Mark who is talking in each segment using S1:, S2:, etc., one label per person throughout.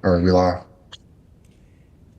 S1: All right, we live.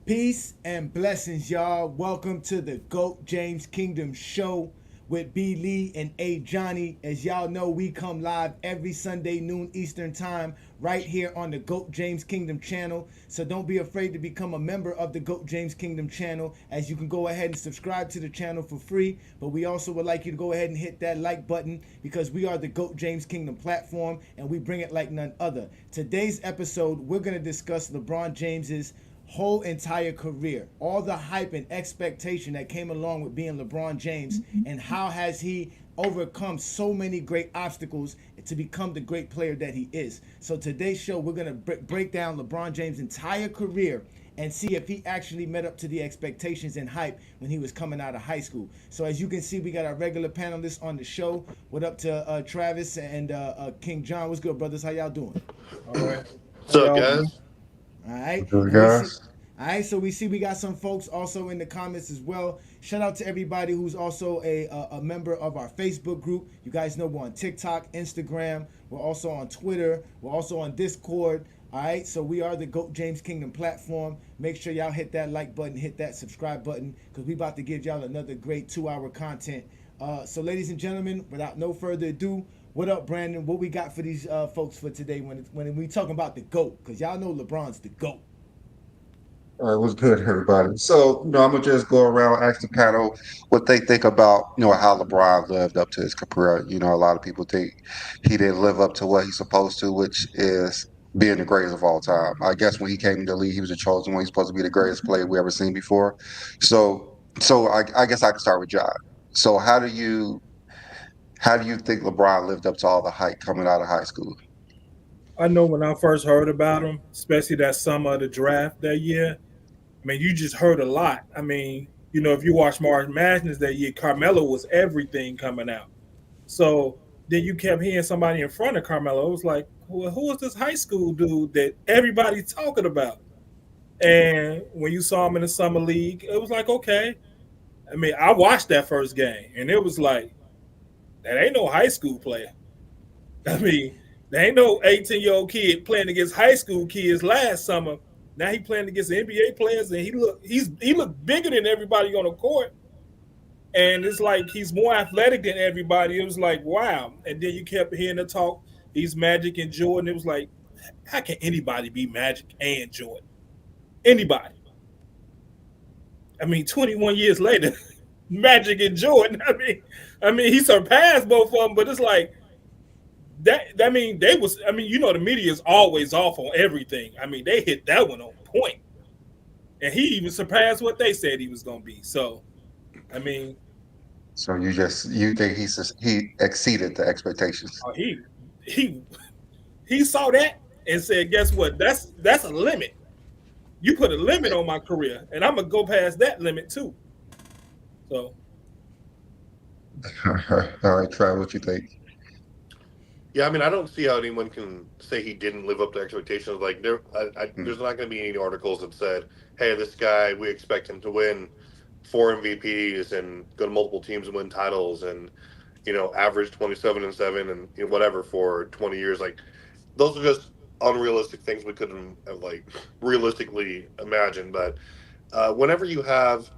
S2: Peace and blessings, y'all. Welcome to the GOAT James Kingdom Show with B. Lee and A. Johnny. As y'all know, we come live every Sunday, noon Eastern Time, right here on the GOAT James Kingdom channel. So don't be afraid to become a member of the GOAT James Kingdom channel, as you can go ahead and subscribe to the channel for free. But we also would like you to go ahead and hit that like button, because we are the GOAT James Kingdom platform and we bring it like none other. Today's episode, we're going to discuss LeBron James's whole entire career, all the hype and expectation that came along with being LeBron James, and how has he overcome so many great obstacles to become the great player that he is. So today's show, we're going to break down LeBron James' entire career and see if he actually met up to the expectations and hype when he was coming out of high school. So as you can see, we got our regular panelists on the show. What up to Travis and King John? What's good, brothers? How y'all doing?
S3: All right. How
S4: What's up,
S3: y'all
S4: guys?
S3: doing?
S2: All right,
S1: Good
S2: and we see.
S1: guys.
S2: All right, so we see we got some folks also in the comments as well. Shout out to everybody who's also a member of our Facebook group. You guys know we're on TikTok, Instagram. We're also on Twitter. We're also on Discord. All right, so we are the GOAT James Kingdom platform. Make sure y'all hit that like button, hit that subscribe button, because we about to give y'all another great 2-hour content. So ladies and gentlemen, without no further ado, what up, Brandon? What we got for these folks for today when we talking about the GOAT? Because y'all know LeBron's the GOAT.
S1: All right, what's good, everybody? So, I'm gonna just go around, ask the panel what they think about, how LeBron lived up to his career. A lot of people think he didn't live up to what he's supposed to, which is being the greatest of all time. I guess when he came into the league, he was the chosen one. He's supposed to be the greatest player we ever seen before. So, I guess I can start with John. So, how do you think LeBron lived up to all the hype coming out of high school?
S3: I know when I first heard about him, especially that summer of the draft that year, I mean, you just heard a lot. I mean, if you watch March Madness that year, Carmelo was everything coming out. So then you kept hearing somebody in front of Carmelo. It was like, well, who is this high school dude that everybody's talking about? And when you saw him in the summer league, it was like, okay. I mean, I watched that first game, and it was like, that ain't no high school player. I mean, there ain't no 18-year-old kid playing against high school kids last summer. Now he playing against the NBA players, and he looked bigger than everybody on the court. And it's like he's more athletic than everybody. It was like, wow. And then you kept hearing the talk, he's Magic and Jordan. It was like, how can anybody be Magic and Jordan? Anybody. I mean, 21 years later, Magic and Jordan. I mean, he surpassed both of them, but it's like, I mean, the media is always off on everything. I mean, they hit that one on point, and he even surpassed what they said he was going to be. So, I mean,
S1: So you think he exceeded the expectations?
S3: he he he saw that and said, "Guess what? That's a limit. You put a limit on my career, and I'm gonna go past that limit too." So,
S1: All right, Trav, what you think?
S4: Yeah, I mean, I don't see how anyone can say he didn't live up to expectations. Like, there's not going to be any articles that said, "Hey, this guy, we expect him to win 4 MVPs and go to multiple teams and win titles and average 27-7 and whatever for 20 years." Like, those are just unrealistic things we couldn't have realistically imagined. But whenever you have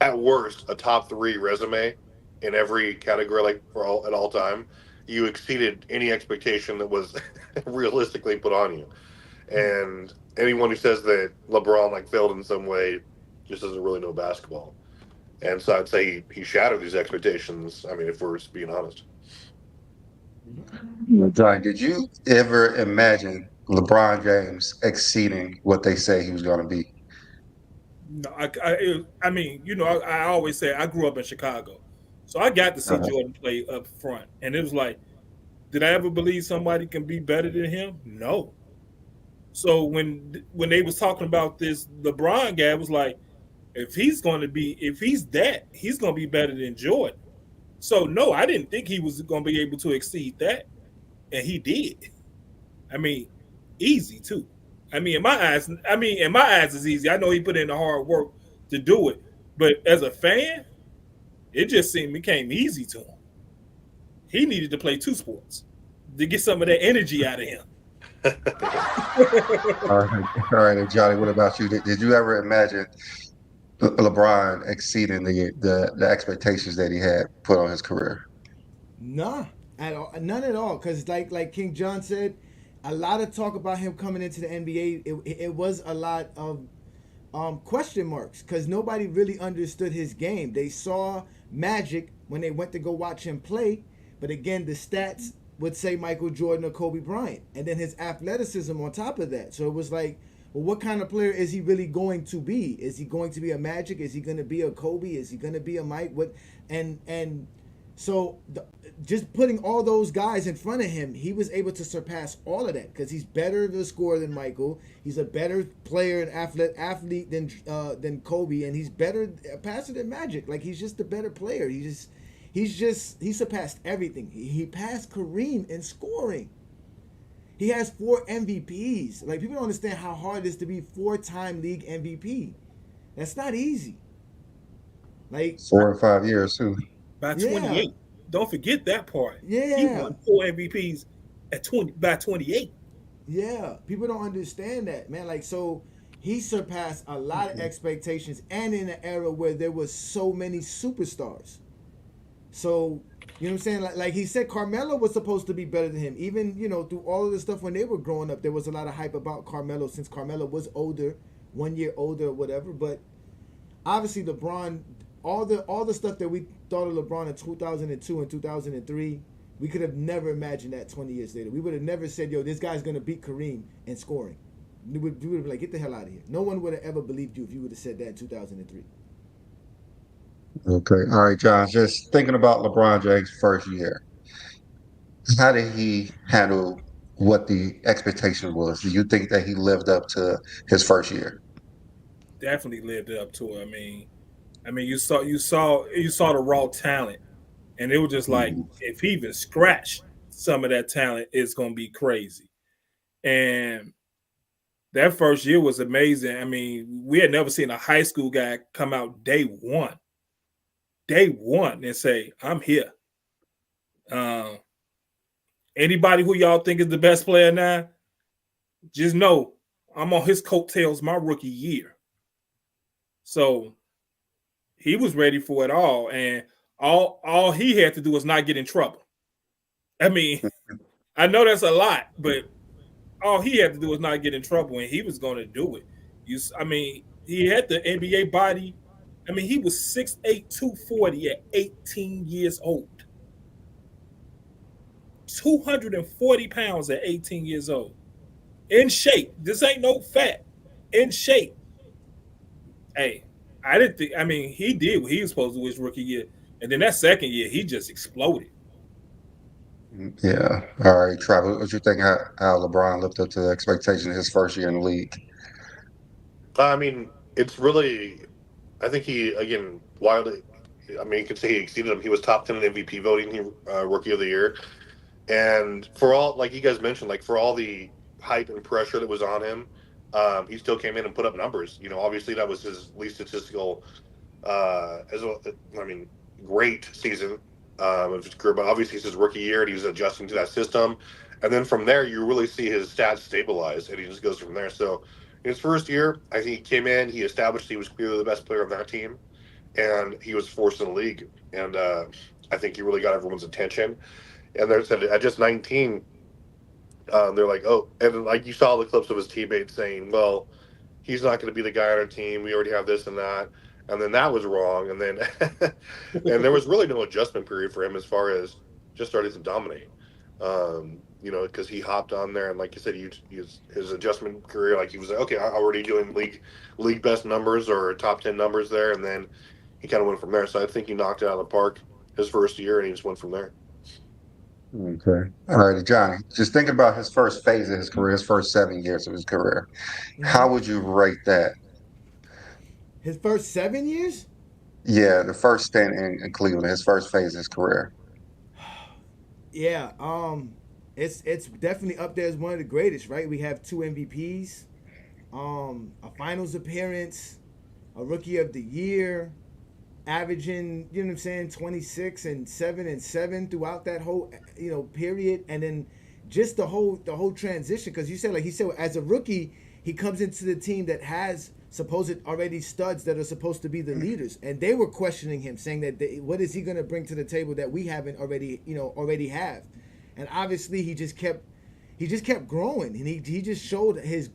S4: at worst a top three resume in every category, like at all time, you exceeded any expectation that was realistically put on you. And anyone who says that LeBron failed in some way just doesn't really know basketball. And so I'd say he shattered these expectations. I mean, if we're just being honest.
S1: John, did you ever imagine LeBron James exceeding what they say he was going to be?
S3: no, I mean, I always say I grew up in Chicago, so I got to see
S1: Uh,
S3: Jordan play up front, and it was like, did I ever believe somebody can be better than him? No. So when they was talking about this LeBron guy, it was like, if he's that, he's going to be better than Jordan. So no, I didn't think he was going to be able to exceed that, and he did. I mean, easy too. In my eyes, it's easy. I know he put in the hard work to do it, but as a fan, it just became easy to him. He needed to play two sports to get some of that energy out of him.
S1: All right, all right, and Johnny. What about you? Did you ever imagine LeBron exceeding the expectations that he had put on his career?
S2: Nah, at all, none at all. Cause like King John said, a lot of talk about him coming into the NBA. It was a lot of question marks because nobody really understood his game. They saw magic when they went to go watch him play, but again, the stats would say Michael Jordan or Kobe Bryant, and then his athleticism on top of that. So it was like, well, what kind of player is he really going to be? Is he going to be a Magic? Is he going to be a Kobe? Is he going to be a Mike? What and so just putting all those guys in front of him, he was able to surpass all of that because he's better of a scorer than Michael. He's a better player and athlete than Kobe, and he's better passer than Magic. Like he's just a better player. He surpassed everything. He passed Kareem in scoring. He has 4 MVPs. Like people don't understand how hard it is to be 4-time league MVP. That's not easy. Like
S1: 4 or 5 years too.
S3: By
S2: yeah,
S3: 28. Don't forget that part. He
S2: yeah.
S3: won 4 MVPs at 20 by 28.
S2: Yeah, people don't understand that, man. Like, so he surpassed a lot of expectations, and in an era where there was so many superstars. So, you know what I'm saying? Like he said, Carmelo was supposed to be better than him. Even through all of the stuff when they were growing up, there was a lot of hype about Carmelo since Carmelo was older, 1 year older or whatever. But obviously, LeBron, all the stuff that we thought of LeBron in 2002 and 2003, we could have never imagined that 20 years later. We would have never said, yo, this guy's going to beat Kareem in scoring. We would have been like, get the hell out of here. No one would have ever believed you if you would have said that in 2003.
S1: Okay, all right, John. Just thinking about LeBron James' first year, how did he handle what the expectation was? Do you think that he lived up to his first year?
S3: Definitely lived up to it. I mean, you saw the raw talent, and it was just like
S1: Mhm.
S3: if he even scratched some of that talent, it's gonna be crazy. And that first year was amazing. I mean, we had never seen a high school guy come out day one, and say, "I'm here." Um, Anybody who y'all think is the best player now, just know I'm on his coattails my rookie year. So he was ready for it all, and all he had to do was not get in trouble. I mean, I know that's a lot, but all he had to do was not get in trouble, and he was going to do it. I mean, he had the NBA body. I mean, he was 6'8", 240 at 18 years old. 240 pounds at 18 years old. In shape. This ain't no fat. In shape. Hey, I didn't think. I mean, he did what he was supposed to do his rookie year, and then that second year, he just exploded.
S1: Yeah. All right, Travis. What you think how LeBron lived up to the expectation his first year in the league?
S4: I mean, it's really. I think he again wildly. I mean, you could say he exceeded him. He was top 10 in MVP voting, rookie of the year, and for all like you guys mentioned, like for all the hype and pressure that was on him, he still came in and put up numbers. Obviously that was his least statistical as well. I mean, great season of his career, but obviously it's his rookie year and he was adjusting to that system. And then from there, you really see his stats stabilize, and he just goes from there. So in his first year, I think he came in, he established he was clearly the best player of that team, and he was forced in the league. And I think he really got everyone's attention. And they said at just 19, they're like, oh, and like you saw the clips of his teammates saying, well, he's not going to be the guy on our team. We already have this and that. And then that was wrong. And then, and there was really no adjustment period for him as far as just starting to dominate. Because he hopped on there and, like you said, his adjustment career, like he was like, okay, I'm already doing league best numbers or top 10 numbers there, and then he kind of went from there. So I think he knocked it out of the park his first year, and he just went from there.
S1: Okay. All right, Johnny. Just thinking about his first phase of his career, his first 7 years of his career.
S2: Mm-hmm.
S1: How would you rate that?
S2: His first 7 years?
S1: Yeah, the first stint in Cleveland, his first phase of his career.
S2: Yeah, it's definitely up there as one of the greatest, right? We have 2 MVPs, a finals appearance, a rookie of the year, averaging, you know what I'm saying, 26 and 7 and 7 throughout that whole, period. And then just the whole transition, because you said, like he said, as a rookie he comes into the team that has supposed already studs that are supposed to be the leaders, and they were questioning him, saying that what is he going to bring to the table that we haven't already, already have. And obviously he just kept growing, and he just showed his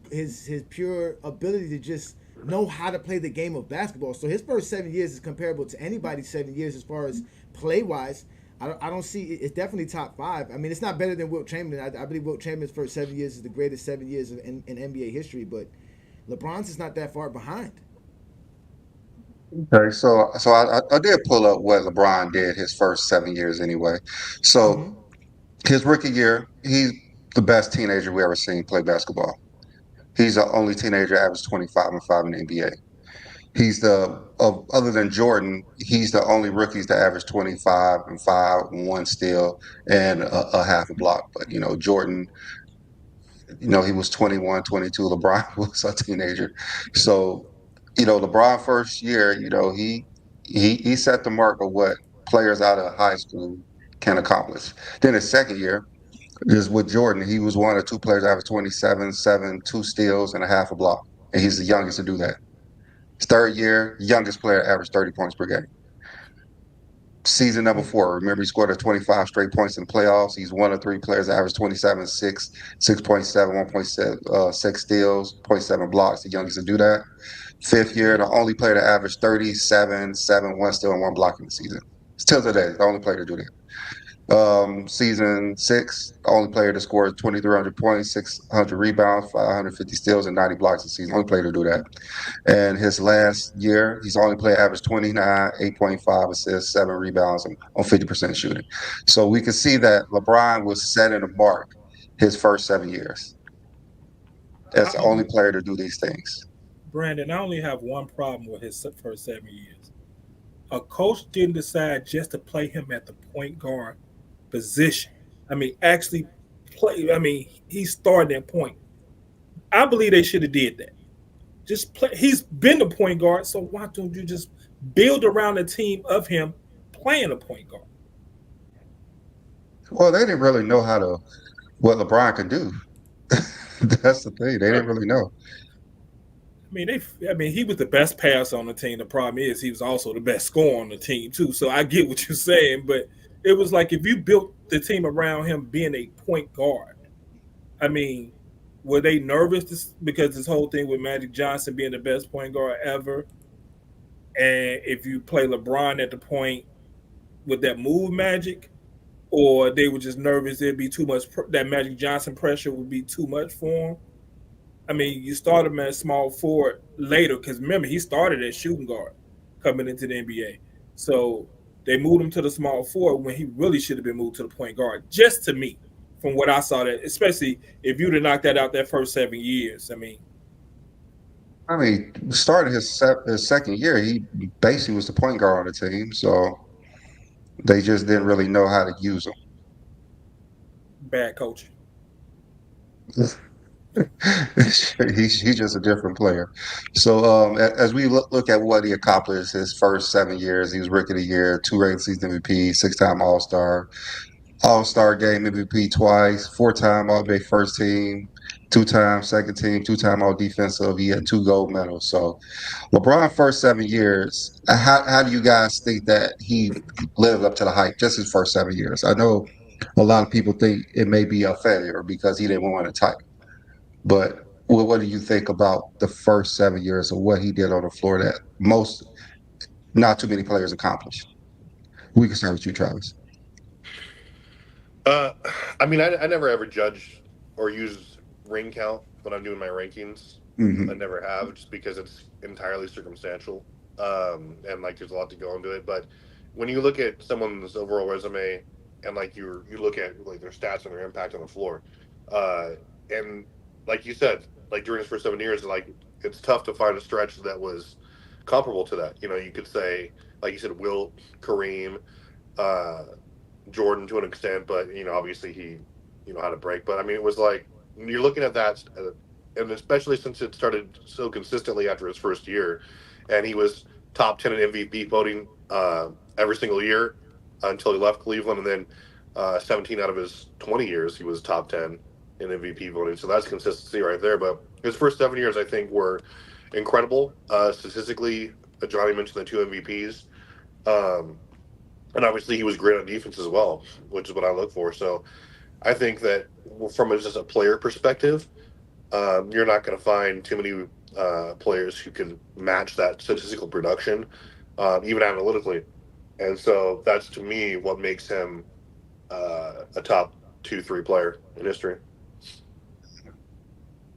S2: pure ability to just know how to play the game of basketball. So his first 7 years is comparable to anybody's 7 years as far as play wise. I don't see it's definitely top five. I mean, it's not better than Wilt Chamberlain. I believe Wilt Chamberlain's first 7 years is the greatest 7 years in NBA history, but LeBron's is not that far behind.
S1: Okay, so I did pull up what LeBron did his first 7 years anyway. So
S2: Mm-hmm.
S1: his rookie year, he's the best teenager we ever seen play basketball. He's the only teenager averaged 25 and 5 in the NBA. He's the of other than Jordan, he's the only rookies to average 25 and 5, one steal, and a half a block. But Jordan, he was 21, 22. LeBron was a teenager. So, LeBron first year, he set the mark of what players out of high school can accomplish. Then his second year is with Jordan. He was one of two players that averaged 27, 7, two steals, and a half a block. And he's the youngest to do that. His third year, youngest player averaged 30 points per game. Season number four, remember he scored 25 straight points in the playoffs. He's one of three players that averaged 27, 6, 6.7, 1.7, 6 steals, zero point 0.7 blocks, the youngest to do that. Fifth year, the only player to average 37, 7, 1 steal, and one block in the season. Still today, the only player to do that. Season six, the only player to score 2,300 points, 600 rebounds, 550 steals, and 90 blocks a season. Only player to do that. And his last year, he's the only player averaged 29, 8.5 assists, 7 rebounds on 50% shooting. So we can see that LeBron was setting a mark his first 7 years as
S3: I
S1: the only
S3: only
S1: player to do these things.
S3: Brandon, I only have one problem with his first 7 years. A coach didn't decide just to play him at the point guard position. I mean, actually play. I mean, he's starting at point. I believe they should have did that. Just play. He's been the point guard, so why don't you just build around a team of him playing a point guard?
S1: Well, they didn't really know what LeBron could do. That's the thing. They
S3: I
S1: didn't really know.
S3: mean, I mean, he was the best passer on the team. The problem is he was also the best scorer on the team too. So I get what you're saying, but it was like if you built the team around him being a point guard. I mean, were they nervous because this whole thing with Magic Johnson being the best point guard ever, and if you play LeBron at the point, would that move Magic, or they were just nervous it'd be too much that Magic Johnson pressure would be too much for him? I mean, you started him as small forward later because remember he started as shooting guard coming into the NBA. So they moved him to the small forward when he really should have been moved to the point guard. Just to me, from what I saw, that especially if you'd have knocked that out that first 7 years. I mean,
S1: I mean, starting his second year, he basically was the point guard on the team, so they just didn't really know how to use
S3: bad coaching.
S1: him. He's just a different player. So as we look at what he accomplished his first 7 years, he was Rookie of the Year, two regular season MVP, six-time All-Star, All-Star Game MVP twice, four-time All-Day First Team, two-time Second Team, two-time All Defensive. He had two gold medals. So LeBron first 7 years. How do you guys think that he lived up to the hype? Just his first 7 years. I know a lot of people think it may be a failure because he didn't win a title. But what do you think about the first 7 years of what he did on the floor that not too many players accomplished? We can start with you, Travis.
S4: Uh, I mean, I never ever judge or use ring count when I'm doing my rankings. I
S1: Hmm.
S4: never have, just because it's entirely circumstantial, and like there's a lot to go into it. But when you look at someone's overall resume, and like you look at like their stats and their impact on the floor, uh, and like you said, like during his first 7 years, like it's tough to find a stretch that was comparable to that. You know, you could say, like you said, Wilt, Kareem, uh, Jordan to an extent, but obviously he, had a break. But I mean, it was like when you're looking at that, and especially since it started so consistently after his first year, and he was top 10 in MVP voting every single year until he left Cleveland, and then 17 out of his 20 years, he was top 10 in MVP voting. So that's consistency right there. But his first 7 years, I think, were incredible. Statistically, Johnny mentioned the two MVPs. Um, and obviously, he was great on defense as well, which is what I look for. So I think that from just a player perspective, you're not going to find too many players who can match that statistical production, even analytically. And so that's to me what makes him a top 2, 3 player in history.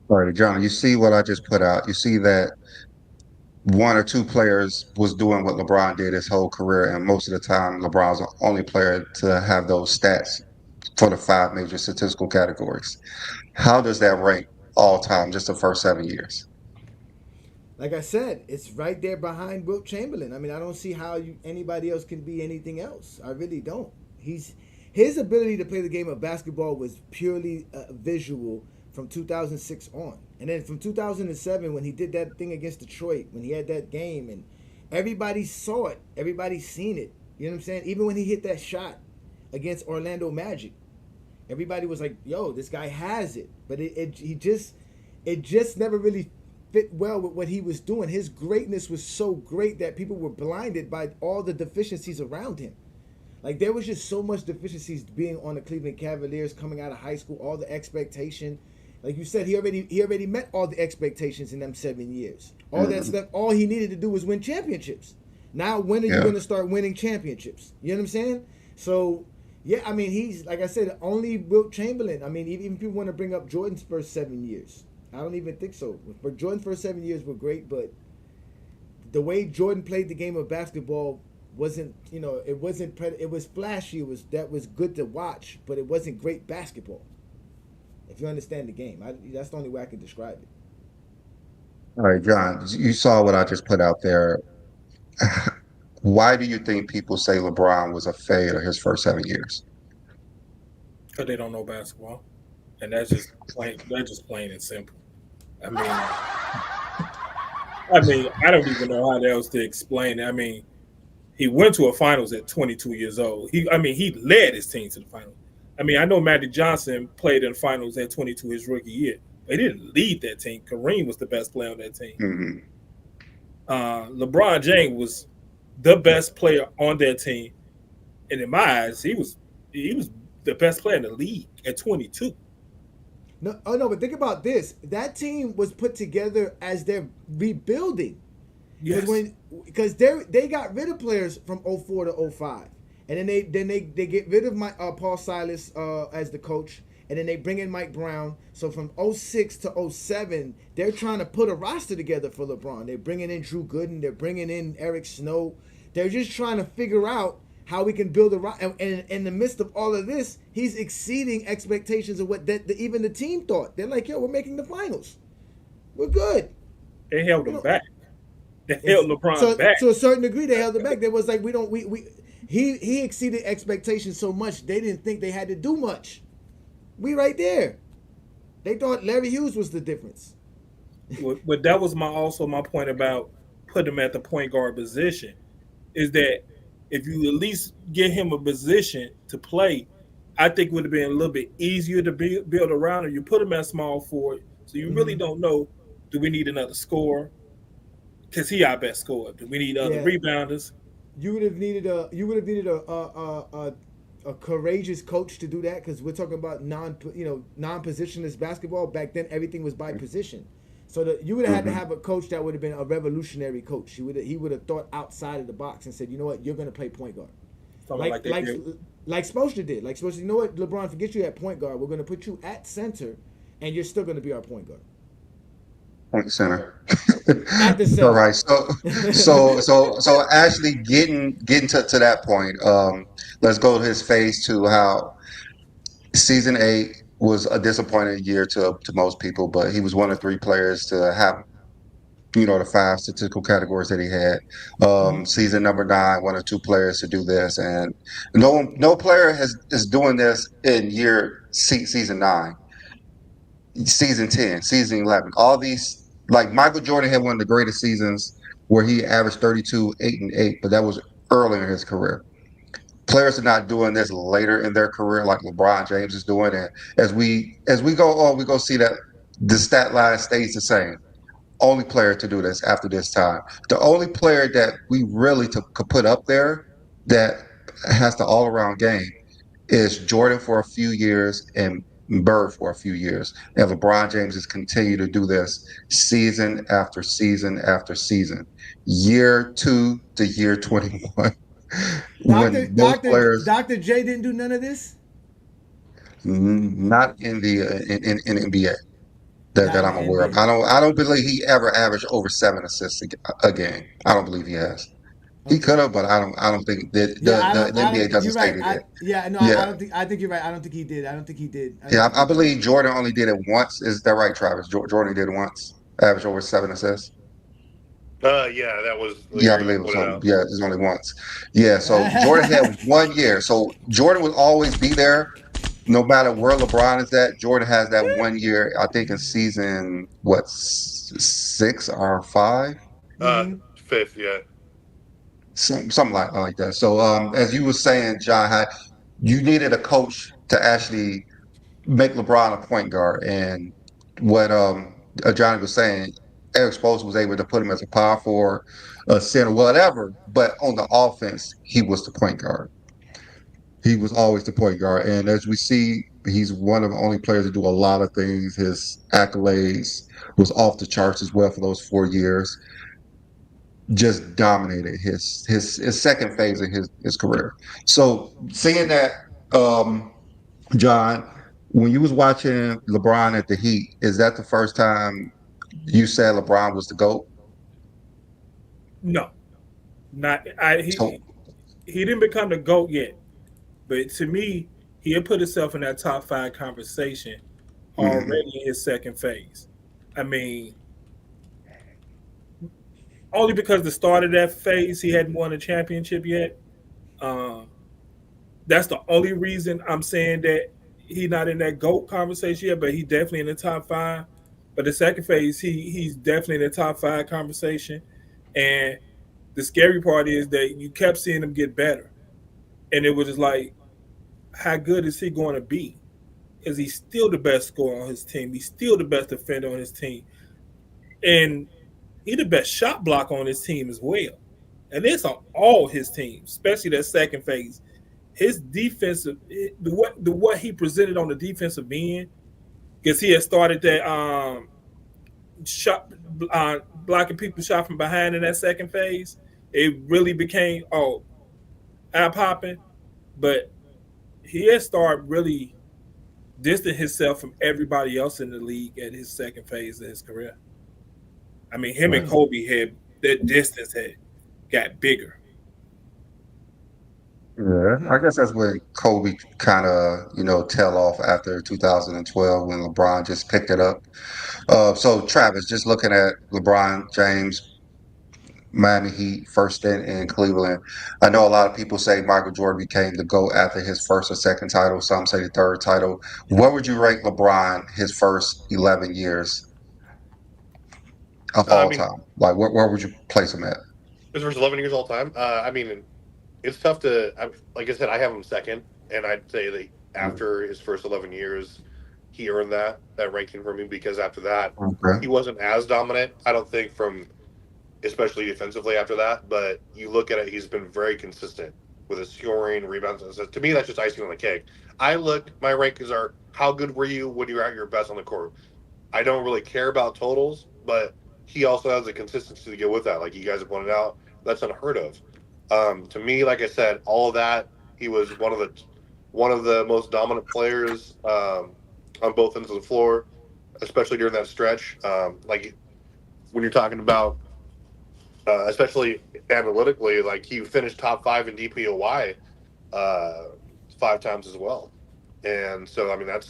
S1: All right, John, you see what I just put out. You see that one or two players was doing what LeBron did his whole career, and most of the time, LeBron's the only player to have those stats for the five major statistical categories. How does that rank all time, just the first 7 years?
S2: Like I said, it's right there behind Wilt Chamberlain. I mean, I don't see how anybody else can be anything else. I really don't. His ability to play the game of basketball was purely visual from 2006 on, and then from 2007 when he did that thing against Detroit, when he had that game, and everybody saw it, everybody seen it. You know what I'm saying? Even when he hit that shot against Orlando Magic, everybody was like, "Yo, this guy has it," but it just never really fit well with what he was doing. His greatness was so great that people were blinded by all the deficiencies around him. Like there was just so much deficiencies being on the Cleveland Cavaliers coming out of high school, all the expectation. Like you said, he already met all the expectations in them 7 years. All that
S1: Mhm.
S2: stuff, all he needed to do was win championships. Now when are you
S1: Yeah.
S2: gonna start winning championships? You know what I'm saying? So yeah, I mean he's like I said, only Wilt Chamberlain. I mean, even people want to bring up Jordan's first 7 years. I don't even think so. But Jordan's first 7 years were great, but the way Jordan played the game of basketball wasn't, it wasn't. It was flashy. That was good to watch, but it wasn't great basketball. If you understand the game, that's the only way I can describe it.
S1: All right, John, you saw what I just put out there. Why do you think people say LeBron was a failure his first 7 years?
S3: because they don't know basketball, and that's just plain. That's just plain and simple. I mean, I don't even know how else to explain it. I mean, he went to a finals at 22 years old. He led his team to the finals. I mean, I know Magic Johnson played in the finals at 22 his rookie year, but he didn't lead that team. Kareem was the best player on that team.
S1: Hmm.
S3: LeBron James was the best player on that team, and in my eyes, he was the best player in the league at 22.
S2: No, oh no, but think about this. That team was put together as they're rebuilding. Because
S3: Yes,
S2: they got rid of players from '04 to '05, and then they get rid of Paul Silas as the coach, and then they bring in Mike Brown. So from '06 to '07, they're trying to put a roster together for LeBron. They're bringing in Drew Gooden, they're bringing in Eric Snow. They're just trying to figure out how we can build a roster. And in the midst of all of this, he's exceeding expectations of what even the team thought. They're like, "Yo, we're making the finals. We're good."
S3: they held
S2: You
S3: him
S2: know,
S3: back. They held
S2: it's
S3: LeBron
S2: so
S3: back.
S2: to a certain degree they held it back. There was like we don't we he exceeded expectations so much they didn't think they had to do much. We right there. They thought Larry Hughes was the difference.
S3: But that was my point about putting him at the point guard position is that if you at least get him a position to play, I think it would have been a little bit easier to build around. Or you put him at small forward, so you really
S2: Mm-hmm.
S3: don't know. Do we need another scorer? Because he our best scorer. Do we need other
S2: Yeah,
S3: rebounders?
S2: you would have needed a courageous coach to do that because we're talking about non positionless basketball. Back then everything was by position. So you would have had to
S1: Hmm.
S2: have a coach that would have been a revolutionary coach. He would have thought outside of the box and said, you know what, you're going to play point guard.
S3: Something like
S2: like
S3: they
S2: like
S3: did.
S2: like Spoelstra did. Like Spoelstra, you know what, LeBron, forget you at point guard. We're gonna put you at center, and you're still gonna be our point guard
S1: Point center.
S2: at the
S1: All
S2: center.
S1: right. So actually getting to that point, let's go to his phase two, how season eight was a disappointing year to most people, but he was one of three players to have, the five statistical categories that he had.
S2: Mhm.
S1: Season number nine, one or two players to do this, and no player is doing this in season nine, season 10, season 11. All these, like Michael Jordan had one of the greatest seasons where he averaged 32, 8 and 8, but that was early in his career. Players are not doing this later in their career like LeBron James is doing. And as we go on, we go see that the stat line stays the same. Only player to do this after this time. The only player that we really could put up there that has the all around game is Jordan for a few years and Bird for a few years. And LeBron James has continued to do this season after season after season, year two to year 21.
S2: Doctor
S1: When those
S2: Doctor
S1: players
S2: Doctor J didn't do none of this.
S1: not in the in NBA that
S2: Not in
S1: I'm
S2: the
S1: aware of.
S2: NBA.
S1: I don't believe he ever averaged over 7 assists a game. I don't believe he has. He
S2: Okay.
S1: could have, but I don't think that
S2: Yeah, I don't.
S1: the
S2: I
S1: NBA
S2: don't.
S1: doesn't
S2: You're
S1: state
S2: right.
S1: it.
S2: I yeah. No, I
S1: Yeah,
S2: don't think. I think you're right. I don't think he did. I don't think he did. I don't
S1: yeah.
S2: think
S1: I
S2: he did.
S1: believe Jordan only did it once. Is that right, Travis? Jordan did it once. Averaged over 7 assists.
S4: Yeah, that was the
S1: Yeah, I
S4: year you
S1: believe it was
S4: pointed
S1: only.
S4: out.
S1: Yeah, it's only once. Yeah. So Jordan had 1 year. So Jordan will always be there, no matter where LeBron is at. Jordan has that 1 year. I think in season what six or five,
S4: Fifth, yeah.
S1: something like that. So as you were saying, John, how you needed a coach to actually make LeBron a point guard, and what Johnny was saying, Eric Spoelstra was able to put him as a power forward, a center, whatever. But on the offense, he was the point guard. He was always the point guard, and as we see, he's one of the only players to do a lot of things. His accolades was off the charts as well for those 4 years. Just dominated his second phase of his career. So seeing that, um, John, when you was watching LeBron at the Heat, is that the first time you said LeBron was the GOAT?
S3: No, not I.
S1: So,
S3: He didn't become the goat yet, but to me, he had put himself in that top five conversation
S1: mhm,
S3: already in his second phase. I mean, only because the start of that phase he hadn't won a championship yet. Um, that's the only reason I'm saying that he's not in that GOAT conversation yet, but he definitely in the top five. But the second phase, he's definitely in the top five conversation. And the scary part is that you kept seeing him get better. And it was just like, how good is he going to be? Is he still the best scorer on his team? He's still the best defender on his team. And he's the best shot blocker on his team as well. And it's on all his teams, especially that second phase. His defensive, what he presented on the defensive end, because he had started that shot blocking people shot from behind in that second phase. It really became eye popping, but he had started really distancing himself from everybody else in the league at his second phase of his career. I mean, him and
S1: right.
S3: Kobe had that distance had got bigger.
S1: Yeah, I guess that's when Kobe kind of, tail off after 2012 when LeBron just picked it up. So Travis, just looking at LeBron James, Miami Heat, first stint in Cleveland. I know a lot of people say Michael Jordan became the GOAT after his first or second title. Some say the third title. What would you rank LeBron his first 11 years of
S4: I
S1: all
S4: mean,
S1: time? Like, where would you place him at?
S4: his first 11 years all time. I mean, it's tough to. Like I said, I have him second, and I'd say that after his first 11 years, he earned that ranking for me because after that,
S1: Okay.
S4: he wasn't as dominant. I don't think from especially defensively after that. But you look at it, he's been very consistent with his scoring, rebounds. And stuff. To me, that's just icing on the cake. My rankings are how good were you when you were at your best on the court. I don't really care about totals, but he also has the consistency to go with that. Like you guys have pointed out, that's unheard of. To me, like I said, all of that, he was one of the most dominant players on both ends of the floor, especially during that stretch. Like when you're talking about, especially analytically, like he finished top five in DPOY uh, five times as well. And so, I mean, I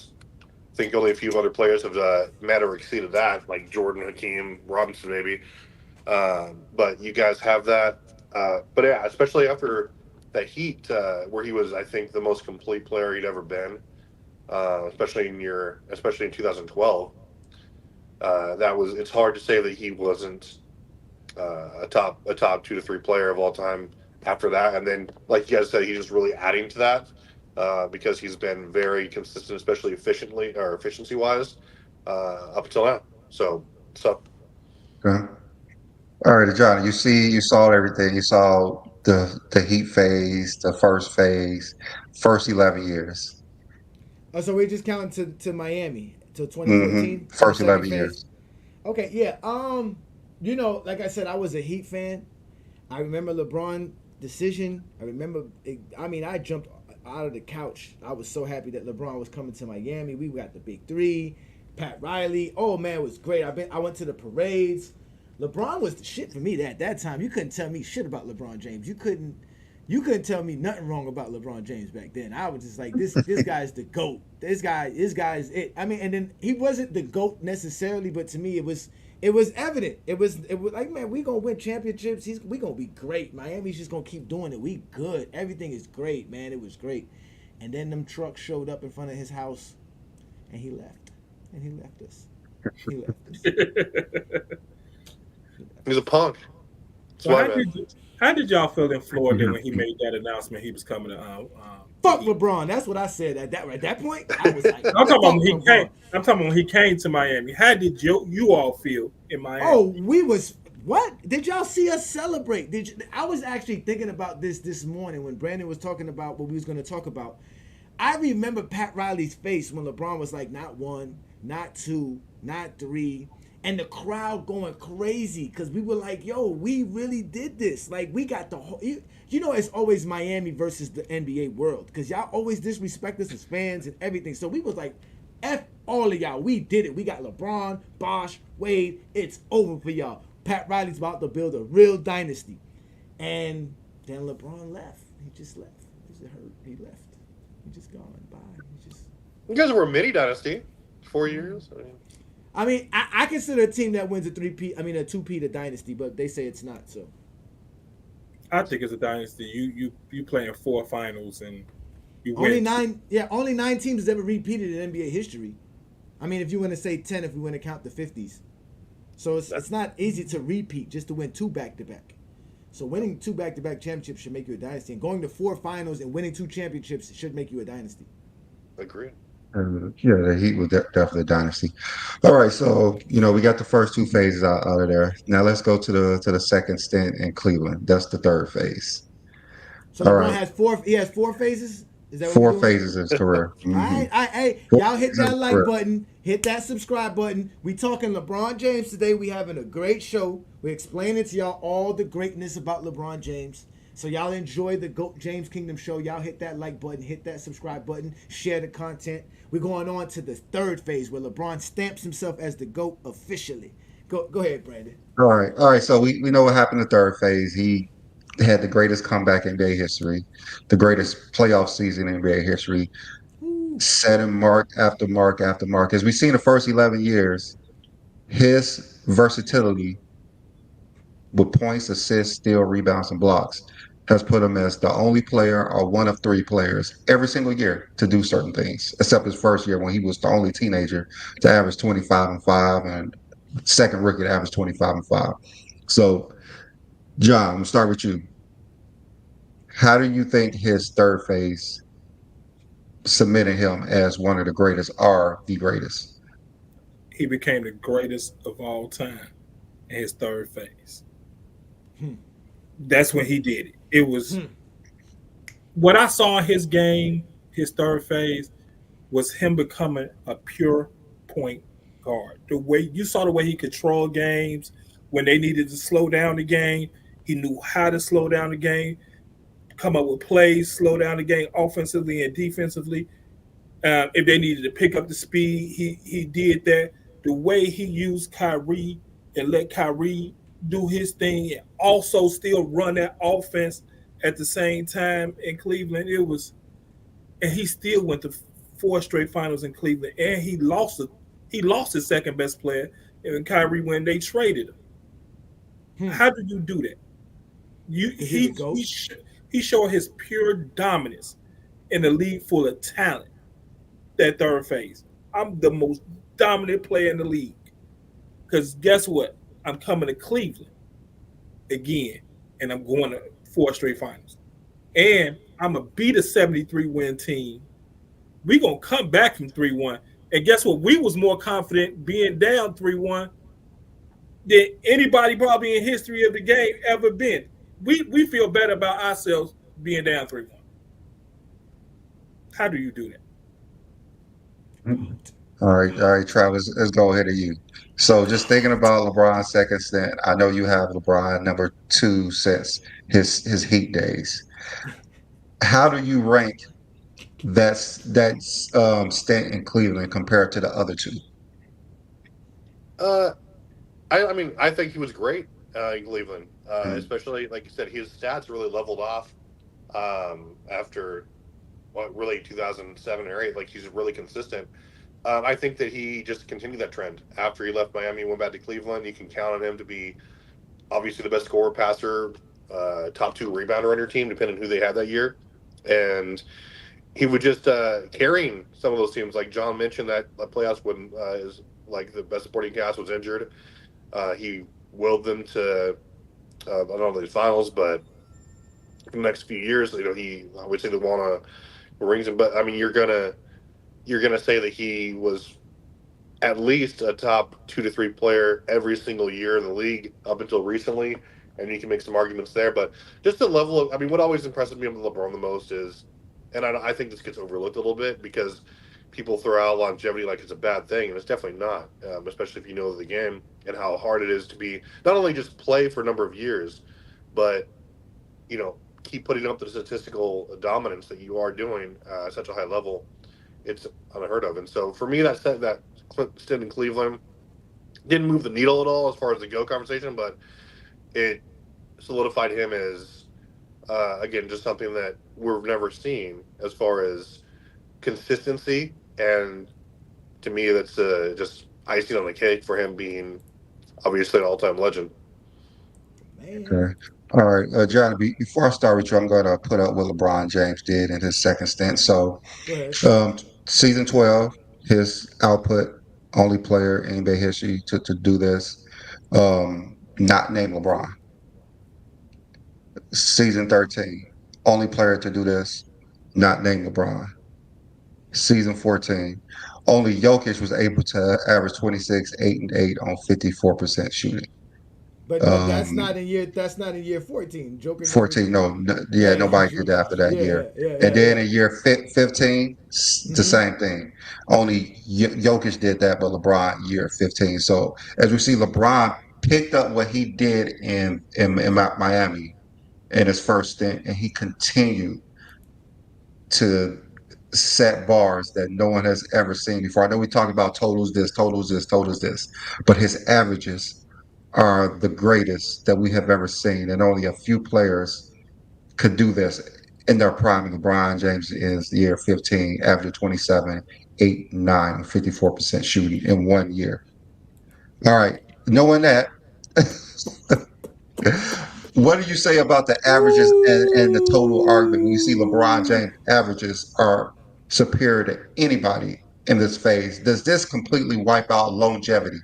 S4: think only a few other players have met or exceeded that, like Jordan, Hakeem, Robinson, maybe. But you guys have that. But yeah, especially after that Heat, where he was, I think, the most complete player he'd ever been. Especially in 2012. It's hard to say that he wasn't a top 2 to 3 player of all time after that. And then, like you guys said, he's just really adding to that because he's been very consistent, especially efficiently or efficiency wise, up until now. So
S1: Okay. All right, John. You saw everything. You saw the Heat phase, the first phase, first 11 years.
S2: Oh, so we're just counting to Miami to 2014 for the
S1: First
S2: second
S1: 11 years.
S2: phase. Okay, yeah. Like I said, I was a Heat fan. I remember LeBron decision. I remember. I jumped out of the couch. I was so happy that LeBron was coming to Miami. We got the big three. Pat Riley. Oh man, it was great. I went to the parades. LeBron was the shit for me at that time. You couldn't tell me shit about LeBron James. You couldn't tell me nothing wrong about LeBron James back then. I was just like, this guy's the GOAT. This guy's it. I mean, and then he wasn't the GOAT necessarily, but to me it was evident. It was like, man, we gonna win championships. We gonna be great. Miami's just gonna keep doing it. We good. Everything is great, man. It was great. And then them trucks showed up in front of his house, and he left. And he left us. He left us. He left
S4: he's a
S2: us.
S4: punk. That's
S3: So
S4: why, man.
S3: how did y'all feel in Florida when he
S1: Mhm.
S3: made that announcement he was coming to the
S2: Fuck
S3: Heat?
S2: LeBron. That's what I said at that point. I was like,
S3: I'm talking about
S2: fuck
S3: when he came.
S2: LeBron.
S3: I'm talking about when he came to Miami. How did you all feel in Miami?
S2: Oh, we was what? Did y'all see us celebrate? I was actually thinking about this morning when Brandon was talking about what we was going to talk about. I remember Pat Riley's face when LeBron was like, not one, not two, not three, and the crowd going crazy because we were like, yo, we really did this. Like, we got the whole. It's always Miami versus the NBA world because y'all always disrespect us as fans and everything. So we was like, F all of y'all. We did it. We got LeBron, Bosh, Wade. It's over for y'all. Pat Riley's about to build a real dynasty. And then LeBron left. He just left. He just hurt. He left. He just gone. Bye. He just.
S4: You guys were a mini dynasty, 4 years.
S2: I consider a team that wins a three-peat, a two-peat a dynasty, but they say it's not, so.
S3: I think it's a dynasty. You playing four finals and you
S2: Only
S3: win two.
S2: nine, yeah, only 9 teams has ever repeated in NBA history. I mean, if you want to say 10, if we want to count the 50s. So it's not easy to repeat just to win two back-to-back. So winning two back-to-back championships should make you a dynasty. And going to 4 finals and winning 2 championships should make you a dynasty.
S4: Agreed.
S1: Yeah, the Heat was definitely a dynasty. All right, so we got the first two phases out of there. Now let's go to the second stint in Cleveland. That's the third phase.
S2: So
S1: All
S2: LeBron
S1: right,
S2: has four. He has 4 phases. Is that what we're
S1: four
S2: doing?
S1: phases of his career.
S2: Hey,
S1: Four
S2: y'all hit
S1: phases of
S2: that
S1: his
S2: like
S1: career.
S2: button, hit that subscribe button. We talking LeBron James today. We having a great show. We explaining to y'all all the greatness about LeBron James. So y'all enjoy the Goat James Kingdom show. Y'all hit that like button, hit that subscribe button, share the content. We're going on to the third phase where LeBron stamps himself as the GOAT officially. Go ahead, Brandon.
S1: All right. So we know what happened in the third phase. He had the greatest comeback in NBA history, the greatest playoff season in NBA history,
S2: Woo.
S1: setting mark after mark after mark. As we've seen the first 11 years, his versatility with points, assists, steal, rebounds, and blocks has put him as the only player or one of three players every single year to do certain things, except his first year when he was the only teenager to average 25 and 5 and second rookie to average 25 and 5. So, John, I'm going to start with you. How do you think his third phase submitted him as one of the greatest or the greatest?
S3: He became the greatest of all time in his third phase.
S2: Hmm.
S3: That's when he did it. It was
S2: Hmm.
S3: what I saw in his game, his third phase, was him becoming a pure point guard. The way you saw the way he controlled games when they needed to slow down the game, he knew how to slow down the game, come up with plays, slow down the game offensively and defensively. If they needed to pick up the speed, he did that. The way he used Kyrie and let Kyrie do his thing and also still run that offense at the same time in Cleveland, it was, and he still went to 4 straight finals in Cleveland, and he lost his second best player in Kyrie when they traded him.
S2: Hmm.
S3: How did you do that? You
S2: Is he the GOAT?
S3: he showed his pure dominance in a league full of talent. That third phase, I'm the most dominant player in the league. Because guess what? I'm coming to Cleveland again, and I'm going to 4 straight finals. And I'm going to beat a 73 win team. We're going to come back from 3-1. And guess what? We was more confident being down 3-1 than anybody probably in history of the game ever been. We feel better about ourselves being down 3-1. How do you do that?
S1: All right, Travis, let's go ahead of you. So, just thinking about LeBron's second stint, I know you have LeBron number two since his Heat days. How do you rank that's stint in Cleveland compared to the other two?
S4: Uh, I mean, I think he was great in Cleveland,
S1: Mm,
S4: especially like you said, his stats really leveled off after what really 2007 or 8. Like he's really consistent. I think that he just continued that trend after he left Miami, went back to Cleveland. You can count on him to be obviously the best scorer, passer, top two rebounder on your team, depending on who they had that year. And he would just carrying some of those teams. Like John mentioned, that playoffs when is like the best supporting cast was injured. He willed them to I don't know the finals, but for the next few years, he I would say they won a rings. But I mean, you're gonna say that he was at least a top 2 to 3 player every single year in the league up until recently, and you can make some arguments there. But just the level of, I mean, what always impresses me with LeBron the most is, and I think this gets overlooked a little bit because people throw out longevity like it's a bad thing, and it's definitely not, especially if you know the game and how hard it is to be not only just play for a number of years, but keep putting up the statistical dominance that you are doing at such a high level. It's unheard of. And so for me, that stint in Cleveland didn't move the needle at all as far as the go conversation, but it solidified him as again just something that we've never seen as far as consistency. And to me, that's just icing on the cake for him being obviously an all-time legend.
S2: Man,
S1: okay. All right, John. Before I start with you, I'm going to put up what LeBron James did in his second stint. So,
S2: go ahead.
S1: season 12, his output, only player in NBA history to do this, not named LeBron. Season 13, only player to do this, not named LeBron. Season 14, only Jokic was able to average 26, 8 and 8 on 54% shooting.
S2: But that's
S1: Um,
S2: not in year. That's not in year 14. Joker never.
S1: 14, no, yeah,
S2: Yeah,
S1: nobody did that after that
S2: yeah,
S1: year.
S2: yeah,
S1: And
S2: yeah,
S1: then
S2: yeah.
S1: in year 15, the
S2: Mm-hmm.
S1: same thing. Only Jokic did that, but LeBron year 15. So as we see, LeBron picked up what he did in Miami in his first stint, and he continued to set bars that no one has ever seen before. I know we talk about totals this, totals this, totals this, but his averages are the greatest that we have ever seen, and only a few players could do this in their prime. LeBron James is the year 15, average 27, 8, 9, 54% shooting in 1 year. All right. Knowing that, what do you say about the averages and the total argument when you see LeBron
S2: Ooh.
S1: James averages are superior to anybody in this phase? Does this completely wipe out longevity?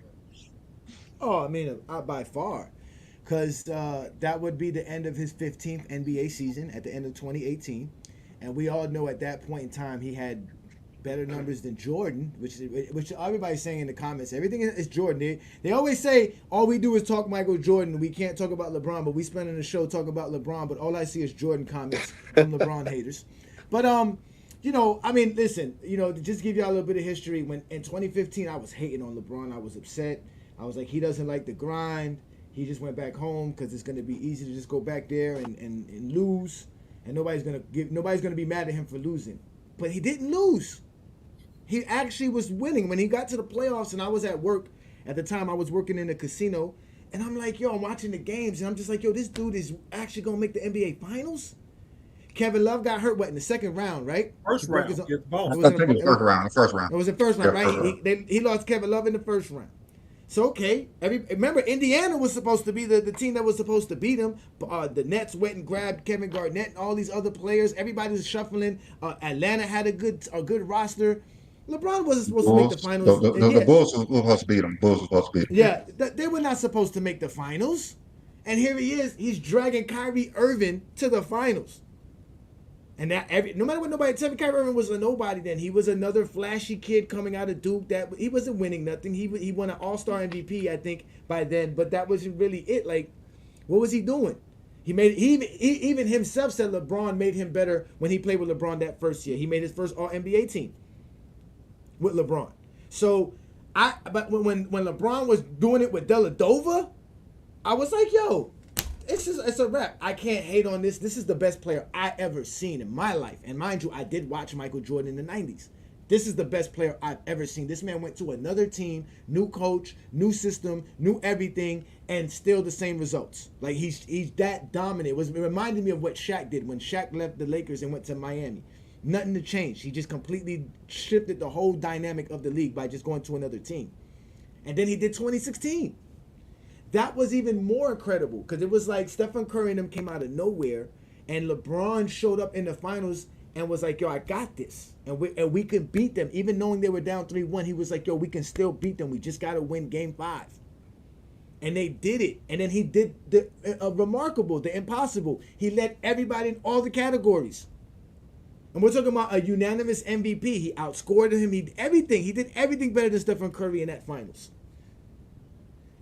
S2: Oh, I mean, by far, because that would be the end of his 15th NBA season at the end of 2018, and we all know at that point in time he had better numbers than Jordan, which everybody's saying in the comments. Everything is Jordan. They always say all we do is talk Michael Jordan. We can't talk about LeBron, but we spend in the show talk about LeBron. But all I see is Jordan comments from LeBron haters. But I mean, listen, to just give y'all a little bit of history. When in 2015 I was hating on LeBron, I was upset. I was like, he doesn't like the grind. He just went back home because it's going to be easy to just go back there and lose, and nobody's gonna be mad at him for losing. But he didn't lose. He actually was winning when he got to the playoffs. And I was at work at the time. I was working in a casino, and I'm like, yo, I'm watching the games, and I'm just like, yo, this dude is actually gonna make the NBA Finals. Kevin Love got hurt in the second round, right? He
S3: First
S2: broke his.
S3: round,
S2: It
S3: get the
S1: I
S3: ball.
S2: was in
S1: think
S2: a,
S1: it was first round. The first round.
S2: it was the first
S1: Yeah,
S2: round, right?
S1: first round.
S2: He lost Kevin Love in the first round. So okay, remember Indiana was supposed to be the team that was supposed to beat him. The Nets went and grabbed Kevin Garnett and all these other players. Everybody was shuffling. Atlanta had a good roster. LeBron wasn't supposed to make the
S1: Bulls. The,
S2: finals.
S1: the, the, the
S2: Yeah,
S1: Bulls were supposed to beat them. Bulls were supposed to beat them.
S2: yeah, they were not supposed to make the finals. And here he is, he's dragging Kyrie Irving to the finals. And that no matter what nobody tell me, Kyrie Irving was a nobody then. He was another flashy kid coming out of Duke that he wasn't winning nothing. He won an All-Star MVP, I think, by then, but that wasn't really it. Like, what was he doing? Even himself said LeBron made him better when he played with LeBron that first year. He made his first All NBA team with LeBron. So but when LeBron was doing it with Deladova, I was like, yo, it's a wrap. I can't hate on this. This is the best player I ever seen in my life. And mind you, I did watch Michael Jordan in the 90s. This is the best player I've ever seen. This man went to another team, new coach, new system, new everything, and still the same results. Like he's that dominant. It reminded me of what Shaq did when Shaq left the Lakers and went to Miami. Nothing to change. He just completely shifted the whole dynamic of the league by just going to another team. And then he did 2016. That was even more incredible because it was like Stephen Curry and them came out of nowhere, and LeBron showed up in the finals and was like, yo, I got this. And we can beat them. Even knowing they were down 3-1, he was like, yo, we can still beat them. We just got to win game 5. And they did it. And then he did the remarkable, the impossible. He led everybody in all the categories. And we're talking about a unanimous MVP. He outscored him. He did everything. He did everything better than Stephen Curry in that finals.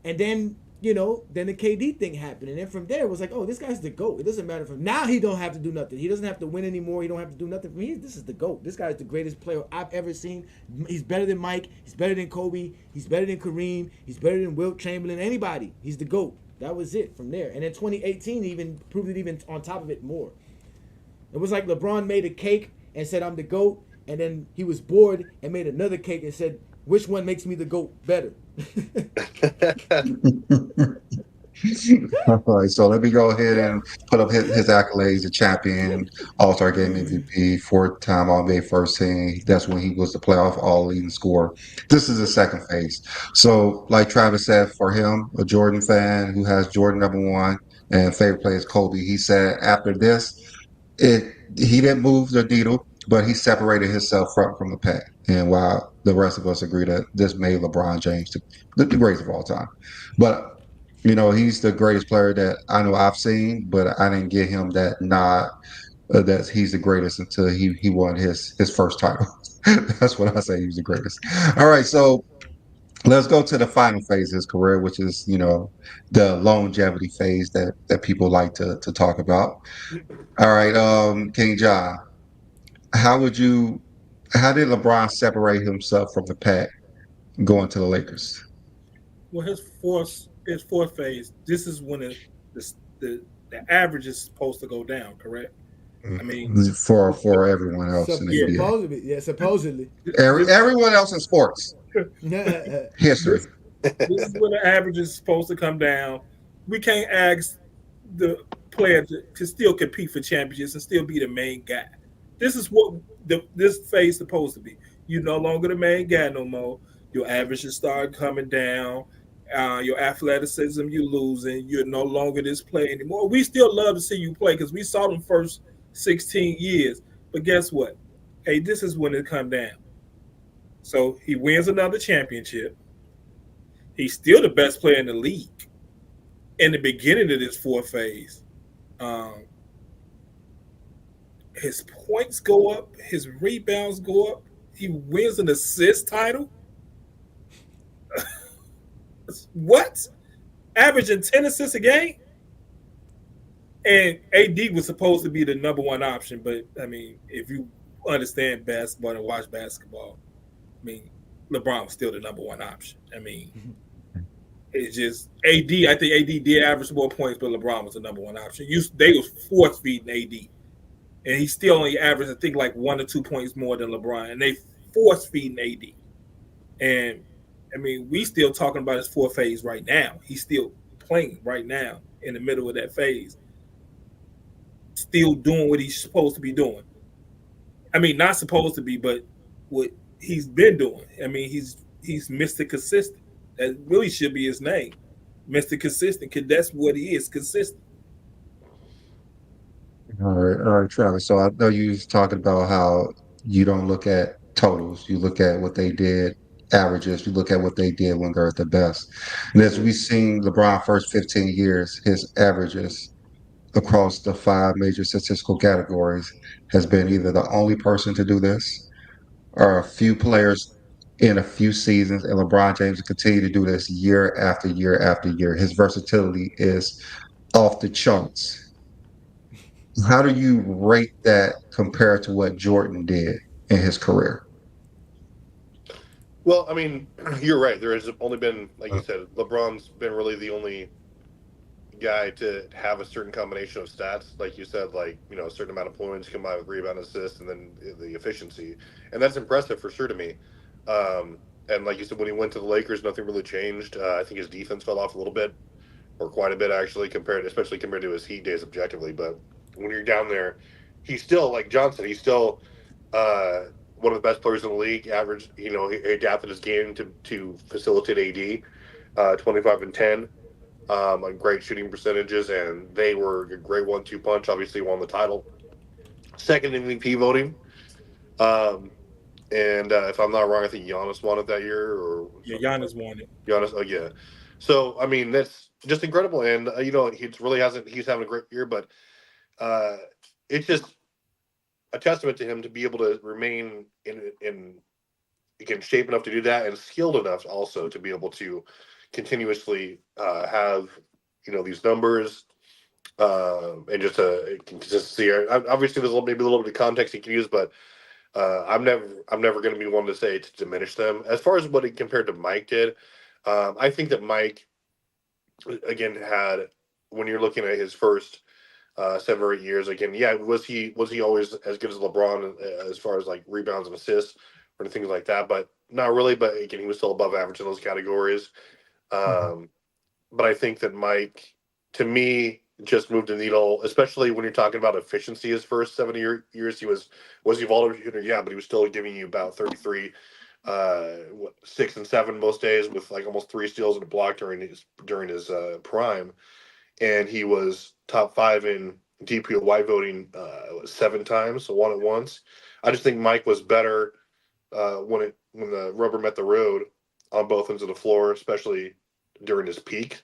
S2: And then, then the KD thing happened. And then from there, it was like, oh, this guy's the GOAT. It doesn't matter from now. He don't have to do nothing. He doesn't have to win anymore. He don't have to do nothing for me. This is the GOAT. This guy's the greatest player I've ever seen. He's better than Mike. He's better than Kobe. He's better than Kareem. He's better than Wilt Chamberlain. Anybody. He's the GOAT. That was it from there. And then 2018 even proved it even on top of it more. It was like LeBron made a cake and said, I'm the GOAT. And then he was bored and made another cake and said, which one makes me the GOAT better?
S1: All right, so let me go ahead and put up his accolades: the champion, All-Star Game MVP, 4-time All-NBA first team. That's when he was the playoff all-leading scorer. This is the second phase. So, like Travis said, for him, a Jordan fan who has Jordan #1 and favorite player is Kobe, he said after this, he didn't move the needle, but he separated himself from the pack. And while the rest of us agree that this made LeBron James the greatest of all time, but he's the greatest player that I know I've seen, but I didn't get him that nod that he's the greatest until he won his first title. That's what I say. He was the greatest. All right, so let's go to the final phase of his career, which is the longevity phase that people like to talk about. All right, King John, how would you? How did LeBron separate himself from the pack going to the Lakers?
S3: Well, his fourth phase. This is when the the, the average is supposed to go down. Correct. I mean,
S1: For everyone else in the
S3: yeah,
S1: NBA.
S2: Supposedly. Yeah, supposedly.
S3: this
S1: Everyone else in sports history.
S3: this this is when the average is supposed to come down. We can't ask the player to still compete for championships and still be the main guy. This is what this phase is supposed to be. You're no longer the main guy no more. Your averages start coming down. Your athleticism, you losing. You're no longer this player anymore. We still love to see you play because we saw them first 16 years. But guess what? Hey, this is when it come down. So he wins another championship. He's still the best player in the league in the beginning of this fourth phase. Um, his points go up, his rebounds go up. He wins an assist title. What? Averaging 10 assists a game? And AD was supposed to be the number one option, but I mean, if you understand basketball and watch basketball, I mean, LeBron was still the number one option. I mean, it's just AD. I think AD did average more points, but LeBron was the number one option. They was force feeding AD, and he still only averaged, I think, like 1 or 2 points more than LeBron, and they force feeding AD. And I mean, we still talking about his fourth phase right now. He's still playing right now in the middle of that phase, still doing what he's supposed to be doing. I mean, not supposed to be, but what he's been doing. I mean, he's Mr. Consistent. That really should be his name, Mr. Consistent, because that's what he is, consistent.
S1: All right, Travis. So I know you was talking about how you don't look at totals, you look at what they did averages. You look at what they did when they're at the best. And as we've seen LeBron first 15 years, his averages across the five major statistical categories has been either the only person to do this or a few players in a few seasons, and LeBron James will continue to do this year after year after year. His versatility is off the charts. How do you rate that compared to what Jordan did in his career?
S4: Well, I mean, you're right. There has only been, like you said, LeBron's been really the only guy to have a certain combination of stats, like you said, like a certain amount of points combined with rebound, assist, and then the efficiency, and that's impressive for sure to me. And like you said, when he went to the Lakers, nothing really changed. I think his defense fell off a little bit, or quite a bit actually, especially compared to his Heat days objectively. But when you're down there, he's still like Johnson. He's still uh, one of the best players in the league. Average, he adapted his game to facilitate AD, 25 and 10 on great shooting percentages, and they were a great 1-2 punch. Obviously, won the title, second MVP voting. Um, and if I'm not wrong, I think Giannis won it that year, or
S3: Yeah, Giannis won it.
S4: Giannis. Oh yeah. So I mean, that's just incredible, and he really hasn't. He's having a great year, but uh, it's just a testament to him to be able to remain in again shape enough to do that, and skilled enough also to be able to continuously have these numbers, and just a consistency. Obviously, there's maybe a little bit of context you can use, but I'm never going to be one to say to diminish them. As far as what he compared to Mike did, I think that Mike again had, when you're looking at his first 7 or 8 years, again, yeah, was he always as good as LeBron as far as like rebounds and assists or things like that? But not really. But again, he was still above average in those categories.
S1: Mhm.
S4: Um, but I think that Mike, to me, just moved the needle, especially when you're talking about efficiency. His first 7 years, he vaulted shooter, yeah, but he was still giving you about 33, 6 and 7 most days, with like almost 3 steals and a block during his prime, and he was top five in DPOY voting 7 times, so won it once. I just think Mike was better when the rubber met the road on both ends of the floor, especially during his peak.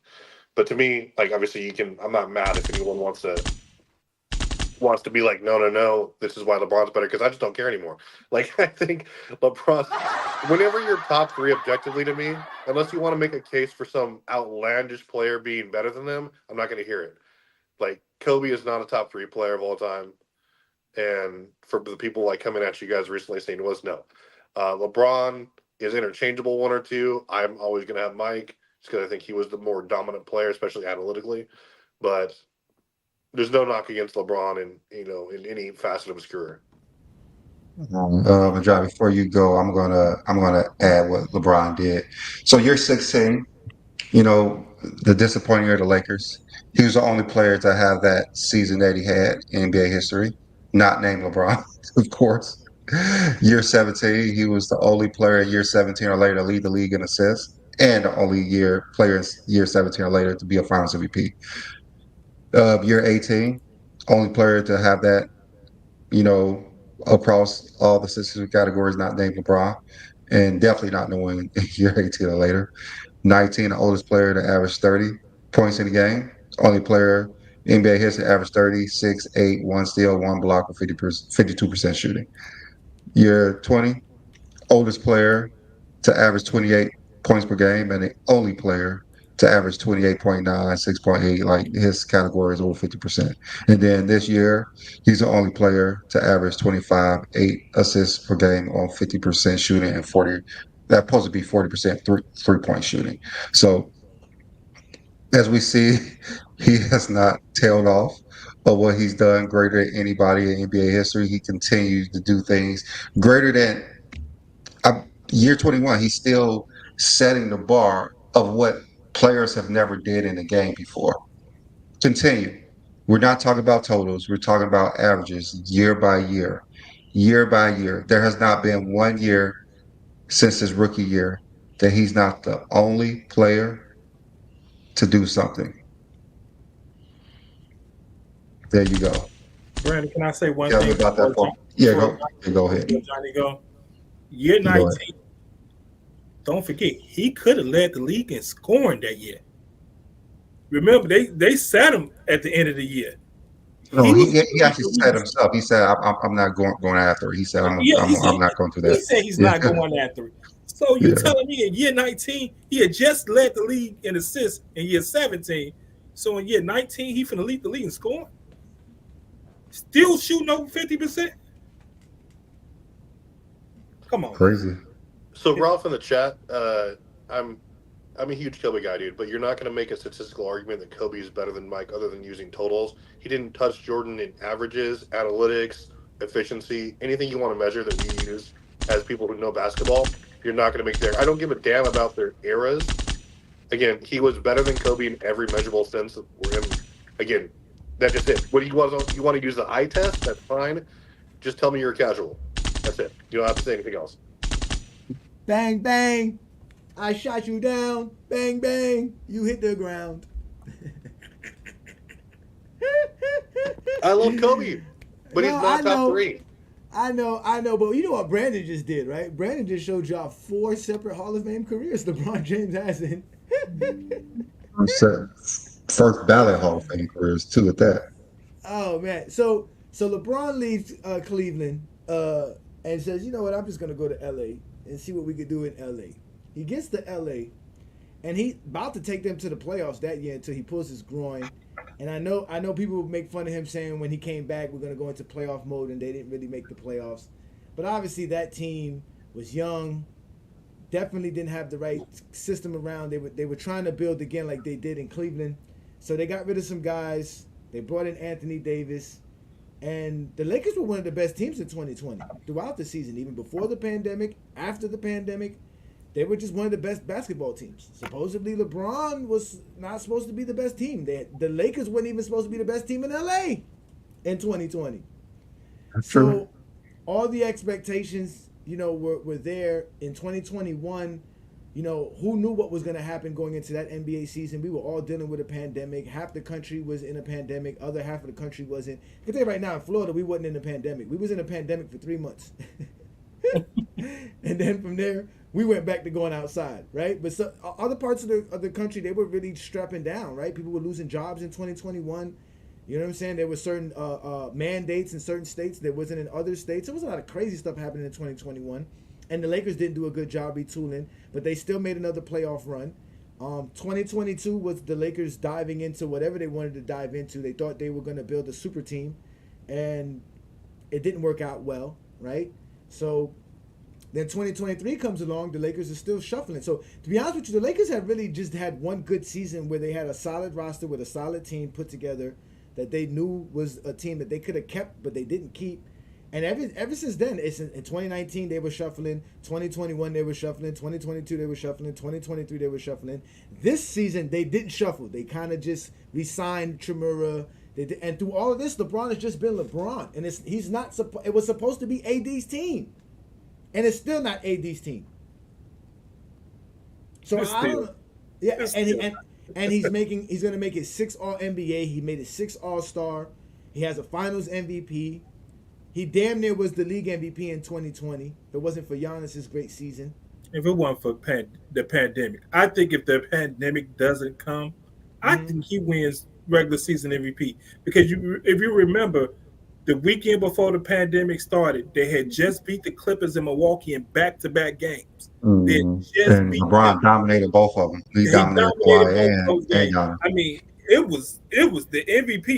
S4: But to me, like obviously, I'm not mad if anyone wants to be like, no, no, no, this is why LeBron's better, because I just don't care anymore. Like I think LeBron, whenever you're top three objectively to me, unless you want to make a case for some outlandish player being better than them, I'm not going to hear it. Like Kobe is not a top three player of all time, and for the people like coming at you guys recently saying it was, no, LeBron is interchangeable, one or two. I'm always going to have Mike, just because I think he was the more dominant player, especially analytically. But there's no knock against LeBron in any facet of his career.
S1: John, before you go, I'm gonna add what LeBron did. So you're 16. You know, the disappointing year of the Lakers. He was the only player to have that season that he had in NBA history, not named LeBron, of course. Year 17, he was the only player at year 17 or later to lead the league in assists, and the only player in year 17 or later to be a Finals MVP. Year 18, only player to have that, you know, across all the statistical categories, not named LeBron, and definitely not knowing year 18 or later. 19, the oldest player to average 30 points in the game. Only player in NBA history to average 30, 6, 8, 1 steal, 1 block with 52% shooting. Year 20, oldest player to average 28 points per game, and the only player to average 28.9, 6.8. Like his category is over 50%. And then this year, he's the only player to average 25, 8 assists per game on 50% shooting and 40. That's supposed to be 40% three-point shooting. So as we see, he has not tailed off of what he's done greater than anybody in NBA history. He continues to do things greater than year 21. He's still setting the bar of what players have never did in the game before. Continue. We're not talking about totals. We're talking about averages year by year, year by year. There has not been one year since his rookie year that he's not the only player to do something. There you go.
S3: Brandon, can I say one
S1: Tell me
S3: thing
S1: about that part. Yeah,
S3: before
S1: go. Yeah, go ahead.
S3: Johnny go? Year
S1: You go ahead.
S3: 19, don't forget he could have led the league in scoring that year. Remember, they sat him at the end of the year.
S1: No,
S3: He was going to
S1: he
S3: lead
S1: actually
S3: the league
S1: said
S3: in
S1: himself. He said, I'm not going after it." He said,
S3: Yeah, he said
S1: I'm not going to do
S3: he
S1: that."
S3: said he's not
S1: Yeah,
S3: going after it. So you
S1: yeah,
S3: telling me in year 19 he had just led the league in assists in year 17. So in year 19 he finna lead the league in scoring, still shooting over 50%. Come on, man.
S1: crazy.
S4: So Ralph in the chat, I'm I'm a huge Kobe guy, dude, but you're not going to make a statistical argument that Kobe is better than Mike other than using totals. He didn't touch Jordan in averages, analytics, efficiency, anything you want to measure that we use as people who know basketball. You're not going to make there. I don't give a damn about their eras. Again, he was better than Kobe in every measurable sense. Again, that's just it. What do you want to use the eye test? That's fine. Just tell me you're a casual. That's it. You don't have to say anything else.
S2: Bang, bang. I shot you down. Bang, bang. You hit the ground.
S4: I love Kobe, but he's
S2: No, I
S4: not top
S2: know.
S4: three.
S2: I know, but you know what Brandon just did, right? Brandon just showed y'all 4 separate Hall of Fame careers LeBron James hasn't.
S1: So, first ballot Hall of Fame careers too at that.
S2: Oh man, so LeBron leaves Cleveland and says, you know what, I'm just gonna go to LA and see what we could do in LA. He gets to LA and he's about to take them to the playoffs that year until he pulls his groin. And I know people make fun of him saying when he came back we're gonna go into playoff mode and they didn't really make the playoffs. But obviously that team was young, definitely didn't have the right system around. They were trying to build again like they did in Cleveland. So they got rid of some guys. They brought in Anthony Davis. And the Lakers were one of the best teams in 2020 throughout the season, even before the pandemic, after the pandemic. They were just one of the best basketball teams. Supposedly, LeBron was not supposed to be the best team. The Lakers weren't even supposed to be the best team in LA in 2020.
S1: That's true.
S2: So all the expectations, were there in 2021. Who knew what was going to happen going into that NBA season? We were all dealing with a pandemic. Half the country was in a pandemic. Other half of the country wasn't. I can tell you right now, in Florida, we wasn't in a pandemic. We was in a pandemic for 3 months. And then from there, we went back to going outside, right? But other parts of the country, they were really strapping down, right? People were losing jobs in 2021. You know what I'm saying? There were certain mandates in certain states that wasn't in other states. There was a lot of crazy stuff happening in 2021. And the Lakers didn't do a good job retooling, but they still made another playoff run. 2022 was the Lakers diving into whatever they wanted to dive into. They thought they were going to build a super team, and it didn't work out well, right? So then 2023 comes along, the Lakers are still shuffling. So to be honest with you, the Lakers have really just had one good season where they had a solid roster with a solid team put together that they knew was a team that they could have kept, but they didn't keep. And ever since then, it's in 2019 they were shuffling, 2021 they were shuffling, 2022 they were shuffling, 2023 they were shuffling. This season they didn't shuffle. They kind of just re-signed Chimura. And through all of this, LeBron has just been LeBron, and he's not. It was supposed to be AD's team, and it's still not AD's team. So I don't. Yeah, and he's going to make it 6 All NBA. He made it 6 All Star. He has a Finals MVP. He damn near was the league MVP in 2020. If it wasn't for Giannis's great season.
S3: If it wasn't for the pandemic, I think if the pandemic doesn't come, I think he wins regular season MVP. Because if you remember, the weekend before the pandemic started, they had just beat the Clippers in Milwaukee in back-to-back games. They had just
S1: And
S3: beat
S1: LeBron
S3: them.
S1: dominated both of them. He
S3: He
S1: dominated
S3: dominated
S1: Kawhi
S3: both of those
S1: and
S3: games.
S1: Giannis.
S3: I mean, it was the MVP.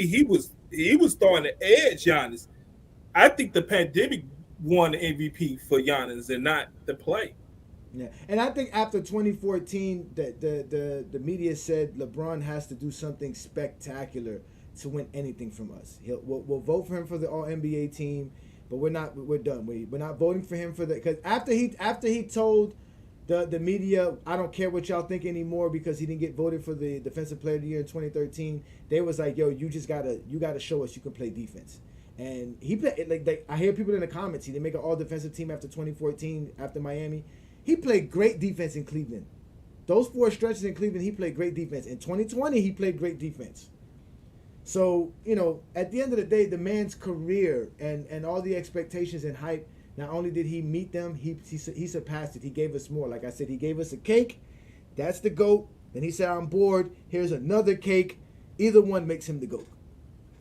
S3: He was starting to edge Giannis. I think the pandemic won the MVP for Giannis and not the play.
S2: Yeah, and I think after 2014, the media said LeBron has to do something spectacular to win anything from us. We'll vote for him for the All NBA team, but we're done. We're not voting for him for the because after he told the media, I don't care what y'all think anymore because he didn't get voted for the Defensive Player of the Year in 2013. They was like, yo, you gotta show us you can play defense. And he played like I hear people in the comments. He didn't make an all defensive team after 2014 after Miami. He played great defense in Cleveland. Those 4 stretches in Cleveland, he played great defense. In 2020, he played great defense. So, at the end of the day, the man's career and all the expectations and hype Not only did he meet them, he surpassed it. He gave us more. Like I said, he gave us a cake. That's the GOAT. Then he said, I'm bored. Here's another cake. Either one makes him the GOAT.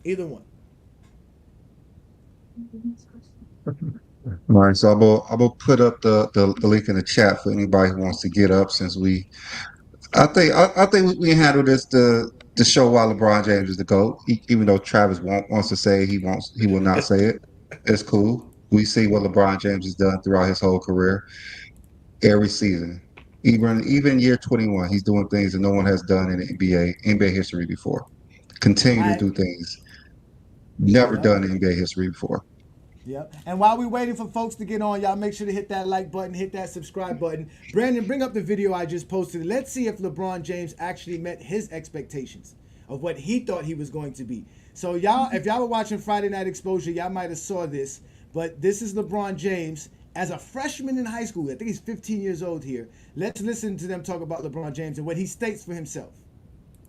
S2: Either one.
S1: All right, so I'm gonna put up the link in the chat for anybody who wants to get up. Since I think we handle this the show while LeBron James is the GOAT, even though Travis wants to say he will not say it. It's cool. We see what LeBron James has done throughout his whole career, every season, even year 21, he's doing things that no one has done in NBA history before. Continue to
S2: I
S1: do things never
S2: Yep.
S1: done in NBA history before.
S2: Yep. And while we're waiting for folks to get on, y'all make sure to hit that like button, hit that subscribe button. Brandon, bring up the video I just posted. Let's see if LeBron James actually met his expectations of what he thought he was going to be. So y'all, if y'all were watching Friday Night Exposure, y'all might have saw this, but this is LeBron James as a freshman in high school. I think he's 15 years old here. Let's listen to them talk about LeBron James and what he states for himself.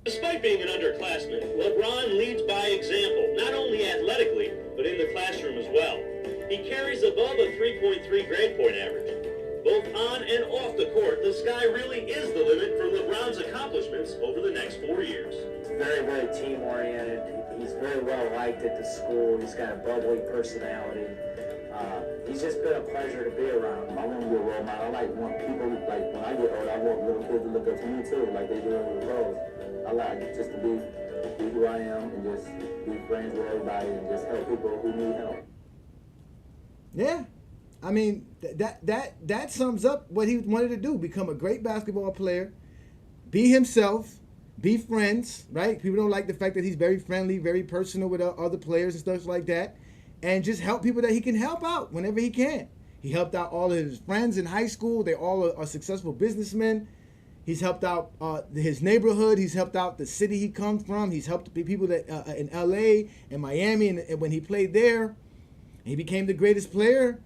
S5: Despite being an underclassman, LeBron leads by example, not only athletically, but in the classroom as well. He carries above a 3.3 grade point average. Both on and off the court, the sky really is the limit for LeBron's accomplishments over the next 4 years.
S6: Very, very team-oriented. He's very well liked at the school. He's got a bubbly personality. He's just been a pleasure to be around. I want to be a role model. I want people, like, when I get old, I want little kids to look up to me, too, like they do with the pros. I like just to be who I am and just be friends with everybody and just help people who need help.
S2: Yeah. I mean, that sums up what he wanted to do. Become a great basketball player, be himself, be friends, right? People don't like the fact that he's very friendly, very personal with other players and stuff like that. And just help people that he can help out whenever he can. He helped out all of his friends in high school. They all are successful businessmen. He's helped out his neighborhood. He's helped out the city he comes from. He's helped people that in LA and Miami, and when he played there, he became the greatest player.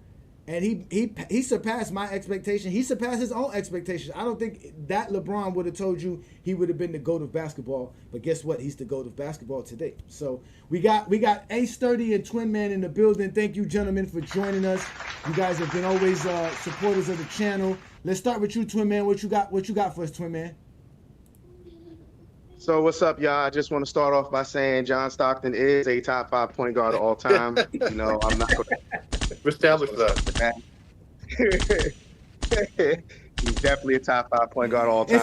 S2: And he surpassed my expectation. He surpassed his own expectations. I don't think that LeBron would have told you he would have been the GOAT of basketball. But guess what? He's the GOAT of basketball today. So we got Ace 30 and Twin Man in the building. Thank you, gentlemen, for joining us. You guys have been always supporters of the channel. Let's start with you, Twin Man. What you got for us, Twin Man?
S7: So what's up, y'all? I just want to start off by saying John Stockton is a top 5 point guard of all time. You know, I'm not going
S4: We established that.
S7: He's definitely a top 5 point guard of all time.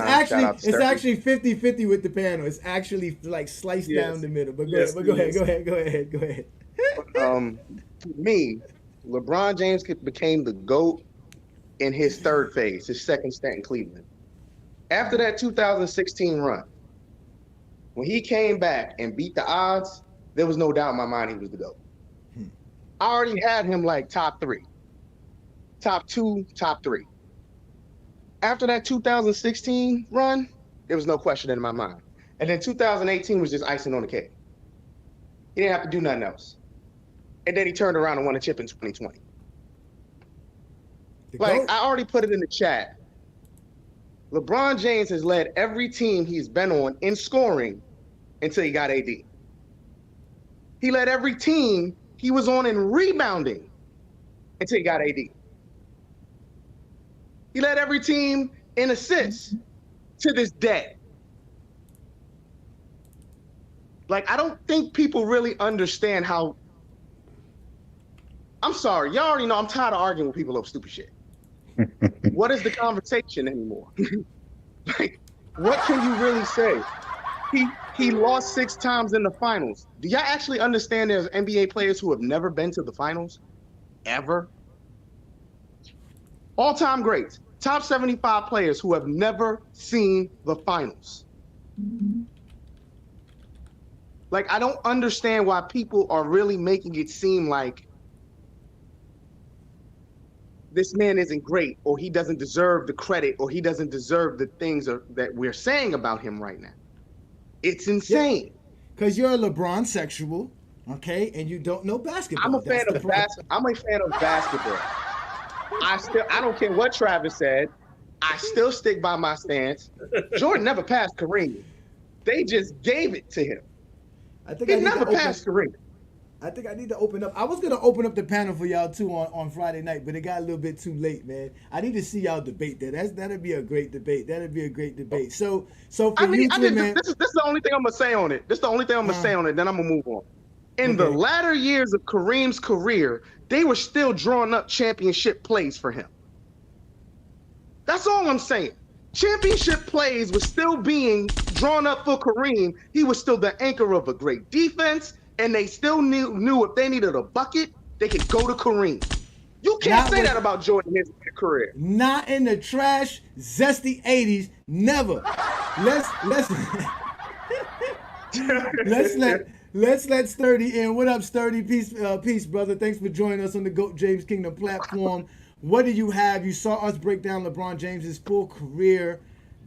S2: It's actually 50-50 with the panel. It's actually like sliced down the middle. But go ahead.
S7: To me, LeBron James became the GOAT in his third phase, his second stint in Cleveland. After that 2016 run, when he came back and beat the odds, there was no doubt in my mind he was the GOAT. I already had him like top 3, top 2, top 3. After that 2016 run, there was no question in my mind. And then 2018 was just icing on the cake. He didn't have to do nothing else. And then he turned around and won a chip in 2020. Like, I already put it in the chat. LeBron James has led every team he's been on in scoring until he got AD. He led every team he was on in rebounding until he got AD. He led every team in assists to this day. Like, I don't think people really understand how. I'm sorry, y'all already know I'm tired of arguing with people over stupid shit. What is the conversation anymore? Like, what can you really say? He lost 6 times in the finals. Do y'all actually understand there's NBA players who have never been to the finals? Ever? All-time greats. Top 75 players who have never seen the finals. Like, I don't understand why people are really making it seem like this man isn't great, or he doesn't deserve the credit, or he doesn't deserve the things that we're saying about him right now. It's insane.
S2: Because you're a LeBron sexual, okay, and you don't know basketball.
S7: I'm a fan of basketball. I don't care what Travis said. I still stick by my stance. Jordan never passed Kareem. They just gave it to him. He never passed Kareem.
S2: I think I need to open up. I was gonna open up the panel for y'all too on Friday night, but it got a little bit too late, man. I need to see y'all debate that. That'd be a great debate. That'd be a great debate. So for
S7: I need,
S2: you
S7: I
S2: two,
S7: need
S2: man.
S7: this is the only thing I'm gonna say on it. This is the only thing I'm gonna say on it. Then I'm gonna move on. In the
S2: Okay.
S7: latter years of Kareem's career, they were still drawing up championship plays for him. That's all I'm saying. Championship plays were still being drawn up for Kareem. He was still the anchor of a great defense, and they still knew if they needed a bucket, they could go to Kareem. You can't
S2: Not
S7: say
S2: with,
S7: that about Jordan in his career.
S2: not in the trash, zesty '80s. Never. Let's let's let Sturdy in. What up, Sturdy? Peace, brother. Thanks for joining us on the GOAT James Kingdom platform. What do you have? You saw us break down LeBron James's full career.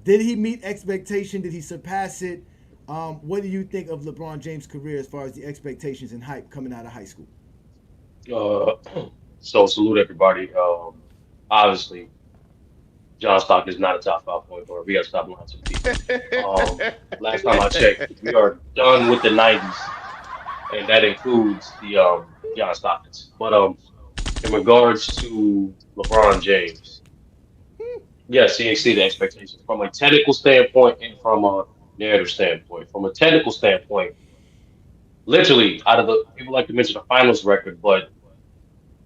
S2: Did he meet expectation? Did he surpass it? What do you think of LeBron James' career as far as the expectations and hype coming out of high school?
S8: So salute everybody. Obviously, John Stockton is not a top 5 point guard. We got to stop lying to the people. Last time I checked, we are done with the '90s, and that includes the John Stocktons. But in regards to LeBron James, yes, he exceeded expectations from a technical standpoint and from a narrative standpoint. From a technical standpoint, literally, out of the people like to mention the finals record, but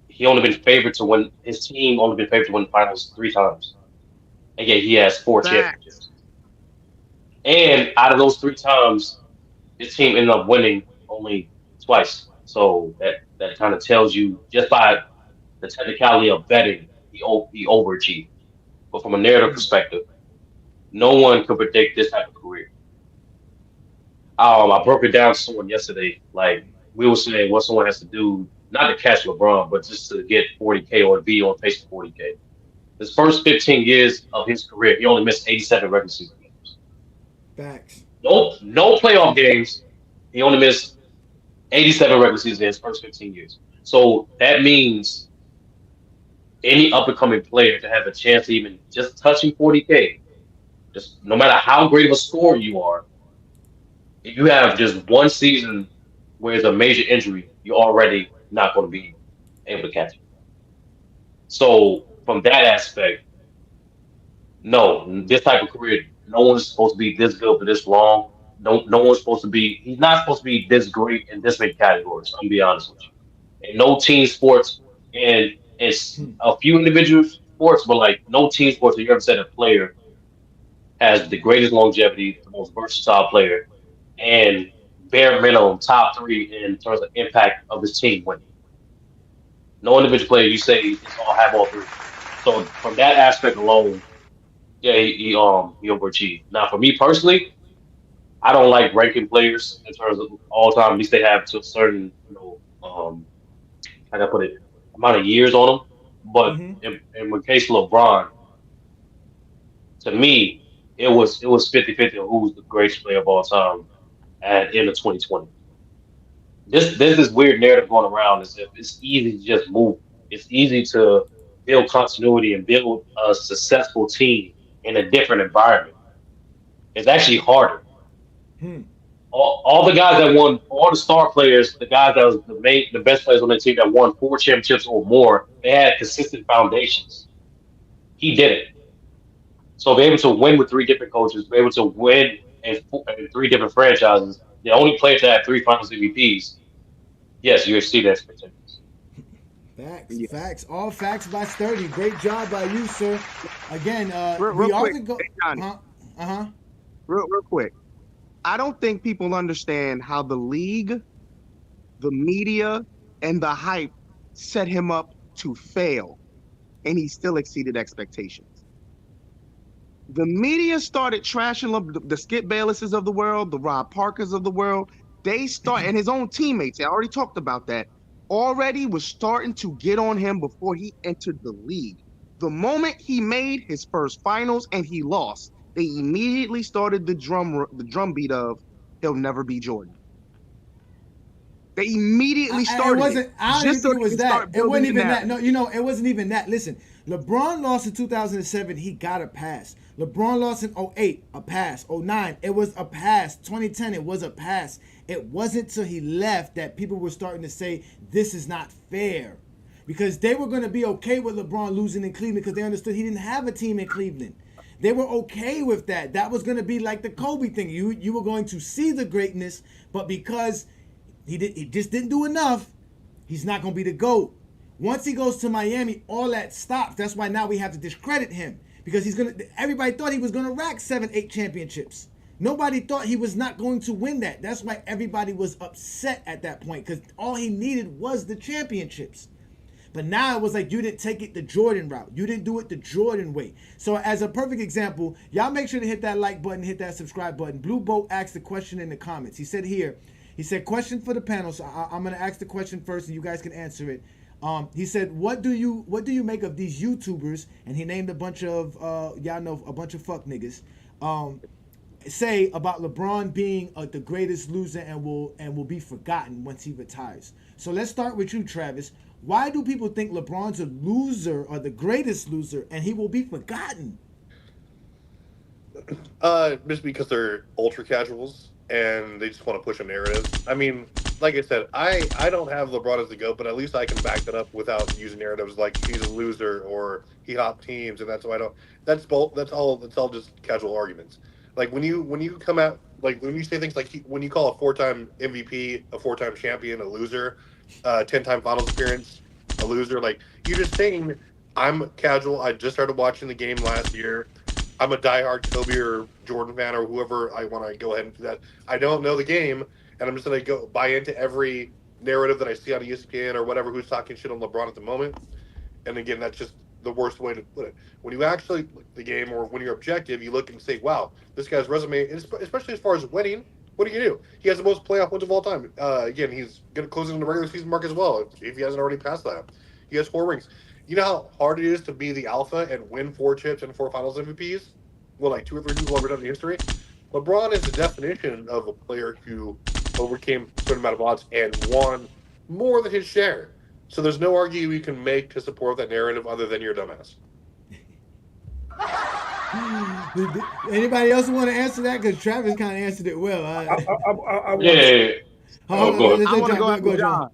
S8: he only been favored to win. His team only been favored to win the finals 3 times, and yet he has 4 championships. And out of those 3 times, his team ended up winning only twice. So that kind of tells you just by the technicality of betting, he overachieved. But from a narrative perspective, no one could predict this type of career. I broke it down to someone yesterday. Like we were saying, what someone has to do, not to catch LeBron, but just to get 40K or to be on pace for 40K. His first 15 years of his career, he only missed 87 regular season games.
S2: Facts.
S8: No playoff games. He only missed 87 regular seasons in his first 15 years. So that means any up and coming player to have a chance to even just touching 40K, just no matter how great of a scorer you are, if you have just one season where it's a major injury, you're already not going to be able to catch it. So from that aspect, no, this type of career, no one's supposed to be this good for this long. No one's supposed to be. He's not supposed to be this great in this many categories. I'm gonna be honest with you. And no team sports, and it's a few individual sports, but like no team sports. Have you ever said a player has the greatest longevity, the most versatile player, and bare minimum top 3 in terms of impact of his team winning? No individual player you say is all have all 3. So from that aspect alone, yeah, he overachieved. Now for me personally, I don't like ranking players in terms of all time. At least they have to a certain, how can I put it, amount of years on them. But
S2: Mm-hmm.
S8: in the case of LeBron, to me, it was 50-50 on who's the greatest player of all time at end of 2020. There's this weird narrative going around as if it's easy to just move. It's easy to build continuity and build a successful team in a different environment. It's actually harder.
S2: Hmm.
S8: All the guys that won, all the star players, the guys that was the best players on the team that won 4 championships or more, they had consistent foundations. He did it. So be able to win with 3 different coaches, be able to win in 3 different franchises, the only player to have 3 Finals MVPs. Yes, you exceed expectations.
S2: Facts,
S7: Yeah.
S2: facts, all facts by Sturdy. Great job by you, sir. Again,
S7: Real
S2: we
S7: quick,
S2: also go.
S7: hey, Johnny,
S2: Uh-huh.
S7: real quick. I don't think people understand how the league, the media, and the hype set him up to fail, and he still exceeded expectations. The media started trashing up the Skip Baylesses of the world, the Rob Parkers of the world. And his own teammates, I already talked about that, already was starting to get on him before he entered the league. The moment he made his first finals and he lost, they immediately started the drumbeat of he'll never be Jordan. They immediately
S2: It
S7: started
S2: wasn't. I don't even
S7: just so
S2: think it
S7: they
S2: was
S7: can
S2: that.
S7: start
S2: It
S7: building
S2: wasn't
S7: the
S2: even that.
S7: narrative.
S2: No, it wasn't even that. Listen, LeBron lost in 2007. He got a pass. LeBron lost in '08, a pass. '09, it was a pass. 2010, it was a pass. It wasn't till he left that people were starting to say, this is not fair. Because they were going to be okay with LeBron losing in Cleveland because they understood he didn't have a team in Cleveland. They were okay with that. That was going to be like the Kobe thing. You were going to see the greatness, but because he just didn't do enough, he's not going to be the GOAT. Once he goes to Miami, all that stops. That's why now we have to discredit him because everybody thought he was going to rack 7, 8 championships. Nobody thought he was not going to win that. That's why everybody was upset at that point because all he needed was the championships. But now it was like you didn't take it the Jordan route. You didn't do it the Jordan way. So as a perfect example, y'all make sure to hit that like button, hit that subscribe button. Blue Boat asked the question in the comments. He said here, question for the panel. So I'm going to ask the question first and you guys can answer it. He said, what do you make of these YouTubers? And he named a bunch of, y'all know, a bunch of fuck niggas. Say about LeBron being the greatest loser and will be forgotten once he retires. So let's start with you, Travis. Why do people think LeBron's a loser or the greatest loser and he will be forgotten?
S4: Just because they're ultra casuals and they just want to push a narrative. I mean, like I said, I don't have LeBron as the GOAT, but at least I can back that up without using narratives like he's a loser or he hopped teams and that's why I don't. That's all just casual arguments. Like when you come out, like when you say things like when you call a 4-time MVP, a 4-time champion, a loser, 10-time finals appearance, a loser, like you're just saying I'm casual. I just started watching the game last year. I'm a diehard Kobe or Jordan fan or whoever I want to go ahead and do that. I don't know the game, and I'm just going to go buy into every narrative that I see on ESPN or whatever who's talking shit on LeBron at the moment. And again, that's just the worst way to put it. When you actually look at the game or when you're objective, you look and say, wow, this guy's resume, especially as far as winning, what do you do? He has the most playoff wins of all time. Again, he's going to close in the regular season mark as well if he hasn't already passed that. He has 4 rings. You know how hard it is to be the alpha and win 4 chips and 4 finals MVPs? Well, like 2 or 3 people ever done in history. LeBron is the definition of a player who overcame a certain amount of odds and won more than his share. So there's no argument you can make to support that narrative other than you're a dumbass.
S2: Anybody else want to answer that? Because Travis kind of answered it well.
S8: Yeah.
S7: I want to go after John.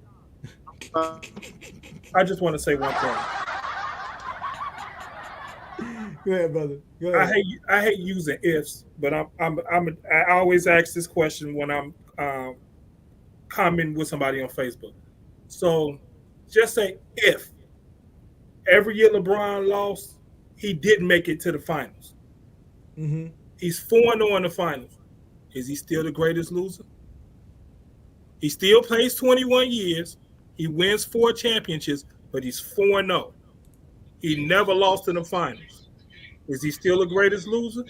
S3: I just want to say one thing.
S2: Go ahead, brother. Go ahead.
S3: I hate using ifs, but I always ask this question when I'm commenting with somebody on Facebook. So just say if every year LeBron lost, he didn't make it to the finals.
S2: Mm-hmm.
S3: He's 4-0 in the finals. Is he still the greatest loser? He still plays 21 years. He wins 4 championships, but he's 4-0. He never lost in the finals. Is he still the greatest loser?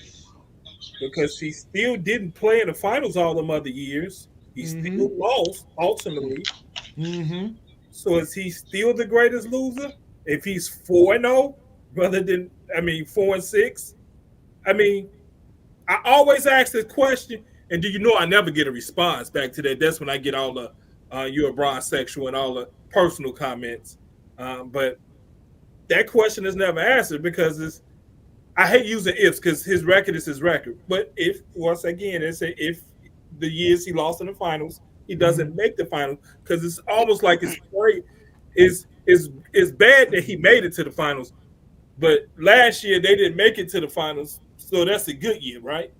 S3: Because he still didn't play in the finals all them other years. He still lost ultimately.
S2: Mm-hmm.
S3: So is he still the greatest loser? If he's 4-0 rather than 4-6? I mean, I always ask this question, and do you know I never get a response back to that? That's when I get all the you're a broad-sexual and all the personal comments. But that question is never answered because I hate using ifs because his record is his record. But if the years he lost in the finals, he doesn't make the finals because it's almost like it's great. It's bad that he made it to the finals, but last year they didn't make it to the finals, so that's a good year, right?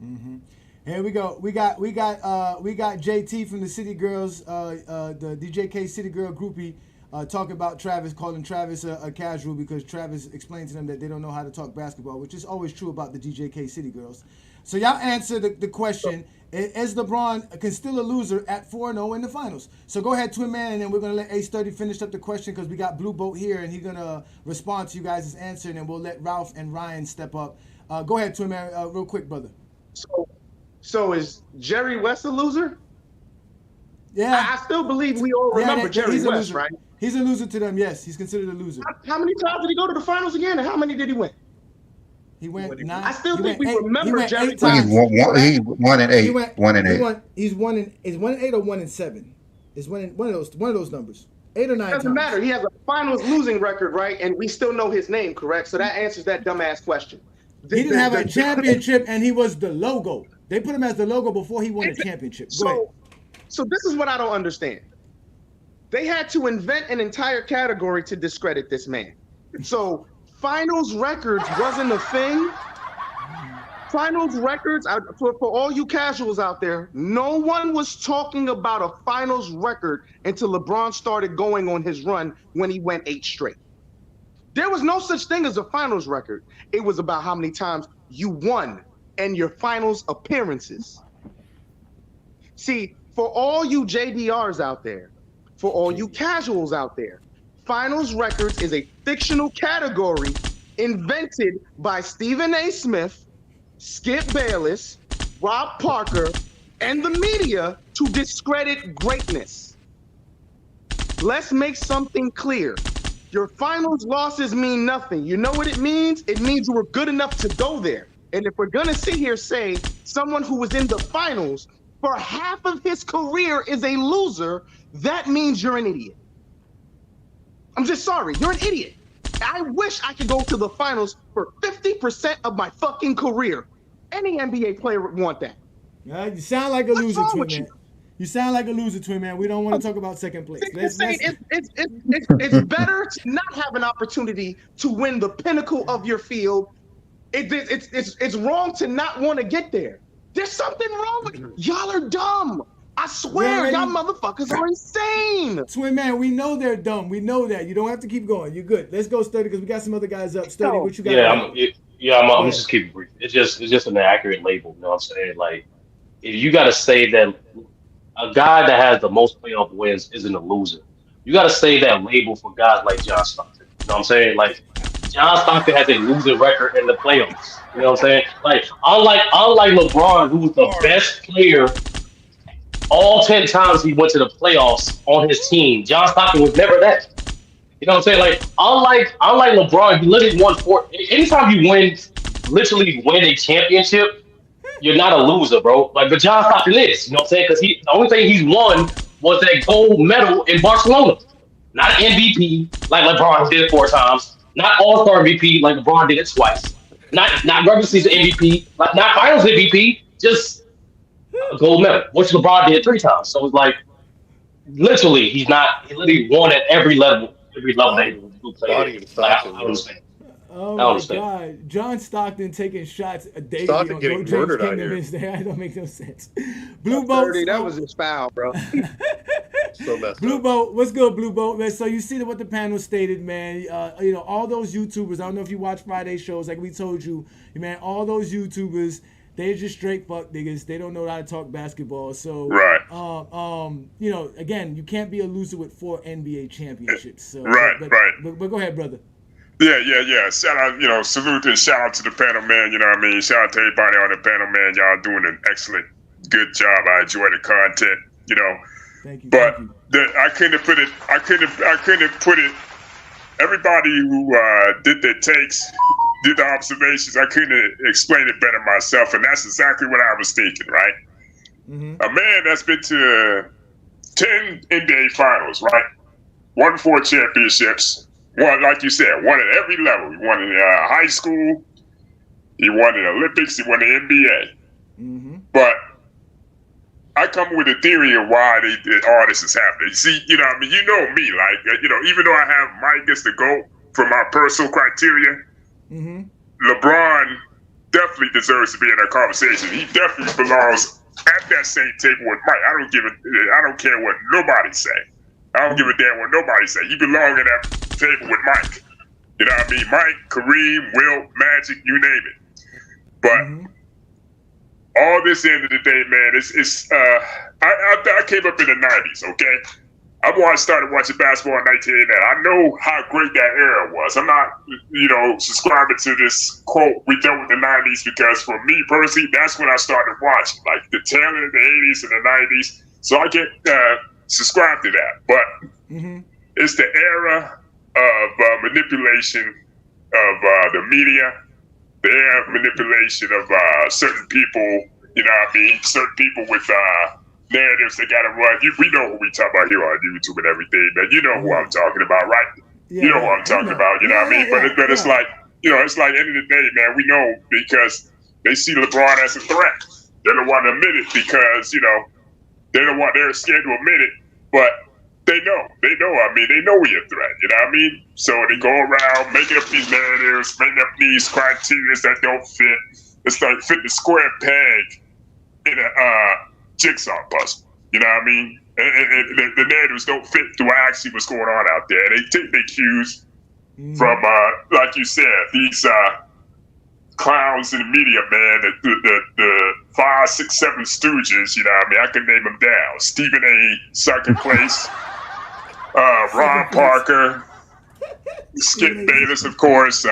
S2: Mm-hmm. Here we go. We got JT from the City Girls, the DJK City Girl groupie, talking about Travis, calling Travis a casual because Travis explained to them that they don't know how to talk basketball, which is always true about the DJK City Girls. So y'all answer the question: is LeBron still a loser at 4-0 in the finals? So go ahead, Twin Man, and then we're gonna let Ace 30 finish up the question because we got Blue Boat here, and he's gonna respond to you guys' answer, and then we'll let Ralph and Ryan step up. Go ahead, Twin Man, real quick, brother.
S7: So is Jerry West a loser?
S2: Yeah.
S7: I still believe we all remember Jerry West, right?
S2: He's a loser to them, yes. He's considered a loser.
S7: How many times did he go to the finals again, and how many did he win?
S2: He went 9.
S7: I still think we remember Jerry
S2: West.
S1: He won in 8. 1 and 8.
S2: He's 1 and 8 or 1 and 7. It's one of those numbers. 8 or 9
S7: Doesn't
S2: times.
S7: matter. He has a finals losing record, right? And we still know his name, correct? So that answers that dumbass question.
S2: He didn't have a championship, and he was the logo. They put him as the logo before he won a championship. Go ahead.
S7: So this is what I don't understand. They had to invent an entire category to discredit this man. So finals records wasn't a thing. Finals records, for all you casuals out there, no one was talking about a finals record until LeBron started going on his run when he went 8 straight. There was no such thing as a finals record. It was about how many times you won and your finals appearances. See, for all you JDRs out there, for all you casuals out there, finals records is a fictional category invented by Stephen A. Smith, Skip Bayless, Rob Parker, and the media to discredit greatness. Let's make something clear. Your finals losses mean nothing. You know what it means? It means you were good enough to go there. And if we're gonna sit here say someone who was in the finals for half of his career is a loser, that means you're an idiot. I'm just sorry, you're an idiot. I wish I could go to the finals for 50% of my fucking career. Any NBA player would want that.
S2: You sound like a loser, Twin Man. You sound like a loser, Twin Man. We don't want to talk about second place.
S7: It's better to not have an opportunity to win the pinnacle of your field. It's wrong to not want to get there. There's something wrong with y'all are dumb. I swear, y'all motherfuckers are insane.
S2: Twin Man, we know they're dumb. We know that. You don't have to keep going. You're good. Let's go, Sturdy, because we got some other guys up. Sturdy, what you got?
S8: I'm just keep it brief. It's just an accurate label. You know what I'm saying? Like, if you got to say that a guy that has the most playoff wins isn't a loser, you got to say that label for guys like John Stockton. You know what I'm saying? Like, John Stockton has a losing record in the playoffs. You know what I'm saying? Like, unlike LeBron, who was the best player all 10 times he went to the playoffs on his team, John Stockton was never that. You know what I'm saying? Like, unlike LeBron, he literally won 4. Anytime you literally win a championship, you're not a loser, bro. Like, but John Stockton is. You know what I'm saying? Because the only thing he's won was that gold medal in Barcelona. Not MVP like LeBron did 4 times. Not All-Star MVP like LeBron did it twice. Not regular season MVP. Like, not Finals MVP. Just a gold medal, which LeBron did 3 times. So it's like, literally, he literally won at every level that he played. I understand.
S2: Oh my God, John Stockton taking shots daily
S4: Stockton
S2: on
S4: getting
S2: James
S4: murdered out
S2: Kingdom
S4: here.
S2: That don't make no sense. Blue Boat,
S7: that was his foul, bro.
S4: So messed
S2: Blue
S4: up.
S2: Boat, what's good, Blue Boat, man? So you see what the panel stated, man. All those YouTubers. I don't know if you watch Friday shows, like we told you, man. All those YouTubers, they just straight fuck niggas. They don't know how to talk basketball. So
S9: right.
S2: Again, you can't be a loser with 4 NBA championships. So,
S9: right.
S2: But go ahead, brother.
S9: Yeah. Shout out, salute and shout out to the panel, man. You know what I mean? Shout out to everybody on the panel, man. Y'all doing an excellent, good job. I enjoy the content,
S2: Thank you.
S9: But
S2: thank you.
S9: I couldn't put it. Everybody who did their takes, did the observations, I couldn't explain it better myself, and that's exactly what I was thinking, right?
S2: Mm-hmm.
S9: A man that's been to 10 NBA finals, right? Won 4 championships. Won, like you said, won at every level. He won in high school. He won in Olympics. He won the NBA.
S2: Mm-hmm.
S9: But I come with a theory of why all this is happening. See, you know me, like, even though I have Mike as the GOAT for my personal criteria,
S2: Mm-hmm.
S9: LeBron definitely deserves to be in that conversation. He definitely belongs at that same table with Mike. I don't care what nobody say. I don't give a damn what nobody say. He belongs at that table with Mike. You know what I mean? Mike, Kareem, Wilt, Magic, you name it. But all this end of the day, man, I came up in the 90s, okay? I started watching basketball in 1989. I know how great that era was. I'm not, subscribing to this quote, we dealt with the 90s, because for me personally, that's when I started watching, like the tail end of the 80s and the 90s. So I get subscribed to that. But it's the era of manipulation of the media, the era of manipulation of certain people, certain people with narratives they got to run. We know who we talk about here on YouTube and everything, man. You know who I'm talking about, right?
S2: Yeah,
S9: you know who I'm talking about. You know what I mean? But it's like, it's like end of the day, man. We know because they see LeBron as a threat. They don't want to admit it because they're scared to admit it, but they know. I mean, they know we're a threat. You know what I mean? So they go around making up these narratives, making up these criteria that don't fit. It's like fit the square peg in a jigsaw puzzle. You know what I mean? And the narratives don't fit to actually what's going on out there. They take their cues from, like you said, these clowns in the media, man. The 5, 6, 7 stooges. You know what I mean? I can name them down. Stephen A. Second place. Ron Parker. Skip Bayless, of course.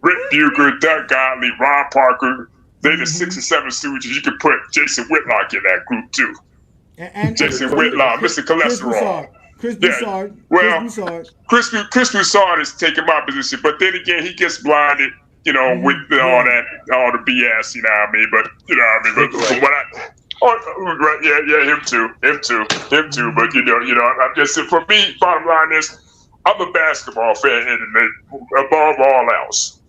S9: Rick Bucher, Doug Gottlieb, Ron Parker. They're the 6 or 7 stooges. You could put Jason Whitlock in that group too.
S2: And
S9: Jason Whitlock, Mr. Cholesterol.
S2: Chris Broussard.
S9: Chris Broussard is taking my position, but then again, he gets blinded, with all the BS, you know what I mean? But But from what him too. But I'm just for me. Bottom line is, I'm a basketball fan, and above all else.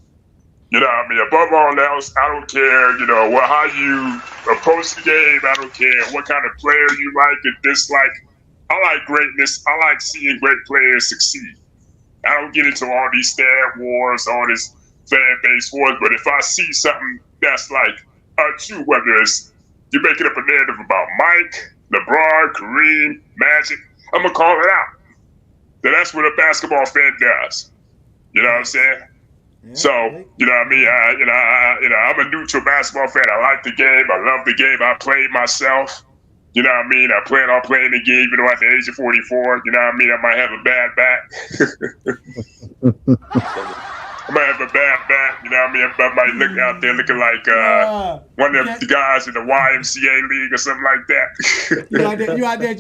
S9: You know what I mean? Above all else, I don't care, how you approach the game. I don't care what kind of player you like and dislike. I like greatness. I like seeing great players succeed. I don't get into all these stat wars, all this fan base wars, but if I see something that's like true, whether it's you're making up a narrative about Mike, LeBron, Kareem, Magic, I'm going to call it out. So that's what a basketball fan does. You know what I'm saying? Yeah, so, you know what I mean? I'm a neutral basketball fan. I like the game. I love the game. I played myself. You know what I mean? I plan on playing the game, even though at the age of 44, you know what I mean? I might have a bad back. I might have a bad back, you know what I mean? I might look out there looking like one of the guys in the YMCA league or something like
S2: that.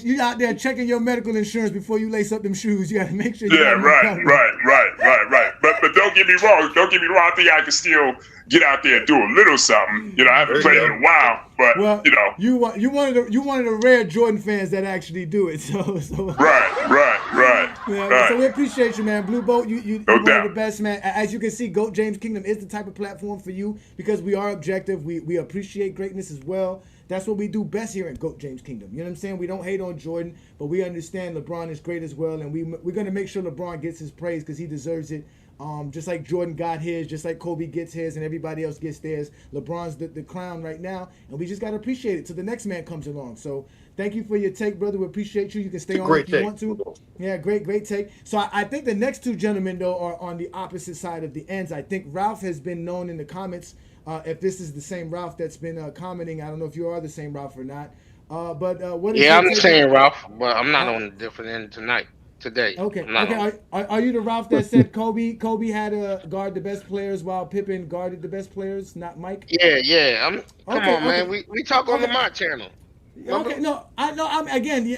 S2: You out there checking your medical insurance before you lace up them shoes. You got to make sure.
S9: Right. But don't get me wrong. I think I can still get out there and do a little something. I haven't played in a while, but
S2: you one of the rare Jordan fans that actually do it. So
S9: right.
S2: So we appreciate you, man. Blue Boat, you're one of the best, man. As you can see, GOAT James Kingdom is the type of platform for you because we are objective. We appreciate greatness as well. That's what we do best here at GOAT James Kingdom. You know what I'm saying? We don't hate on Jordan, but we understand LeBron is great as well, and we're going to make sure LeBron gets his praise because he deserves it. Just like Jordan got his, just like Kobe gets his, and everybody else gets theirs. LeBron's the crown right now, and we just got to appreciate it till the next man comes along. So thank you for your take, brother. We appreciate you. You can stay on if you want to. Yeah, great take. So I think the next two gentlemen, though, are on the opposite side of the ends. I think Ralph has been known in the comments. If this is the same Ralph that's been commenting, I don't know if you are the same Ralph or not. What is
S10: I'm the same Ralph, but I'm not on a different end today.
S2: Okay. Are you the Ralph that said Kobe had to guard the best players while Pippen guarded the best players, not Mike?
S10: Yeah. Come on, man. We talk on the My channel. Remember?
S2: Okay, I'm again. You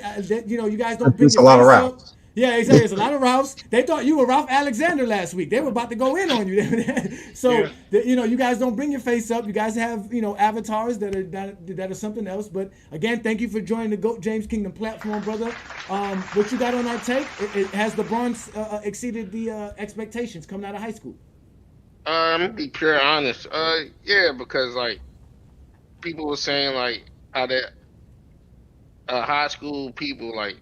S2: guys don't bring
S1: It's a lot of Ralphs.
S2: Yeah, exactly. It's a lot of Ralphs. They thought you were Ralph Alexander last week. They were about to go in on you. So you guys don't bring your face up. You guys have avatars that are something else. But again, thank you for joining the GOAT James Kingdom platform, brother. What you got on our take? Has LeBron exceeded the expectations coming out of high school?
S10: I'm gonna be pure honest. Because like people were saying like how that high school people like.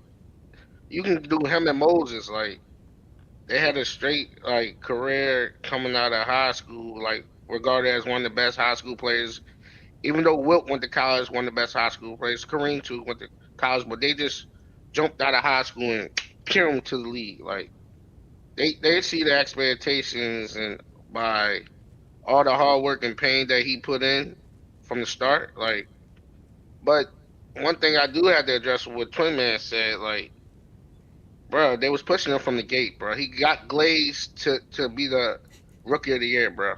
S10: You can do him and Moses, like they had a straight like career coming out of high school, like regarded as one of the best high school players. Even though Wilt went to college, one of the best high school players. Kareem too went to college, but they just jumped out of high school and carried them to the league. Like they see the expectations and by all the hard work and pain that he put in from the start. Like, but one thing I do have to address what Twin Man said, like. Bro, they was pushing him from the gate, bro. He got glazed to be the rookie of the year, bro.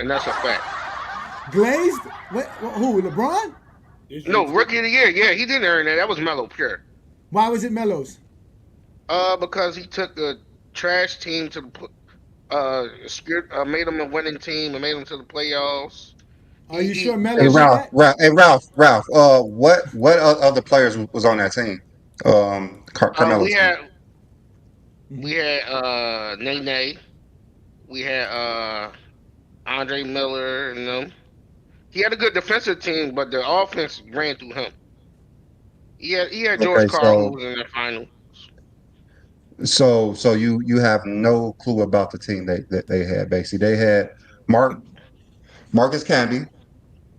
S10: And that's a fact.
S2: Glazed? Who, LeBron?
S10: No, rookie of the year. Yeah, he didn't earn that. That was Melo, pure.
S2: Why was it Melo's?
S10: Because he took a trash team to the made them a winning team and made them to the playoffs.
S2: Are you sure
S1: Hey
S2: Melo did
S1: Ralph,
S2: that?
S1: Ralph. What other players was on that team?
S10: We
S1: Carmelo's team.
S10: had Nene. We had Andre Miller and them. He had a good defensive team, but the offense ran through him. He had George
S1: Okay,
S10: Carl who was in the final.
S1: so you have no clue about the team that they had. Basically, they had Mark Marcus Camby.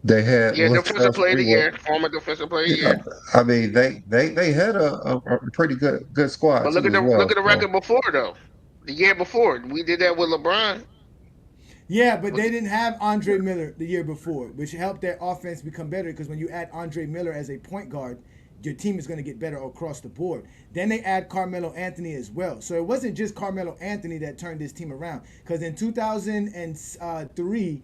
S1: They had
S10: Yeah, defensive player of the
S1: Greenwood.
S10: year, former defensive player of the
S1: Yeah,
S10: year.
S1: I mean they had a pretty good squad
S10: But look
S1: too
S10: at
S1: as
S10: the
S1: well.
S10: look at the
S1: So
S10: record before though. The year before, we did that with LeBron.
S2: Yeah, but they didn't have Andre Miller the year before, which helped their offense become better because when you add Andre Miller as a point guard, your team is going to get better across the board. Then they add Carmelo Anthony as well. So it wasn't just Carmelo Anthony that turned this team around. Because in 2003,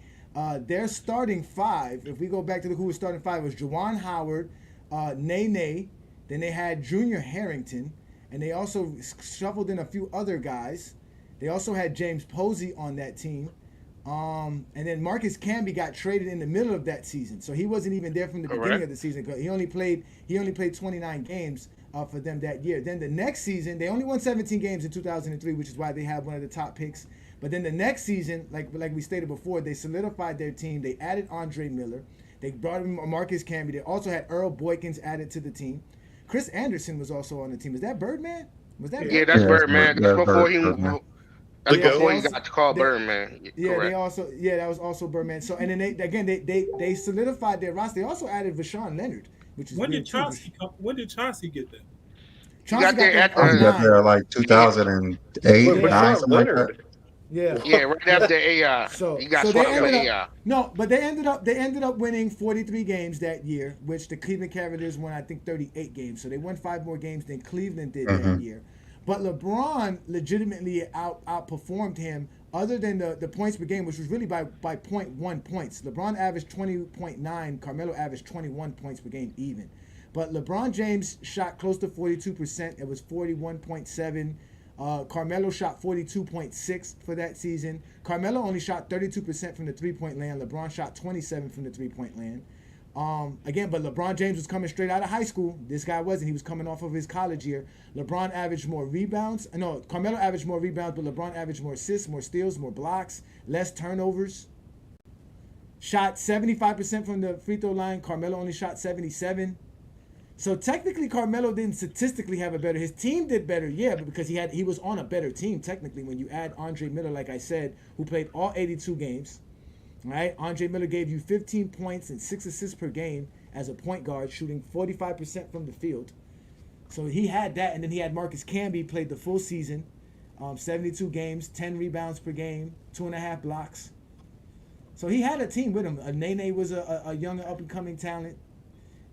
S2: their starting five, if we go back to who was starting five, was Juwan Howard, Nene, then they had Junior Harrington, and they also shuffled in a few other guys. They also had James Posey on that team. And then Marcus Camby got traded in the middle of that season, so he wasn't even there from the beginning of the season. He only played 29 games for them that year. Then the next season, they only won 17 games in 2003, which is why they had one of the top picks. But then the next season, like we stated before, they solidified their team. They added Andre Miller. They brought in Marcus Camby. They also had Earl Boykins added to the team. Chris Anderson was also on the team. Was that Birdman? Was that
S10: Yeah,
S2: Birdman?
S10: that's Birdman. That's before he.
S1: Birdman.
S10: That's
S4: The
S10: before
S4: GOAT.
S10: he got to call Birdman.
S2: Yeah,
S10: Correct.
S2: that was also Birdman. So and then they solidified their roster. They also added Vashawn Leonard, which is
S3: When
S2: weird
S3: did
S2: too.
S3: Chauncey come? When did Chauncey get there?
S2: Chauncey
S10: got there
S2: there
S10: after-
S1: I
S2: in
S1: got
S2: 09.
S1: there like 2008,
S4: Wait,
S1: 9,
S4: Rashawn
S1: something like that.
S4: Leonard.
S2: Yeah.
S10: Yeah, right after AI.
S2: So
S10: He got
S2: so
S10: swapped
S2: they
S10: with
S2: ended
S10: AI.
S2: up no, but they ended up winning 43 games that year, which the Cleveland Cavaliers won I think 38 games. So they won 5 more games than Cleveland did that year. But LeBron legitimately outperformed him. Other than the points per game, which was really by 0.1 points. LeBron averaged 20.9, Carmelo averaged 21 points per game even. But LeBron James shot close to 42%. It was 41.7. Carmelo shot 42.6 for that season. Carmelo only shot 32% from the three-point land. LeBron shot 27 from the three-point land. Again, but LeBron James was coming straight out of high school. This guy wasn't. He was coming off of his college year. LeBron averaged more rebounds. No, Carmelo averaged more rebounds, but LeBron averaged more assists, more steals, more blocks, less turnovers. Shot 75% from the free throw line. Carmelo only shot 77. So technically, Carmelo didn't statistically have a better. His team did better, yeah, but because he was on a better team technically. When you add Andre Miller, like I said, who played all 82 games. Right, Andre Miller gave you 15 points and 6 assists per game as a point guard, shooting 45% from the field. So he had that, and then he had Marcus Camby played the full season, 72 games, 10 rebounds per game, 2.5 blocks. So he had a team with him. Nene was a young up and coming talent.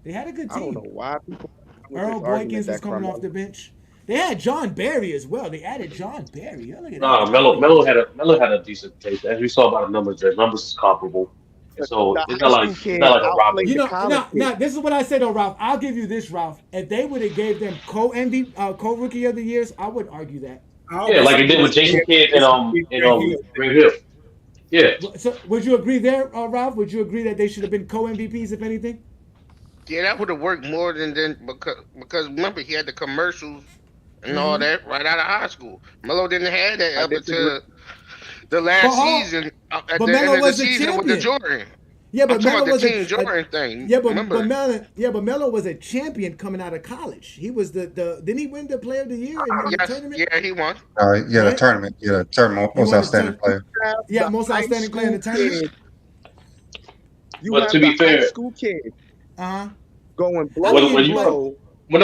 S2: They had a good team.
S7: I don't know why people.
S2: Earl Boykins was coming off the bench. They had John Barry as well. They added John Barry. Oh, look at that.
S8: Melo had a decent tape. As we saw by the numbers, their numbers is comparable. And so
S7: The
S8: it's
S7: high
S8: not like
S7: school
S8: it's not like a
S7: kid
S8: robbery.
S7: outplayed
S2: You know,
S7: the college
S2: now this is what I said though, Ralph. I'll give you this, Ralph. If they would have gave them co-rookie of the years, I would argue that.
S8: Yeah, like it did with Jason Kidd and Green Hill. Yeah.
S2: So would you agree there, Ralph? Would you agree that they should have been co-MVPs if anything?
S10: Yeah, that would have worked more than because remember he had the commercials and all that right out of high school. Melo didn't have that up until the last season. At
S2: but
S10: the
S2: Melo
S10: end of the
S2: was a
S10: season with the
S2: champion.
S10: Jordan.
S2: Yeah, but
S10: I'm talking
S2: Melo
S10: about
S2: was
S10: the Team Jordan thing.
S2: Yeah, but
S10: remember?
S2: Melo was a champion coming out of college. He was the didn't he win the Player of the Year in the
S10: Yes,
S2: tournament?
S10: yeah, he won.
S1: Yeah,
S2: Right?
S1: the tournament. Yeah, the tournament.
S2: He
S1: Most
S2: won the
S1: outstanding player.
S2: Yeah, most outstanding player in the tournament.
S7: You
S8: But
S7: have
S8: to be
S7: the high
S8: fair-
S7: school kid
S2: Uh-huh.
S7: going blow
S8: When
S7: and
S8: you
S7: blow.
S8: when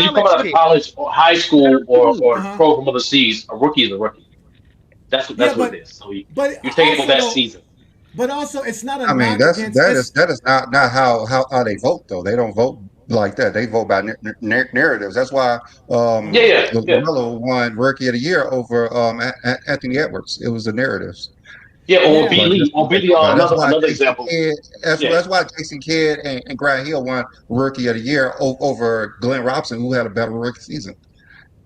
S8: you come out of college or high school or
S2: Uh-huh.
S8: pro from overseas, a rookie is a rookie. That's what
S2: but-
S8: it is. So you
S2: but
S8: take it
S2: also
S8: on that
S2: though-
S8: season.
S2: But also, it's not a
S1: I mean,
S2: knock against.
S1: that is not how they vote though. They don't vote like that. They vote by narratives. That's why
S8: Yeah.
S1: LaMelo won Rookie of the Year over Anthony Edwards. It was the narratives.
S8: Yeah, or
S2: Yeah.
S8: B. Lee. Or B. Lee,
S1: That's why
S8: another
S1: Jason
S8: example.
S1: Kidd.
S8: Yeah.
S1: That's why Jason Kidd and Grant Hill won Rookie of the Year over Glenn Robinson, who had a better rookie season.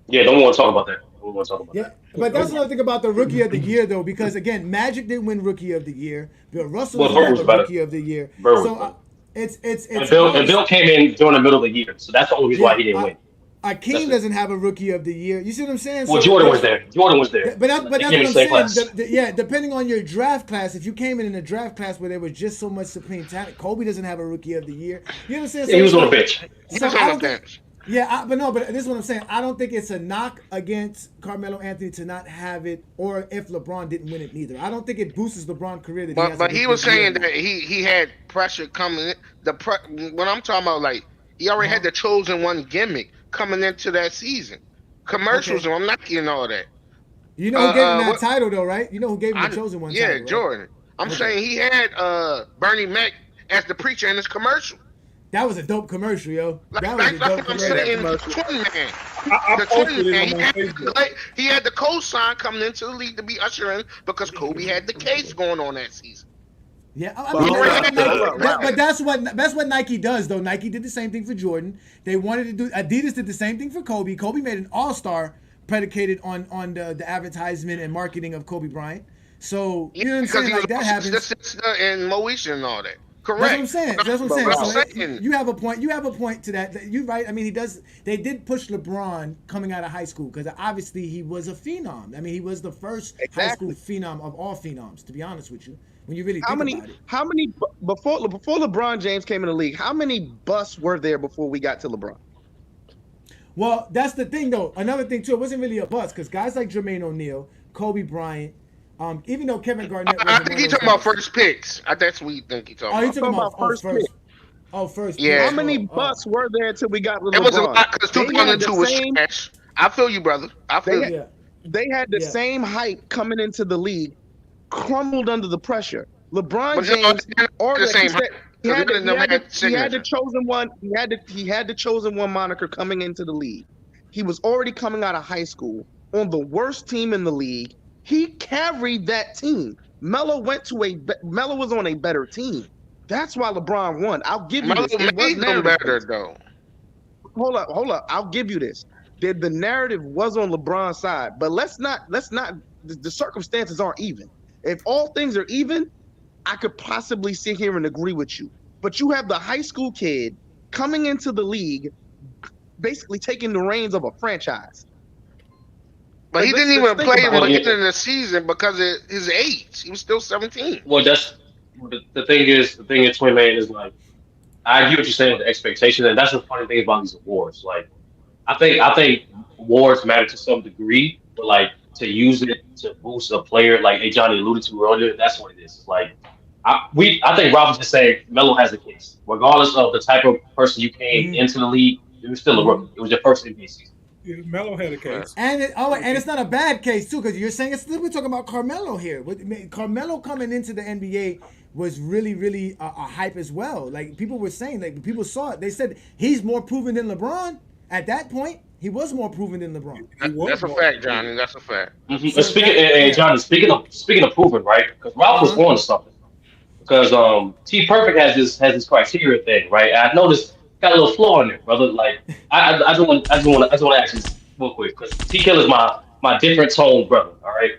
S8: Yeah, don't want to talk about that. we want to talk about
S2: Yeah,
S8: that.
S2: but that's another thing about the rookie of the year, though, because again, Magic didn't win rookie of the year. Bill Russell
S8: Well,
S2: doesn't
S8: Bird
S2: have
S8: was
S2: a
S8: better.
S2: rookie of the year.
S8: Bird was
S2: So
S8: better.
S2: it's
S8: And
S2: always
S8: Bill came in during the middle of the year, so that's the only reason why
S2: yeah.
S8: he didn't win. That's
S2: Akeem
S8: it.
S2: doesn't have a rookie of the year. You see what I'm saying?
S8: Well,
S2: So
S8: Jordan was there. Jordan was there.
S2: but that's
S8: They
S2: what
S8: came in the
S2: I'm
S8: same
S2: saying.
S8: class.
S2: Yeah, depending on your draft class, if you came in a draft class where there was just so much supreme talent, Kobe doesn't have a rookie of the year. You know what I'm saying?
S8: Yeah, he was on the bench.
S10: He
S2: So
S10: was
S2: I
S10: on
S2: don't
S10: the
S2: think.
S10: bench.
S2: Yeah, but this is what I'm saying. I don't think it's a knock against Carmelo Anthony to not have it, or if LeBron didn't win it neither. I don't think it boosts LeBron's career that he has.
S10: But
S2: a
S10: he
S2: rookie
S10: was
S2: of the year
S10: saying
S2: now.
S10: that he had pressure coming in. When I'm talking about, like, he already had the chosen one gimmick coming into that season. Commercials,
S2: Okay.
S10: and I'm not getting all that.
S2: You know who gave him that
S10: What
S2: title though, right? You know who gave him the chosen one
S10: yeah,
S2: title, right?
S10: Jordan. I'm
S2: Okay.
S10: saying he had Bernie Mac as the preacher in his commercial.
S2: That was a dope commercial, yo.
S10: Like,
S2: That was a
S10: that's
S2: dope
S10: what I'm
S2: commercial.
S10: saying.
S3: commercial.
S10: Twin Man.
S3: I
S10: The
S3: posted
S10: Twin
S3: it
S10: Man.
S3: on my Facebook.
S10: He had the co-sign coming into the league to be ushering because Kobe had the case going on that season.
S2: Yeah, I
S7: But
S2: mean,
S7: hold
S2: that's
S7: up,
S2: what
S7: hold
S2: Nike,
S7: up,
S2: but that's what Nike does though. Nike did the same thing for Jordan. They wanted to do. Adidas did the same thing for Kobe. Kobe made an All-Star predicated on the advertisement and marketing of Kobe Bryant. So you know what I'm
S10: Because
S2: saying?
S10: he was
S2: Like that happens.
S10: and Moesha and all that. Correct.
S2: That's what I'm saying. That's what I'm
S10: But
S2: saying.
S10: what
S2: So
S10: I'm saying-
S2: you have a point. You have a point to that. You're right. I mean, he does. They did push LeBron coming out of high school because obviously he was a phenom. I mean, he was the first high school phenom of all phenoms. To be honest with you, when you really think about it.
S7: How many before LeBron James came in the league? How many busts were there before we got to LeBron?
S2: Well, that's the thing though. Another thing too. It wasn't really a bust because guys like Jermaine O'Neal, Kobe Bryant, even though Kevin Garnett
S10: I
S2: wasn't
S10: think
S2: one
S10: he's
S2: of
S10: talking
S2: those
S10: about
S2: guys.
S10: first picks. That's what you think he's talking
S2: Oh, you
S10: about.
S2: talking about
S7: first
S2: first?
S7: pick.
S2: Oh, first.
S10: Yeah.
S7: How many busts were there till we got to
S10: It was a
S7: LeBron?
S10: lot because
S7: They had
S10: 2002
S7: the
S10: was
S7: same-
S10: trash. I feel you, brother. I feel you.
S2: Yeah.
S7: They had the
S2: Yeah.
S7: same hype coming into the league, crumbled under the pressure. LeBron
S10: But no,
S7: James,
S10: they're not
S7: or
S10: the
S7: he
S10: same
S7: said-
S10: hype.
S7: he
S10: So
S7: had
S10: none
S7: the-
S10: of them
S7: he had
S10: had
S7: the- he had the
S10: signature.
S7: chosen one. He had the chosen one moniker coming into the league. He was already coming out of high school on the worst team in the league. He carried that team. Melo was on a better team. That's why LeBron won. I'll give you
S10: Melo
S7: this. It was
S10: made them
S7: narrative
S10: better
S7: based.
S10: though.
S7: Hold up. I'll give you this. The narrative was on LeBron's side, but let's not. The circumstances aren't even. If all things are even, I could possibly sit here and agree with you. But you have the high school kid coming into the league, basically taking the reins of a franchise.
S10: But he
S7: Let's
S10: didn't even
S7: think
S10: play in
S7: about
S10: the
S8: it.
S10: beginning of the season because of his age. He was still 17.
S8: Well, that's the thing is Twin Man is like I get what you're saying with the expectations, and that's the funny thing about these awards. Like I think awards matter to some degree, but like to use it to boost a player, like hey Johnny alluded to earlier, that's what it is. It's like I think Rob was just saying Melo has a case, regardless of the type of person you came into the league. It was still a rookie. It was your first NBA season.
S3: Melo had a case.
S2: And it's not a bad case too, because you're saying we're talking about Carmelo here. Carmelo coming into the NBA was really a hype as well. Like people were saying, like people saw it. They said he's more proven than LeBron. At that point, he was more proven than LeBron.
S10: That's a fact, Johnny. That's a fact.
S8: Mm-hmm.
S2: So
S8: Johnny, speaking of proven, right? Because Ralph was on to something. Because T Perfect has this criteria thing, right? I noticed got a little flaw in it, brother. Like I just want to ask you real quick because T Kill is my different tone brother. All right.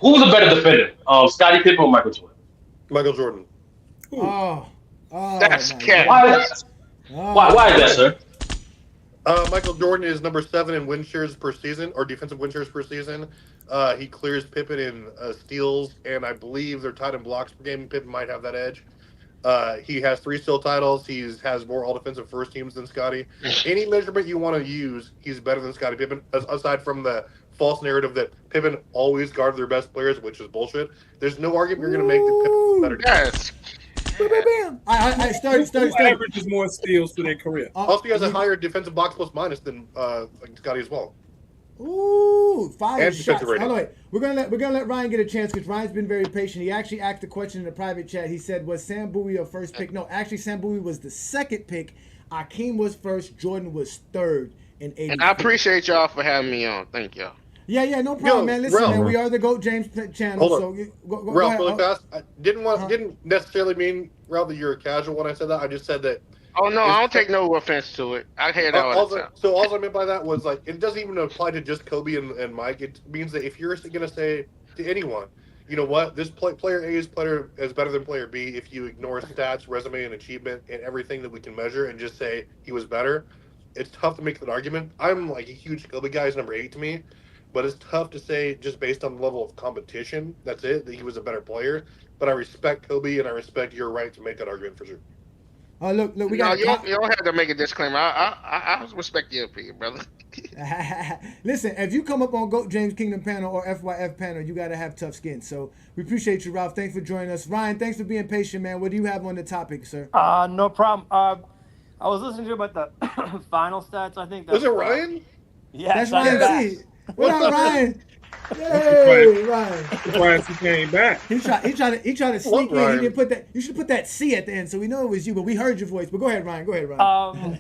S8: Who's a better defender, Scottie Pippen or Michael Jordan?
S4: Michael Jordan.
S2: Oh,
S10: That's
S2: my
S10: cat.
S8: Why is that?
S2: God.
S8: Why is that, sir?
S4: Michael Jordan is number 7 in win shares per season, or defensive win shares per season. He clears Pippen in steals, and I believe they're tied in blocks per game. Pippen might have that edge. He has 3 steal titles. He has more all-defensive first teams than Scotty. Any measurement you want to use, he's better than Scottie Pippen, aside from the false narrative that Pippen always guarded their best players, which is bullshit. There's no argument you're going to make that Pippen's better.
S10: Yes.
S2: I started.
S3: Who averages more steals for their career?
S4: Also, he has a higher defensive box plus minus than Scotty as well.
S2: Ooh, 5
S4: And
S2: shots.
S4: defensive rating.
S2: Hold on, wait. We're gonna let Ryan get a chance because Ryan's been very patient. He actually asked a question in the private chat. He said, "Was Sam Bowie a first pick?" No, actually, Sam Bowie was the second pick. Akeem was first. Jordan was third in 80.
S10: And I appreciate y'all for having me on. Thank y'all.
S2: Yeah, no problem, man. Listen,
S4: Ralph.
S2: man, we are the GOAT James channel.
S4: Hold
S2: So
S4: on.
S2: go
S4: Ralph,
S2: ahead.
S4: really fast. I didn't necessarily mean, Ralph, that you're a casual when I said that. I just said that
S10: Oh no,
S4: Is
S10: I don't take no offense to it. I hear that all the time.
S4: so all I meant by that was like it doesn't even apply to just Kobe and Mike. It means that if you're going to say to anyone, you know what, this player A is better than player B. If you ignore stats, resume, and achievement, and everything that we can measure, and just say he was better, it's tough to make that argument. I'm like a huge Kobe guy. He's number 8 to me, but it's tough to say just based on the level of competition. That's it. That he was a better player. But I respect Kobe, and I respect your right to make that argument for sure.
S2: Oh, look, we
S10: No,
S2: got
S10: you don't have to make a disclaimer. I respect your opinion, brother.
S2: Listen, if you come up on Goat James Kingdom panel or FYF panel, you got to have tough skin. So we appreciate you, Ralph. Thanks for joining us. Ryan, thanks for being patient, man. What do you have on the topic, sir?
S11: No problem. I was listening to about the final stats. I think that's
S4: Was it Ryan?
S11: Yeah,
S2: that's Ryan C. What up, Ryan? Hey, Ryan.
S3: Surprised he came back.
S2: He tried to sneak in. He didn't put that. You should put that C at the end so we know it was you. But we heard your voice. But go ahead, Ryan.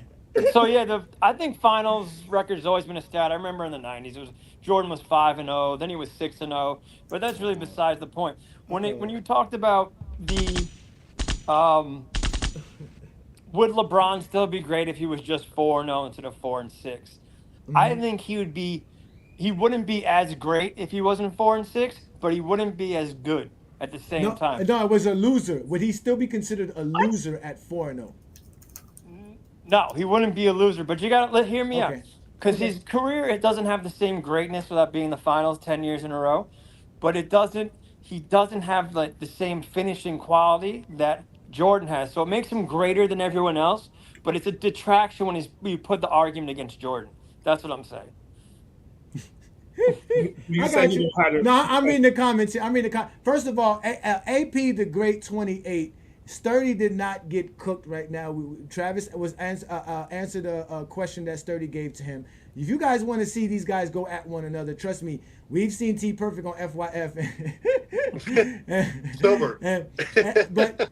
S11: So yeah, I think finals record's always been a stat. I remember in the '90s, Jordan was 5-0, then he was 6-0. But that's really besides the point. When you talked about the would LeBron still be great if he was just 4-0 instead of 4-6? Mm-hmm. I think he wouldn't be as great if he wasn't 4-6, but he wouldn't be as good at the same time.
S2: No, it was a loser. Would he still be considered a loser at 4-0?
S11: No, he wouldn't be a loser. But you gotta hear me out, because his career, it doesn't have the same greatness without being in the finals 10 years in a row, but he doesn't have like the same finishing quality that Jordan has. So it makes him greater than everyone else, but it's a detraction when you put the argument against Jordan. That's what I'm saying.
S2: I got you. No, I'm reading the comments here. First of all, AP the Great 28. Sturdy did not get cooked right now. Travis was answered a question that Sturdy gave to him. If you guys want to see these guys go at one another, trust me, we've seen T Perfect on FYF.
S4: Silver.
S2: But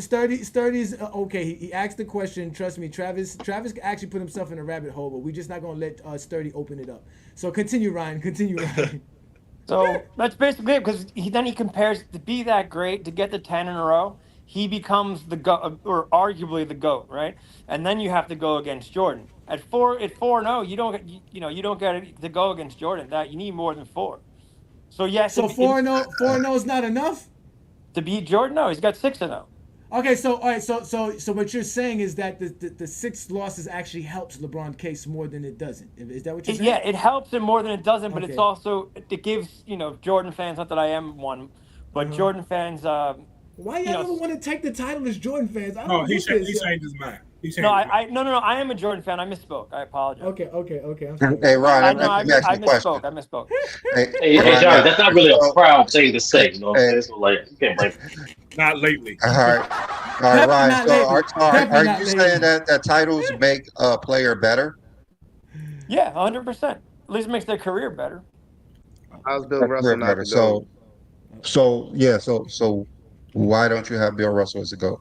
S2: Sturdy's okay. He asked the question. Trust me, Travis actually put himself in a rabbit hole, but we're just not gonna let Sturdy open it up. So continue, Ryan.
S11: So that's basically it, because then he compares to be that great, to get the 10 in a row. He becomes the GOAT, or arguably the GOAT, right? And then you have to go against Jordan. At 4-0, you don't get to go against Jordan. That you need more than 4. So yes.
S2: So 4-0 is not enough
S11: to beat Jordan. No, he's got 6-0.
S2: Okay, so all right, so what you're saying is that the 6 losses actually helps LeBron case more than it doesn't. Is that what you're saying?
S11: Yeah, it helps him more than it doesn't, but it's also it gives Jordan fans. Not that I am one, but Jordan fans.
S2: Why y'all don't want to take the title as Jordan fans?
S3: No, he changed his mind.
S11: No, I am a Jordan fan. I misspoke. I apologize.
S2: Okay.
S1: I'm sorry. Hey, Ryan,
S11: I misspoke. I misspoke.
S8: Hey, Johnny, that's not really a proud thing to say. You know what I'm saying? So, like, you can't blame him.
S3: Not lately.
S1: All right, Ryan. So, are you saying that titles make a player better?
S11: Yeah, 100%. At least it makes their career better.
S7: How's Bill Russell not the GOAT?
S1: So why don't you have Bill Russell as a GOAT?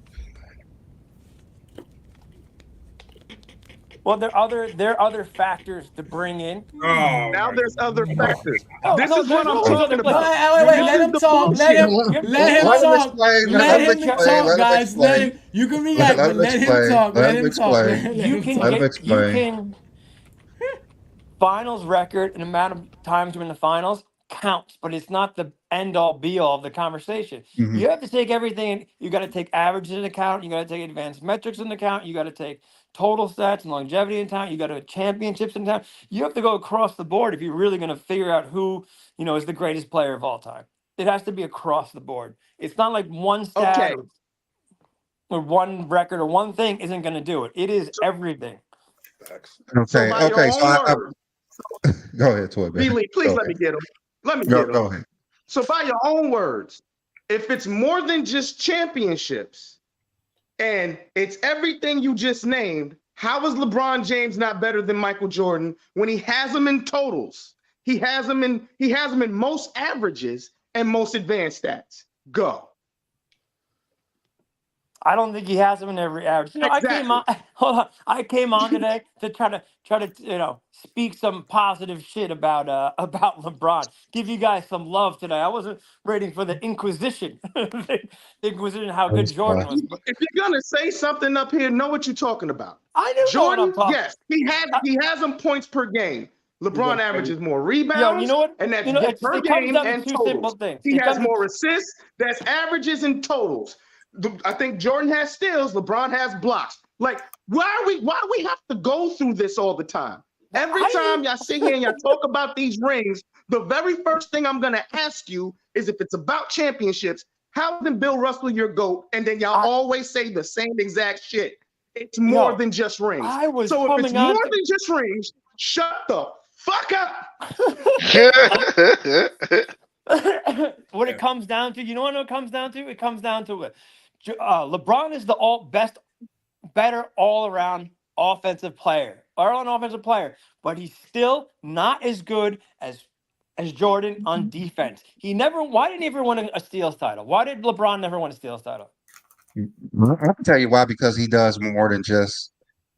S11: Well, there are other factors to bring in.
S7: Now there's other factors. This is what I'm talking about.
S2: Wait, let him talk. Let him talk, guys. You can react, but let him talk. Let him talk.
S11: You can finals record, an amount of times you're in the finals counts, but it's not the end all be all of the conversation. Mm-hmm. You have to take everything. You got to take averages into account. You got to take advanced metrics into account. You got to take total stats and longevity into account. You got to have championships into account. You have to go across the board if you're really going to figure out who is the greatest player of all time. It has to be across the board. It's not like one stat or one record or one thing isn't going to do it. It is everything.
S1: Okay. Go ahead, Toy.
S7: Please let me get him. Go ahead. So by your own words, if it's more than just championships and it's everything you just named, how is LeBron James not better than Michael Jordan when he has them in totals? He has them in most averages and most advanced stats. Go.
S11: I don't think he has them in every average. I came
S7: Exactly.
S11: on. Hold on. I came on today to try to speak some positive shit about LeBron. Give you guys some love today. I wasn't waiting for the Inquisition, the Inquisition. How good Jordan was, but
S7: If you're gonna say something up here, know what you're talking about.
S11: I do know what I'm
S7: Jordan,
S11: talking.
S7: yes, he has them points per game. LeBron averages more
S11: Yo, you
S7: rebounds,
S11: know what?
S7: and that's both per
S11: It comes
S7: game
S11: down to
S7: and
S11: two simple
S7: totals.
S11: things.
S7: He
S11: It
S7: has
S11: comes
S7: more
S11: to
S7: assists, that's averages and totals. I think Jordan has steals, LeBron has blocks. Like, why we have to go through this all the time? Every time y'all sit here and y'all talk about these rings, the very first thing I'm gonna ask you is if it's about championships, how then Bill Russell your GOAT? And then y'all always say the same exact shit. It's more than just rings.
S11: I was
S7: So if it's
S11: coming
S7: more
S11: on
S7: than just rings, shut the fuck up.
S11: what it comes down to, you know what it comes down to? It comes down to it. LeBron is the better all around offensive player, but he's still not as good as Jordan on defense. Why didn't he ever win a steals title? Why did LeBron never win a steals title?
S1: I can tell you why, because he does more than just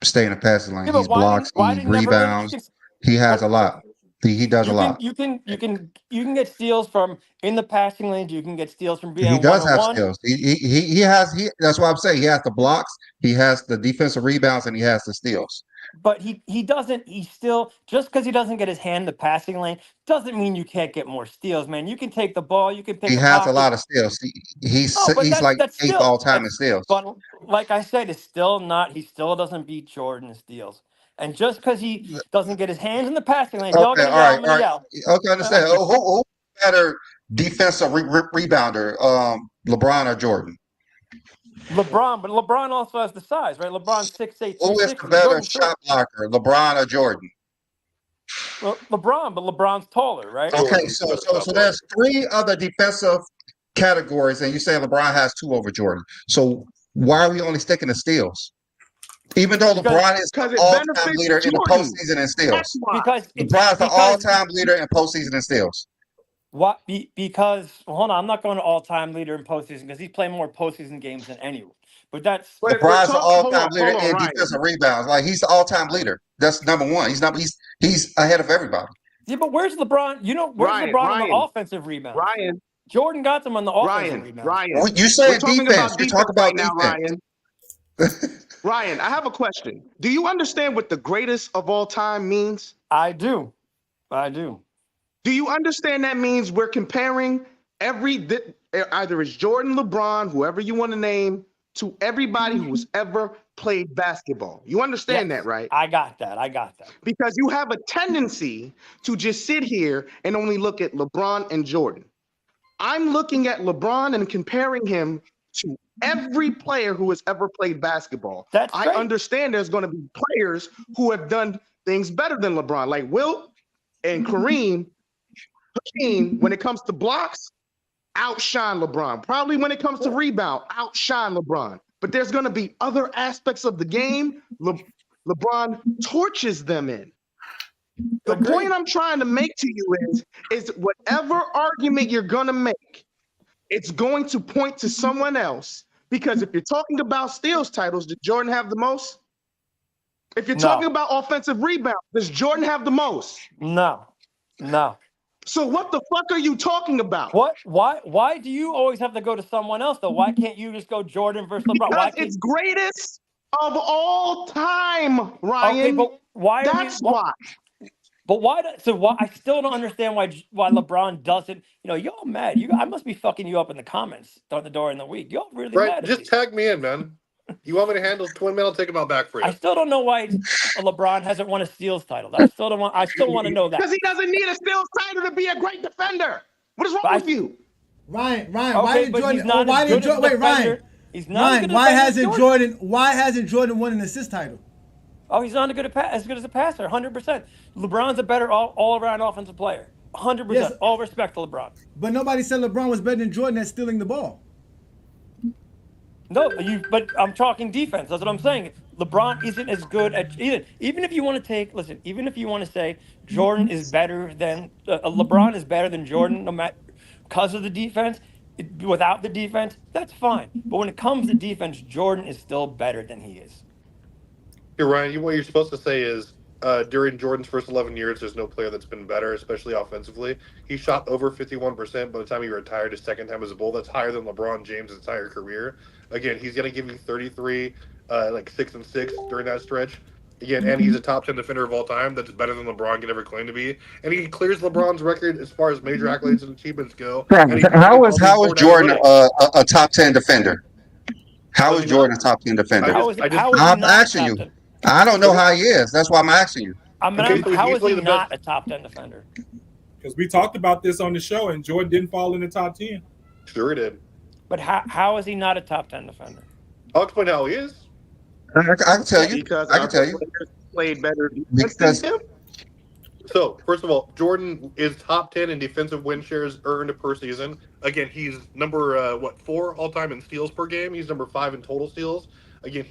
S1: stay in the passing lane.
S11: Yeah, but
S1: He's blocks,
S11: why
S1: he
S11: didn't never win?
S1: rebounds, he has
S11: But
S1: a lot. He does a
S11: you can
S1: lot.
S11: you can get steals from in the passing lanes. You can get steals from
S1: He
S11: being one
S1: does
S11: on
S1: have
S11: one.
S1: skills. He has that's why I'm saying he has the blocks, he has the defensive rebounds, and he has the steals.
S11: But he doesn't. He still, just because he doesn't get his hand in the passing lane doesn't mean you can't get more steals, man. You can take the ball. You can
S1: He
S11: pick a
S1: has a
S11: pocket.
S1: lot of steals.
S11: Oh, but
S1: He's like
S11: that's
S1: eighth
S11: still
S1: all time in
S11: that's.
S1: steals.
S11: But like I said, it's still not. He still doesn't beat Jordan in steals. And just because he doesn't get his hands in the passing lanes, y'all
S1: Okay,
S11: gonna yell. I'm
S1: all
S11: gonna
S1: right.
S11: yell.
S1: Okay, understand. Who better defensive rebounder, LeBron or Jordan?
S11: LeBron, but LeBron also has the size, right? LeBron's 6'8",
S1: Who is the
S11: 360.
S1: better
S11: Jordan's
S1: shot
S11: short.
S1: blocker, LeBron or Jordan?
S11: Well, LeBron, but LeBron's taller, right?
S1: Okay,
S4: Jordan's
S1: so there's three other defensive categories, and you say LeBron has two over Jordan. So why are we only sticking to steals? Even though
S11: Because
S1: LeBron is the
S7: Because it
S1: all-time
S7: benefits
S1: leader in the
S7: Jordan.
S1: postseason in
S7: That's
S1: steals.
S7: why.
S11: because it's
S1: LeBron's the
S11: because
S1: all-time leader in postseason in steals.
S11: because well, hold on, I'm not going to all time leader in postseason because he's playing more postseason games than anyone. But that's
S7: But if we're
S1: LeBron's the
S7: talking,
S1: all-time leader
S7: hold on,
S1: in
S7: Ryan.
S1: defensive rebounds. Like he's the all-time leader. That's number one. He's ahead of everybody.
S11: yeah. But where's LeBron? Where's
S7: Ryan,
S11: LeBron on the
S7: Ryan,
S11: offensive rebounds?
S7: Ryan,
S11: Jordan got them on the offensive
S7: Ryan,
S11: rebounds.
S7: Ryan.
S1: You
S7: We're
S1: saying
S7: talking
S1: defense?
S7: about
S1: You talk
S7: defense
S1: about
S7: right now,
S1: defense.
S7: Ryan. Ryan, I have a question. Do you understand what the greatest of all time means?
S11: I do.
S7: Do you understand that means we're comparing either it's Jordan, LeBron, whoever you want to name, to everybody who's ever played basketball? You understand that,
S11: Yes,
S7: right?
S11: I got that.
S7: Because you have a tendency to just sit here and only look at LeBron and Jordan. I'm looking at LeBron and comparing him to every player who has ever played basketball.
S11: That's
S7: I
S11: great.
S7: understand there's going to be players who have done things better than LeBron, like Wilt and Kareem. Hakeem, when it comes to blocks, outshine LeBron. Probably when it comes to rebound, outshine LeBron. But there's going to be other aspects of the game LeBron torches them in. The
S11: Agreed.
S7: point I'm trying to make to you is whatever argument you're going to make, it's going to point to someone else. Because if you're talking about steals titles, did Jordan have the most? If you're talking about offensive rebounds, does Jordan have the most?
S11: No.
S7: So what the fuck are you talking about?
S11: What? Why do you always have to go to someone else though? Why can't you just go Jordan versus LeBron?
S7: Because it's greatest of all time, Ryan.
S11: Okay, but why?
S7: That's why.
S11: But why? I still don't understand why LeBron doesn't. Y'all mad. I must be fucking you up in the comments during the week. Y'all really
S4: Right,
S11: mad.
S4: just tag me in, man. You want me to handle twin men? I'll take them out back for you.
S11: I still don't know why LeBron hasn't won a steals title. I still want to know that.
S7: Because he doesn't need a steals title to be a great defender. What is wrong with you?
S2: Ryan,
S11: Okay,
S2: why did
S11: but
S2: Jordan?
S11: he's not
S2: why
S11: as
S2: did
S11: good as a
S2: Jordan? Wait, Ryan.
S11: defender. He's not as good
S2: Ryan,
S11: as
S2: why hasn't Jordan won an assist title?
S11: Oh, he's not as good as a passer. 100%. LeBron's a better all around offensive player. 100%.
S2: Yes.
S11: All respect to LeBron.
S2: But nobody said LeBron was better than Jordan at stealing the ball.
S11: No, but I'm talking defense. That's what I'm saying. LeBron isn't as good at even if you want to say Jordan is better than LeBron is better than Jordan, no matter because of the defense. Without the defense, that's fine. But when it comes to defense, Jordan is still better than he is.
S4: Here, Ryan, what you're supposed to say is during Jordan's first 11 years, there's no player that's been better, especially offensively. He shot over 51% by the time he retired his second time as a Bull. That's higher than LeBron James' entire career. Again, he's going to give you 33, like 6 and 6 during that stretch. Again, and he's a top 10 defender of all time. That's better than LeBron could ever claim to be. And he clears LeBron's record as far as major accolades and achievements go. And he's
S1: How
S4: winning
S1: is
S4: all these more
S1: Jordan
S4: down the road.
S1: a top 10 defender? How
S4: Was
S1: is
S4: he not?
S1: Jordan a top 10 defender?
S11: How is he
S1: I'm
S11: not a
S1: asking
S11: top
S1: you.
S11: 10?
S1: I don't know how he is. That's why I'm asking you.
S4: Okay, so he's
S11: How is
S4: easily
S11: he
S4: the
S11: not
S4: best.
S11: a top 10 defender?
S3: Because we talked about this on the show, and Jordan didn't fall in the top 10.
S4: Sure he did.
S11: But how is he not a top 10 defender?
S4: I'll explain how he is.
S1: I can tell you.
S7: Because
S1: I can tell you.
S7: players played better
S1: Because
S7: than him.
S4: So, first of all, Jordan is top 10 in defensive win shares earned per season. Again, he's number, 4 all time in steals per game. He's number 5 in total steals. Again,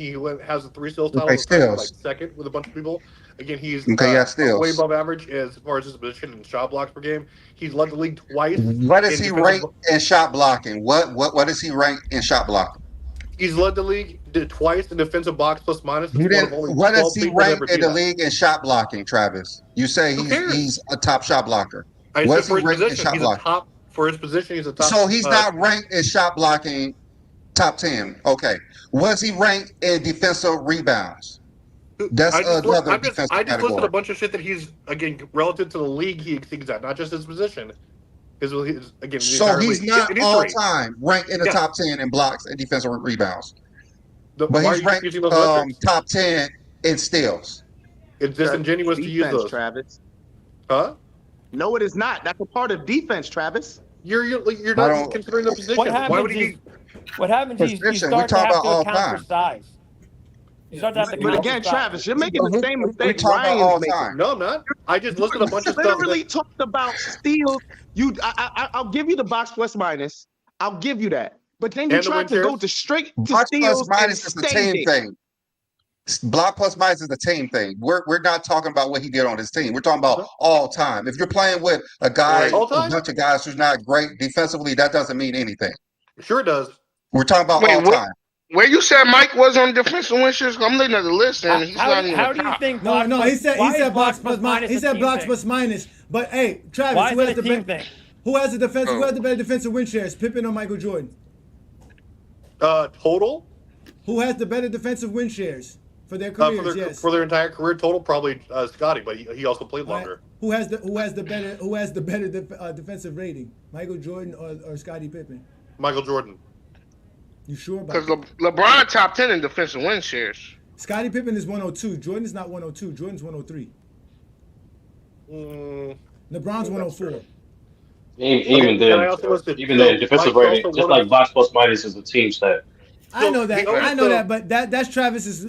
S4: has a 3 steals title.
S1: Okay,
S4: It's tied for,
S1: steals.
S4: second with a bunch of people. Again, he's
S1: Okay, yeah, steals.
S4: way above average as far as his position in shot blocks per game. He's led the league twice.
S1: What is
S4: in
S1: he
S4: defensive-
S1: ranked in shot blocking? What is he ranked in shot blocking?
S4: He's led the league twice in defensive box plus minus.
S1: He
S4: It's one of
S1: didn't,
S4: only
S1: what
S4: 12
S1: is he
S4: people that ever
S1: ranked in
S4: do
S1: the
S4: that.
S1: league in shot blocking, Travis? You say
S4: Who cares?
S1: he's a top shot blocker.
S4: I
S1: What
S4: said
S1: is he
S4: for his
S1: ranked in
S4: position,
S1: shot
S4: he's a
S1: blocking?
S4: top. For his position, he's a top.
S1: So he's not ranked in shot blocking top 10. Okay. Was he ranked in defensive rebounds? That's another defensive
S4: I just listed
S1: category.
S4: a bunch of shit that he's, again, relative to the league, he exceeds that, not just his position. His again, the
S1: So
S4: entire
S1: he's
S4: league.
S1: not
S4: In
S1: all
S4: history.
S1: time ranked in the
S4: Yeah.
S1: top 10 in blocks and defensive rebounds.
S4: Why
S1: But
S4: are
S1: he's
S4: you
S1: ranked
S4: using those metrics?
S1: top 10 in steals.
S4: It's disingenuous to use
S7: Defense,
S4: those.
S7: Travis.
S4: Huh?
S7: No, it is not. That's a part of defense, Travis.
S4: You're
S1: I
S4: not
S1: don't-
S4: considering the position.
S11: What
S4: Why would
S11: happens
S4: he?
S11: is, what happens is you
S1: Position, we
S11: start to
S1: talk
S11: have
S1: about
S11: to
S1: all
S11: account for
S1: time.
S11: size. You start to have to
S7: But
S11: account
S7: again,
S11: for size.
S7: Travis, you're making the same
S1: We
S7: mistake
S1: talk about all
S7: Ryan's making.
S1: time.
S4: No, I'm not. I just listed a bunch of stuff.
S7: Literally talked about steals. I'll give you the box plus minus. I'll give you that. But then you
S4: And the
S7: tried
S4: win
S7: to go
S4: shares?
S7: to straight to
S1: Box
S7: steals
S1: plus
S7: and
S1: minus is the team
S7: staging.
S1: thing. Block plus minus is the team thing. We're not talking about what he did on his team. We're talking about all time. If you're playing with a guy,
S4: All
S1: a
S4: time?
S1: bunch of guys who's not great defensively, that doesn't mean anything.
S4: Sure does.
S1: We're talking about
S10: Wait,
S1: all
S10: what?
S1: time.
S10: Where you said Mike was on defensive win shares? I'm looking at the list and he's not even
S11: How
S10: the
S11: do you
S10: top.
S11: think?
S2: No,
S11: blocks
S2: no,
S11: plus-
S2: he said
S11: why is
S2: box plus minus. He
S11: a
S2: said
S11: team
S2: blocks
S11: thing?
S2: plus minus. But hey, Travis,
S11: Why
S2: who
S11: is
S2: has
S11: it
S2: the
S11: a team
S2: be-
S11: thing?
S2: who has the defensive?
S10: Oh.
S2: Who has the better defensive win shares? Pippen or Michael Jordan?
S4: Total
S2: Who has the better defensive win shares for their careers? Yes.
S4: for their entire career total, probably Scotty, but he also played
S2: All right.
S4: longer.
S2: Who has the better defensive rating? Michael Jordan or Scottie Pippen?
S4: Michael Jordan.
S2: You sure about
S10: Because
S2: that?
S10: LeBron top 10 in defensive win shares.
S2: Scottie Pippen is 102. Jordan is not 102. Jordan's 103. LeBron's 104.
S8: Even
S4: and I
S8: then,
S4: also listed-
S8: even
S4: so
S8: then, defensive
S4: Mike's
S8: rating,
S4: also
S8: just
S4: one
S8: like
S4: of-
S8: box plus minus is a team stat.
S2: I know that.
S4: the onus,
S2: I know
S4: though-
S2: that. But that's Travis's.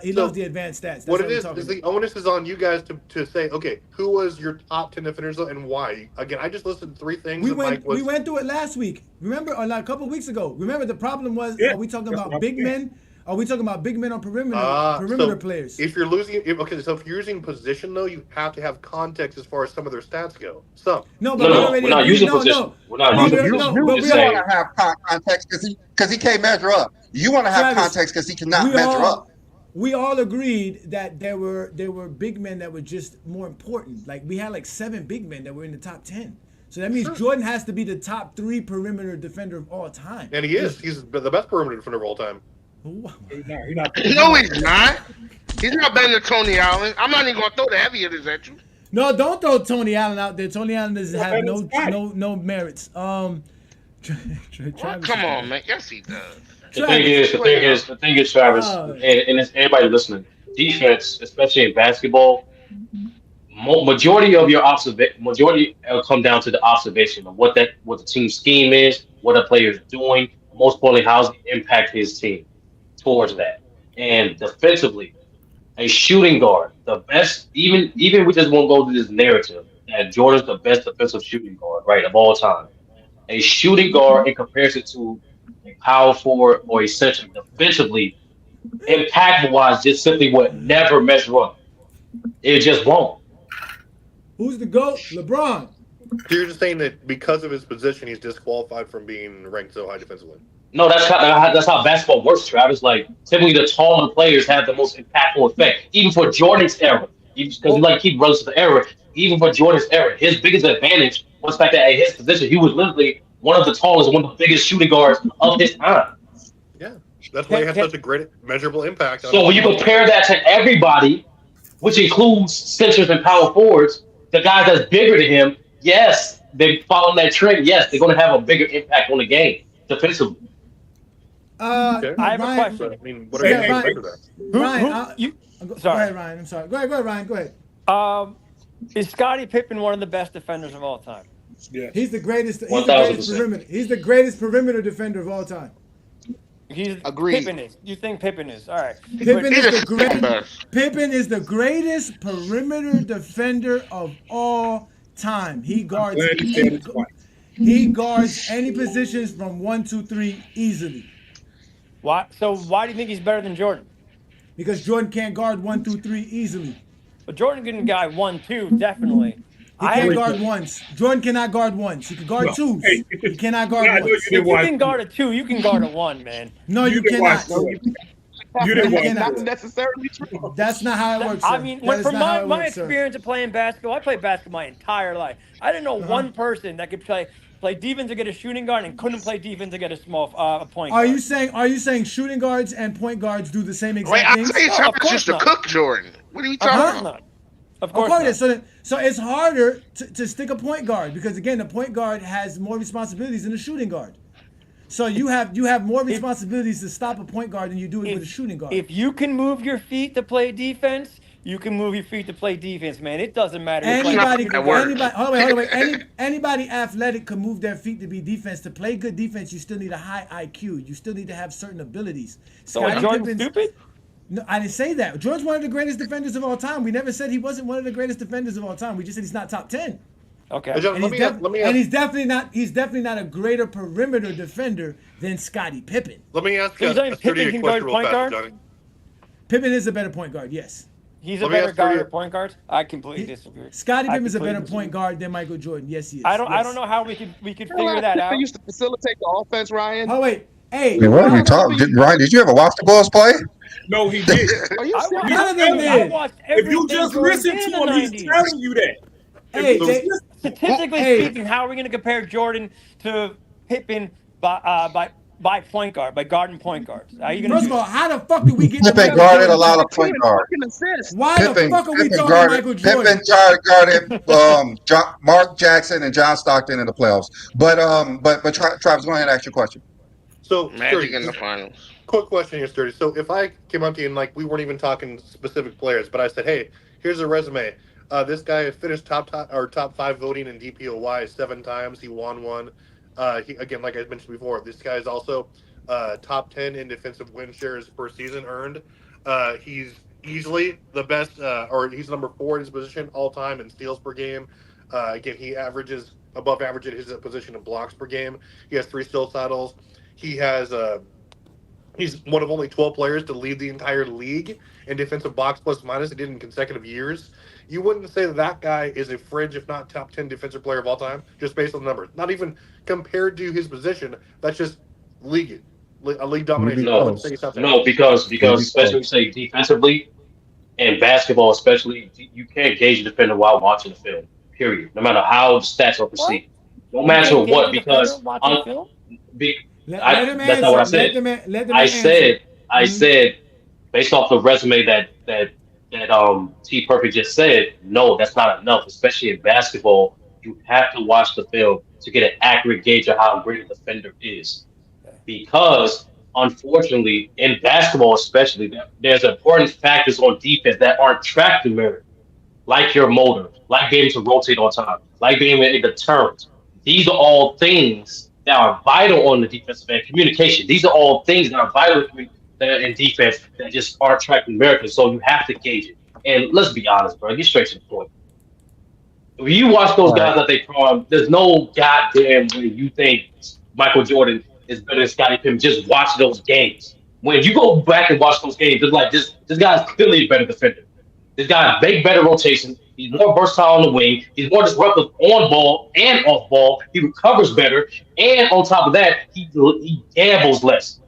S2: He
S4: So,
S2: loves the advanced stats. That's
S4: What it
S2: we're
S4: is
S2: talking
S4: the
S2: about.
S4: onus is on you guys to say, okay, who was your top 10 defenders and why? Again, I just listed 3 things.
S2: We
S4: that Mike
S2: went
S4: was.
S2: we went through it last week. Remember, or like a couple of weeks ago. Remember, the problem was:
S3: Yeah,
S2: are we talking
S3: that's
S2: about
S3: what I'm
S2: big
S3: saying.
S2: men? Are we talking about big men on perimeter
S4: So
S2: players?
S4: If you're so if you're using position though, you have to have context as far as some of their stats go. Some.
S2: No, but
S8: No,
S2: we
S8: no,
S2: already
S8: we're not
S2: agreed-
S8: using
S2: no,
S8: position.
S2: no.
S8: We're not
S2: No,
S8: using
S2: but-
S8: position.
S2: no,
S8: We're
S2: but
S8: just
S2: we
S8: saying.
S1: want to have context because he can't measure up. You want to have
S2: Travis,
S1: context because he cannot
S2: we
S1: measure
S2: all-
S1: up.
S2: We all agreed that there were big men that were just more important. Like we had like 7 big men that were in the top 10. So that means Jordan has to be the top 3 perimeter defender of all time.
S4: And he is. He's the best perimeter defender of all time.
S3: He's not.
S10: No, he's not. He's not better than Tony Allen. I'm not even going to throw the heavy hitters at you.
S2: No, don't throw Tony Allen out there. Tony Allen doesn't have
S3: better
S2: no
S3: than Scotty.
S2: no merits.
S10: Well, come on, man. Yes, he does.
S8: The thing is, Travis, and it's everybody listening. Defense, especially in basketball, majority of your majority will come down to the observation of what the team scheme is, what a player is doing. Most importantly, how does it impact his team towards that. And defensively, a shooting guard, the best. Even we just won't go through this narrative that Jordan's the best defensive shooting guard, right, of all time. A shooting guard in comparison to a power forward or a center defensively, impact-wise, just simply would never measure up. It just won't.
S2: Who's the GOAT? LeBron.
S4: So you're just saying that because of his position, he's disqualified from being ranked so high defensively.
S8: No, that's how basketball works, Travis. Like typically, the taller players have the most impactful effect. Even for Jordan's era, because you like keep runs to the era. Even for Jordan's era, his biggest advantage was the fact that at his position, he was literally one of the tallest, one of the biggest shooting guards of his time.
S4: Yeah, that's why he had such a great measurable impact on
S8: So
S4: his
S8: when you
S4: team.
S8: compare that to everybody, which includes centers and power forwards, the guys that's bigger than him, yes, they follow that trend. Yes, they're going to have a bigger impact on the game defensively.
S4: Okay.
S11: I have a
S2: Ryan,
S11: question.
S4: I mean, what are you
S2: Yeah,
S4: going to
S2: Ryan.
S4: do that?
S2: Ryan,
S11: You,
S2: go
S11: sorry.
S2: ahead, Ryan. I'm sorry. Go ahead, Ryan. Go ahead.
S11: Is Scottie Pippen one of the best defenders of all time?
S3: Yeah.
S2: He's the greatest. He's the
S8: 1000%.
S2: greatest perimeter. He's the greatest perimeter defender of all time.
S10: Agreed.
S11: Pippen is. You think Pippen is? All right.
S2: Pippen
S10: He's
S2: is
S10: a
S2: the great.
S10: best.
S2: Pippen is the greatest perimeter defender of all time. He guards.
S3: Glad you said it twice.
S2: He guards any positions from 1, 2, 3 easily.
S11: Why? So why do you think he's better than Jordan?
S2: Because Jordan can't guard 1 through 3 easily.
S11: But Jordan can guard 1, 2, definitely.
S2: He can't guard ones. Jordan cannot guard ones. He can guard twos.
S3: Hey,
S2: He cannot guard
S3: I know
S2: ones.
S11: If you can guard a 2, you can guard a 1, man.
S2: No, you
S3: didn't watch
S2: cannot.
S3: it. You didn't watch
S2: cannot.
S3: it.
S7: Not necessarily true.
S2: That's not how it works.
S11: I
S2: Sir.
S11: mean,
S2: That is
S11: from
S2: not how
S11: my,
S2: it
S11: my
S2: works, sir.
S11: experience of playing basketball, I played basketball my entire life. I didn't know one person that could play defense to get a shooting guard and couldn't play defense to get a small a point
S2: Are
S11: guard.
S2: you saying shooting guards and point guards do the same
S10: Wait,
S2: exact
S10: I
S2: things?
S10: thought you
S11: No,
S10: talking
S11: of
S10: about
S11: course
S10: just to
S11: not.
S10: cook Jordan. What are you
S11: Of
S10: talking
S11: course
S10: about?
S11: not. Of
S2: Of
S11: course
S2: course,
S11: not.
S2: so it's harder to stick a point guard because again, the point guard has more responsibilities than the shooting guard. So you have more responsibilities to stop a point guard than you do it with a shooting guard.
S11: If you can move your feet to play defense, you can move your feet to play defense, man. It doesn't matter.
S2: Anybody,
S10: That works.
S2: hold on, wait. Anybody athletic can move their feet to be defense. To play good defense, you still need a high IQ. You still need to have certain abilities.
S11: So is Jordan stupid?
S2: No, I didn't say that. Jordan's one of the greatest defenders of all time. We never said he wasn't one of the greatest defenders of all time. We just said he's not top 10.
S11: Okay.
S4: Hey, John,
S2: And,
S4: let me ask,
S2: and he's definitely not a greater perimeter defender than Scottie Pippen.
S4: let me ask
S11: So you're saying
S4: a sturdy
S11: Pippen can
S4: question
S11: guard
S4: real
S11: point
S4: fast,
S11: guard?
S4: Johnny.
S2: Pippen is a better point guard, yes.
S11: He's a
S4: Let me
S11: better
S4: ask
S11: guard
S4: you-
S11: at point guard. I completely disagree.
S2: Scottie
S11: I
S2: Pippen's a better
S11: completely
S2: point guard than Michael Jordan. Yes, he is.
S11: I don't
S2: Yes.
S11: know how we could figure
S7: Realize
S11: that
S7: Pippen
S11: out.
S7: used to facilitate the offense, Ryan.
S2: Oh wait, hey,
S1: I mean, what are you talking? Ryan, did you ever watch the Bulls play?
S3: No, he did.
S7: Are you
S11: I
S7: serious?
S11: watched,
S2: None of them
S11: I
S2: did.
S11: watched
S3: If you
S11: everything
S3: just
S11: Jordan
S3: listen
S11: did
S3: to
S11: in the
S3: him, he's
S11: 90s.
S3: telling you that.
S2: Hey,
S3: If you
S2: they-
S3: just
S11: Statistically
S2: Hey.
S11: speaking, how are we going to compare Jordan to Pippen by point guard, by guard and point guards? How are you going
S2: First
S11: to
S2: of all, how the fuck did we get to
S1: Pippen
S2: Michael
S1: guarded a
S2: Jordan?
S1: lot of point guards.
S7: Fucking assist.
S2: Why the fuck are we talking Michael Jordan?
S1: Pippen guarded Mark Jackson and John Stockton in the playoffs. But Travis, go ahead and ask your question.
S4: So,
S10: Magic
S4: Sturdy,
S10: in the finals.
S4: quick question here, Sturdy. So, if I came up to you and we weren't even talking specific players, but I said, "Hey, here's a resume. This guy finished top 5 voting in DPOY 7 times. He won one. He again, like I mentioned before, this guy is also top 10 in defensive win shares per season earned. He's easily the best, or he's number 4 in his position all time in steals per game. Again, he averages above average at his position in blocks per game. He has 3 steal titles. He has he's one of only 12 players to lead the entire league in defensive box plus minus. He did in consecutive years. You wouldn't say that guy is a fringe, if not top 10 defensive player of all time, just based on the numbers. Not even compared to his position. That's just a league domination. I wouldn't say he's top 10.
S8: No, because especially when you say defensively and basketball, especially, you can't gauge a defender while watching the film. Period. No matter how the stats are perceived, no matter what, because that's not what I said. I said, based off the resume that T Perfect just said, no, that's not enough. Especially in basketball, you have to watch the film to get an accurate gauge of how great a defender is. Because unfortunately, in basketball especially, there's important factors on defense that aren't tracked numeric, like your motor, like being able to rotate on time, like being able to turn. These are all things that are vital on the defensive end. Communication. These are all things that are vital in defense that just aren't tracked numerically. So you have to gauge it. And let's be honest, bro. Get straight to the point. When you watch those guys that they prom, there's no goddamn way you think Michael Jordan is better than Scottie Pippen. Just watch those games. When you go back and watch those games, it's like this guy's clearly a better defender. This guy make better rotations. He's more versatile on the wing. He's more disruptive on ball and off ball. He recovers better, and on top of that, he gambles less.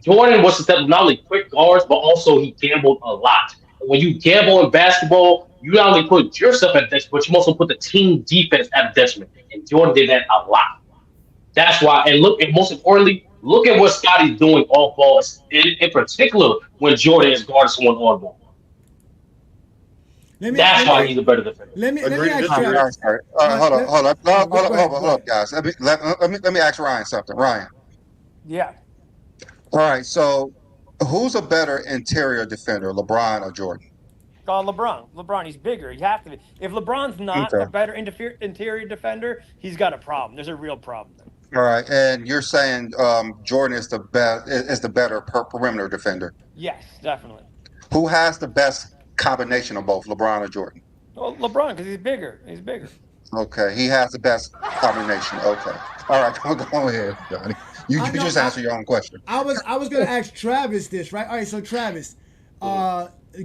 S8: Jordan was not only quick guards, but also he gambled a lot. And when you gamble in basketball, you not only put yourself at detriment, but you also put the team defense at detriment. And Jordan did that a lot. That's why. And look, and most importantly, look at what Scotty's doing off ball, in particular when Jordan is guarding someone on ball. That's why he's a better defender.
S2: Let me ask
S1: All
S2: you.
S1: right, all right. Hold up, guys. Let me ask Ryan something. Ryan.
S11: Yeah.
S1: All right. So, who's a better interior defender, LeBron or Jordan?
S11: LeBron. LeBron, he's bigger. You have to be. If LeBron's not a better interior defender, he's got a problem. There's a real problem there.
S1: All right, and you're saying Jordan is the better perimeter defender.
S11: Yes, definitely.
S1: Who has the best combination of both, LeBron or Jordan?
S11: Well, LeBron, because he's bigger. He's bigger.
S1: Okay, he has the best combination. Okay, all right, go ahead, Johnny. You just answer your own question.
S2: I was going to ask Travis this, right? All right, so Travis,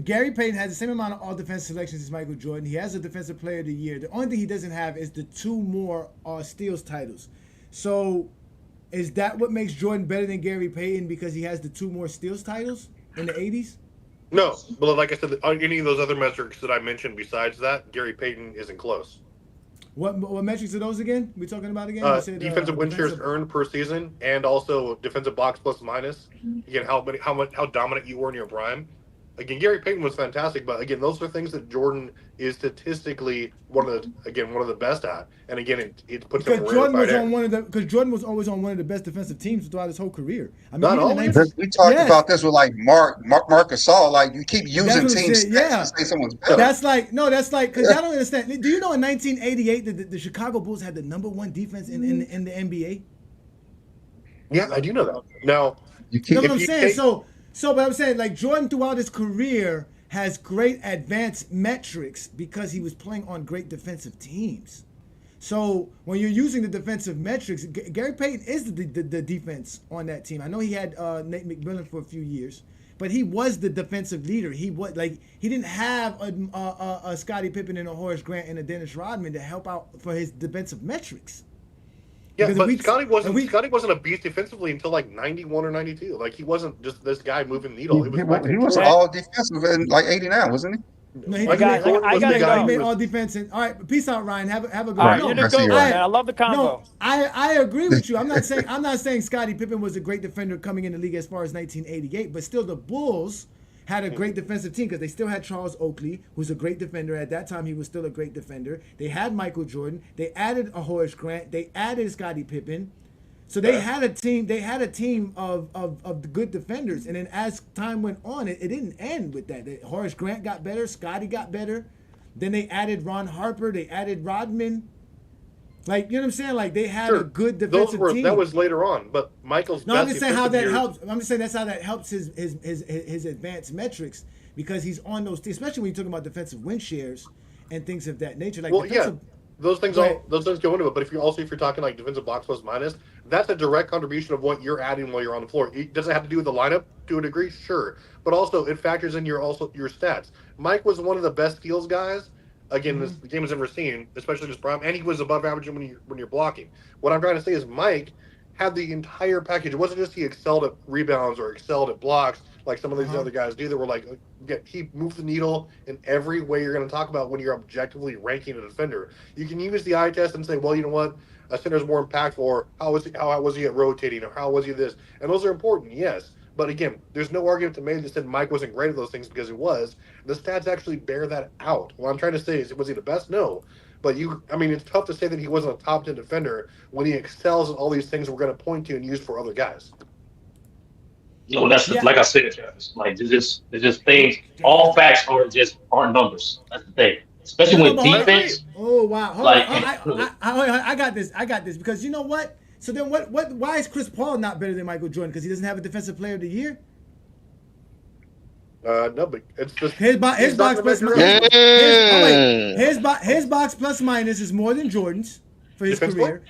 S2: Gary Payton has the same amount of all defense selections as Michael Jordan. He has a Defensive Player of the Year. The only thing he doesn't have is the 2 more steals titles. So, is that what makes Jordan better than Gary Payton because he has the 2 more steals titles in the 80s?
S4: No, but like I said, on any of those other metrics that I mentioned besides that, Gary Payton isn't close.
S2: What metrics are those again? We talking about again?
S4: Defensive win shares earned per season, and also defensive box plus minus. Again, how dominant you were in your prime. Again, Gary Payton was fantastic, but again, those are things that Jordan is statistically one of the best at. And again, it puts him
S2: because Jordan was always on one of the best defensive teams throughout his whole career. I mean,
S4: not always.
S1: We talked about this with like Mark Gasol. Like you keep using teams to say someone's better.
S2: That's like because I don't understand. Do you know in 1988 that the Chicago Bulls had the #1 defense in the NBA?
S4: Yeah, I do know that. Now,
S2: what I'm saying. But I'm saying, like, Jordan throughout his career has great advanced metrics because he was playing on great defensive teams. So when you're using the defensive metrics, Gary Payton is the defense on that team. I know he had Nate McMillan for a few years, but he was the defensive leader. He didn't have a Scottie Pippen and a Horace Grant and a Dennis Rodman to help out for his defensive metrics.
S4: Yeah, but Scottie wasn't a beast defensively until like 91 or 92. Like he wasn't just this guy moving the needle.
S1: He was all defensive in like 89, wasn't he?
S2: No, he made all defense. All right, peace out, Ryan. Have a good
S11: one. You're the GOAT, man. I love the combo.
S2: No, I agree with you. I'm not saying Scottie Pippen was a great defender coming in the league as far as 1988, but still the Bulls had a great defensive team because they still had Charles Oakley, who's a great defender. At that time, he was still a great defender. They had Michael Jordan. They added a Horace Grant. They added Scottie Pippen. So they had a team. They had a team of good defenders. And then as time went on, it didn't end with that. Horace Grant got better. Scottie got better. Then they added Ron Harper. They added Rodman. Like, you know what I'm saying? Like, they had a good defensive team.
S4: That was later on, but Michael's.
S2: No, I'm just saying how that helps. I'm just saying that's how that helps his advanced metrics because he's on those teams, especially when you're talking about defensive win shares and things of that nature. Like,
S4: those things go into it. But if you're talking like defensive box plus minus, that's a direct contribution of what you're adding while you're on the floor. Does it have to do with the lineup to a degree? Sure, but also it factors in your stats. Mike was one of the best steals guys. Again, this game has ever seen, especially this prime, and he was above average when you're blocking. What I'm trying to say is Mike had the entire package. It wasn't just he excelled at rebounds or excelled at blocks like some of these other guys do that were like, he moved the needle in every way you're going to talk about when you're objectively ranking a defender. You can use the eye test and say, well, you know what? A center's more impactful, or how was he at rotating, or how was he this? And those are important, yes. But again, there's no argument to make that said Mike wasn't great at those things because he was. The stats actually bear that out. What I'm trying to say is, was he the best? No. But it's tough to say that he wasn't a top 10 defender when he excels at all these things we're going to point to and use for other guys.
S8: No, that's like I said, Travis. Like there's just things. All facts aren't numbers. That's the thing. Especially when defense.
S2: Oh wow! Hold on. I got this because you know what? So then what? Why is Chris Paul not better than Michael Jordan? Because he doesn't have a Defensive Player of the Year.
S4: No, but it's just
S2: his box plus his box plus minus is more than Jordan's for his career.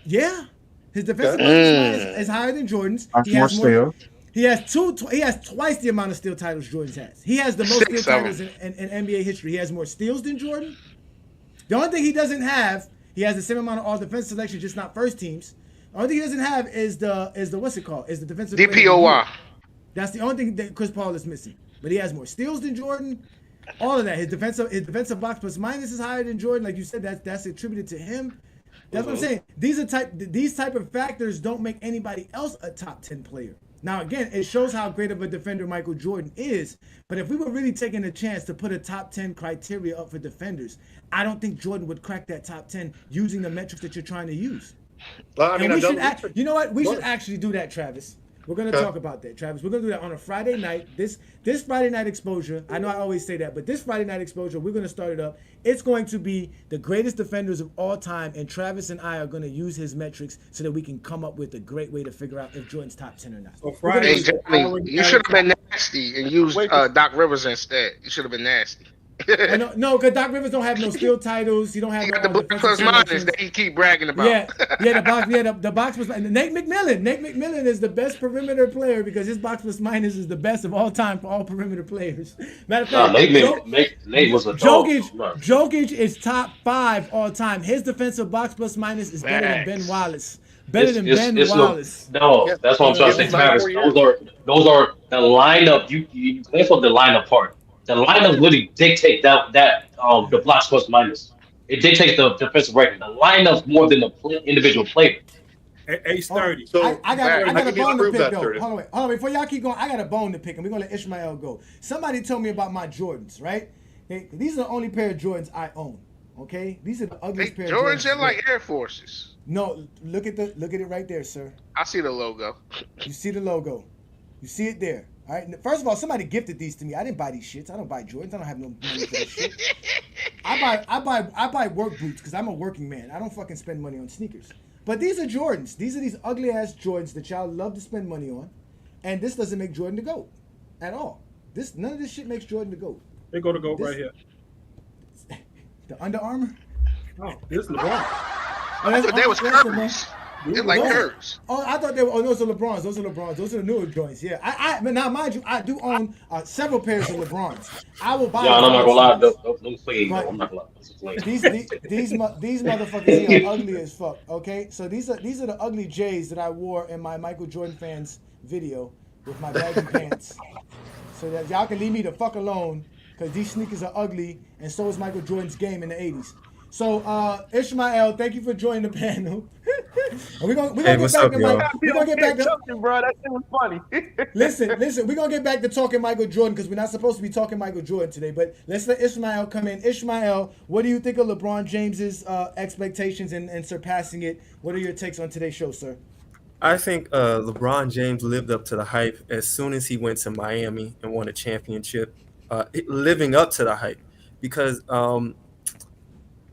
S2: Yeah, his defensive plus minus is higher than Jordan's.
S1: He has more steals.
S2: He has he has twice the amount of steal titles Jordan has. He has the most steal
S10: 6 of
S2: titles
S10: them.
S2: in NBA history. He has more steals than Jordan. The only thing he doesn't have, he has the same amount of all defense selection, just not first teams. The only thing he doesn't have is the what's it called? Is the defensive player of the year.
S10: DPOY.
S2: That's the only thing that Chris Paul is missing. But he has more steals than Jordan. All of that. His defensive box plus minus is higher than Jordan. Like you said, that's attributed to him. That's what I'm saying. These type of factors don't make anybody else a top 10 player. Now again, it shows how great of a defender Michael Jordan is. But if we were really taking a chance to put a top 10 criteria up for defenders, I don't think Jordan would crack that top 10 using the metrics that you're trying to use.
S4: Well, I mean,
S2: And
S4: I've
S2: we
S4: done
S2: should
S4: research.
S2: you know what? We
S4: Go
S2: should
S4: ahead.
S2: actually do that, Travis. We're gonna
S4: Okay.
S2: talk about that, Travis. We're gonna do that on a Friday night. This Friday night exposure. I know I always say that, but this Friday night exposure, we're gonna start it up. It's going to be the greatest defenders of all time, and Travis and I are gonna use his metrics so that we can come up with a great way to figure out if Jordan's top 10 or not.
S3: So
S2: We're
S3: Friday,
S10: Hey,
S2: gonna-
S10: Johnny,
S3: already
S10: you
S3: got
S10: should
S3: it.
S10: have been nasty and used
S7: Wait.
S10: Doc Rivers instead. You should have been nasty.
S2: no, because Doc Rivers don't have no steal titles. He don't have
S10: He
S2: no
S10: got the book
S2: defensive
S10: plus minus
S2: selections.
S10: that he keep bragging about.
S2: The box was Nate McMillan. Nate McMillan is the best perimeter player because his box plus minus is the best of all time for all perimeter players. Matter of fact,
S8: Nate was a dog.
S2: Jokic is top 5 all time. His defensive box plus minus is better than Ben
S10: Facts.
S2: Wallace. Better than Ben Wallace.
S8: No, that's what I'm trying to say, Travis. Those are the lineup. You that's what the lineup part. The lineup really dictate the blocks plus minus. It dictates the defensive rating. The lineup more than the individual player.
S3: Ace 30.
S4: So
S2: I got a
S4: can
S2: bone to
S4: disprove
S2: pick
S4: that,
S2: though.
S4: Curtis.
S2: Hold on, before y'all keep going, I got a bone to pick, and we're gonna let Ishmael go. Somebody told me about my Jordans, right? Hey, these are the only pair of Jordans I own. Okay, these are the
S10: Hey,
S2: ugliest pair of
S10: Jordans
S2: Jordans.
S10: are like Air Forces.
S2: No, look at it right there, sir.
S10: I see the logo.
S2: You see the logo. You see it there. All right. First of all, somebody gifted these to me. I didn't buy these shits. I don't buy Jordans. I don't have no money for this shit. I buy work boots because I'm a working man. I don't fucking spend money on sneakers. But these are Jordans. These are these ugly ass Jordans that y'all love to spend money on, and this doesn't make Jordan the GOAT at all. None of this shit makes Jordan the GOAT.
S3: They go to go right here.
S2: The Under Armour.
S3: Oh, this is LeBron.
S2: Oh, that's,
S10: But they was
S2: that's
S10: Curry's. They're like
S2: those-
S10: Curry's.
S2: Oh, I thought they were. Oh, those are LeBrons. Those are the newer joints. Yeah. But now, mind you, I do own several pairs of LeBrons. I will buy.
S8: Yeah, I'm not gonna lie.
S2: those.
S8: Don't play.
S2: But-
S8: I'm not gonna lie. It's a play.
S2: These motherfuckers here are ugly as fuck. Okay, so these are the ugly J's that I wore in my Michael Jordan fans video with my baggy pants. So that y'all can leave me the fuck alone because these sneakers are ugly and so is Michael Jordan's game in the 80s. So Ishmael, thank you for joining the panel. We're gonna get
S12: what's
S2: back
S12: up,
S2: to
S12: y'all?
S2: We're gonna get back to
S7: Joking, bro. That shit was funny.
S2: listen. We're gonna get back to talking Michael Jordan because we're not supposed to be talking Michael Jordan today. But let's let Ishmael come in. Ishmael, what do you think of LeBron James's expectations and surpassing it? What are your takes on today's show, sir?
S12: I think LeBron James lived up to the hype as soon as he went to Miami and won a championship, living up to the hype because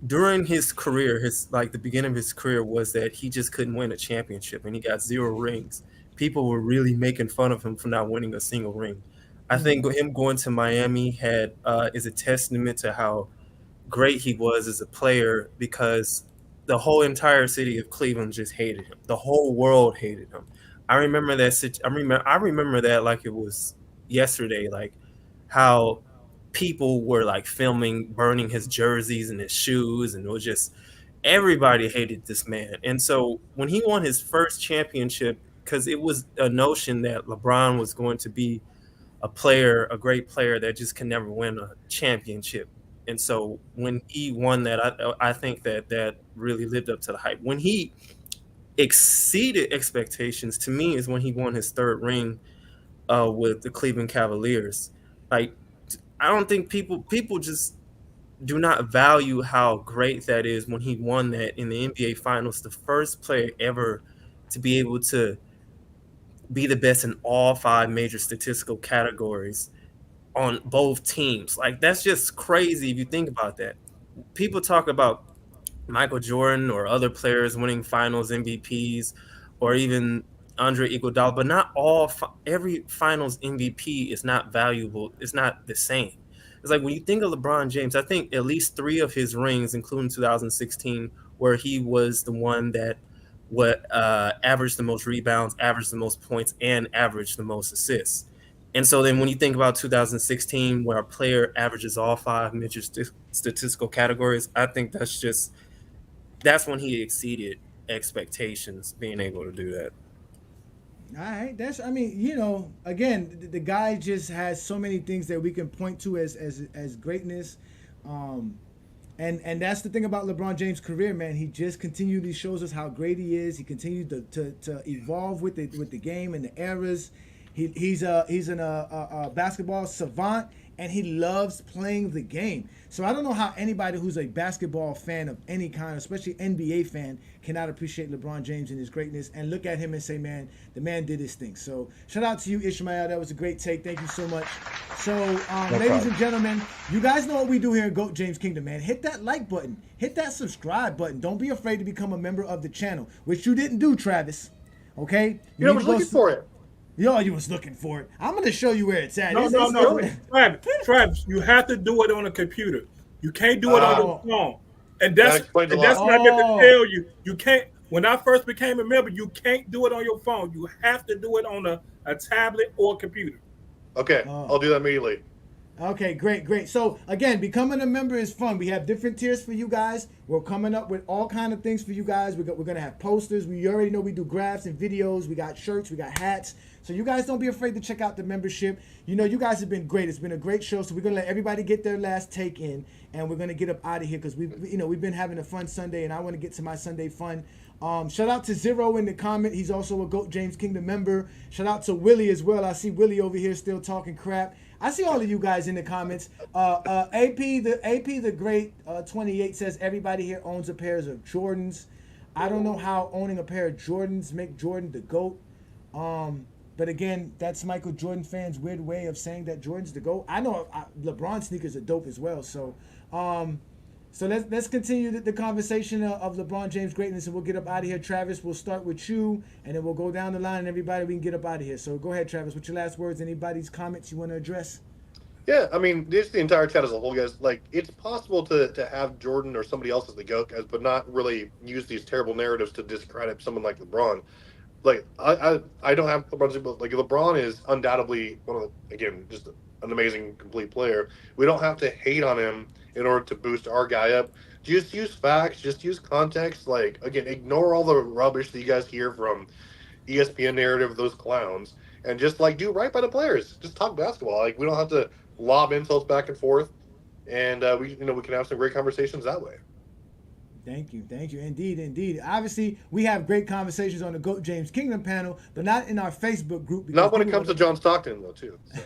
S12: during his career, the beginning of his career was that he just couldn't win a championship and he got 0 rings. People were really making fun of him for not winning a single ring. I think him going to Miami is a testament to how great he was as a player because the whole entire city of Cleveland just hated him. The whole world hated him. I remember that like it was yesterday, like how people were like filming, burning his jerseys and his shoes, and it was just everybody hated this man. And so when he won his first championship, because it was a notion that LeBron was going to be a great player that just can never win a championship. And so when he won that, I think that really lived up to the hype. When he exceeded expectations, to me, is when he won his 3rd ring with the Cleveland Cavaliers. Like, I don't think people just do not value how great that is when he won that in the NBA Finals, the first player ever to be able to be the best in all 5 major statistical categories on both teams. Like, that's just crazy if you think about that. People talk about Michael Jordan or other players winning finals MVPs or even Andre Iguodala, but not every finals MVP is not valuable. It's not the same. It's like when you think of LeBron James, I think at least 3 of his rings, including 2016, where he was the one that what averaged the most rebounds, averaged the most points, and averaged the most assists. And so then when you think about 2016, where a player averages all five major statistical categories, I think that's when he exceeded expectations, being able to do that.
S2: All right, I mean, again, the guy just has so many things that we can point to as greatness. Um, and that's the thing about LeBron James' career, man. He just continually shows us how great he is. He continues to evolve with the game and the eras. He's a basketball savant, and he loves playing the game. So I don't know how anybody who's a basketball fan of any kind, especially NBA fan, cannot appreciate LeBron James and his greatness and look at him and say, man, the man did his thing. So shout out to you, Ishmael. That was a great take. Thank you so much. So, ladies and gentlemen, you guys know what we do here in GOAT James Kingdom, man. Hit that like button. Hit that subscribe button. Don't be afraid to become a member of the channel, which you didn't do, Travis. Okay?
S4: I was looking for it.
S2: You was looking for it. I'm going to show you where it's at.
S3: No. Travis, you have to do it on a computer. You can't do it on your phone. And that's what I get to tell you. You can't. When I first became a member, you can't do it on your phone. You have to do it on a tablet or a computer.
S4: Okay, I'll do that immediately.
S2: Okay, great. So again, becoming a member is fun. We have different tiers for you guys. We're coming up with all kind of things for you guys. We're gonna have posters. We already know we do graphs and videos. We got shirts. We got hats. So you guys don't be afraid to check out the membership. You guys have been great. It's been a great show. So we're gonna let everybody get their last take in, and we're gonna get up out of here because we've been having a fun Sunday, and I want to get to my Sunday fun. Shout out to Zero in the comment. He's also a GOAT James Kingdom member. Shout out to Willie as well. I see Willie over here still talking crap. I see all of you guys in the comments. AP the Great 28 says everybody here owns a pair of Jordans. I don't know how owning a pair of Jordans make Jordan the GOAT. But again, that's Michael Jordan fans' weird way of saying that Jordan's the GOAT. I know LeBron sneakers are dope as well. So let's continue the conversation of LeBron James' greatness, and we'll get up out of here. Travis, we'll start with you, and then we'll go down the line, and everybody, we can get up out of here. So go ahead, Travis. What's your last words? Anybody's comments you want to address?
S4: Yeah, I mean, just the entire chat as a whole, guys. Like, it's possible to have Jordan or somebody else as the GOAT, guys, but not really use these terrible narratives to discredit someone like LeBron. Like, I don't have LeBron, but like LeBron is undoubtedly one of the, again, just an amazing complete player. We don't have to hate on him in order to boost our guy up. Just use facts, just use context. Like, again, ignore all the rubbish that you guys hear from ESPN narrative of those clowns, and just like do right by the players. Just talk basketball. Like, we don't have to lob insults back and forth, and we can have some great conversations that way.
S2: Thank you. Indeed. Obviously, we have great conversations on the GOAT James Kingdom panel, but not in our Facebook group.
S4: Not when it comes to John Stockton, though, too. So.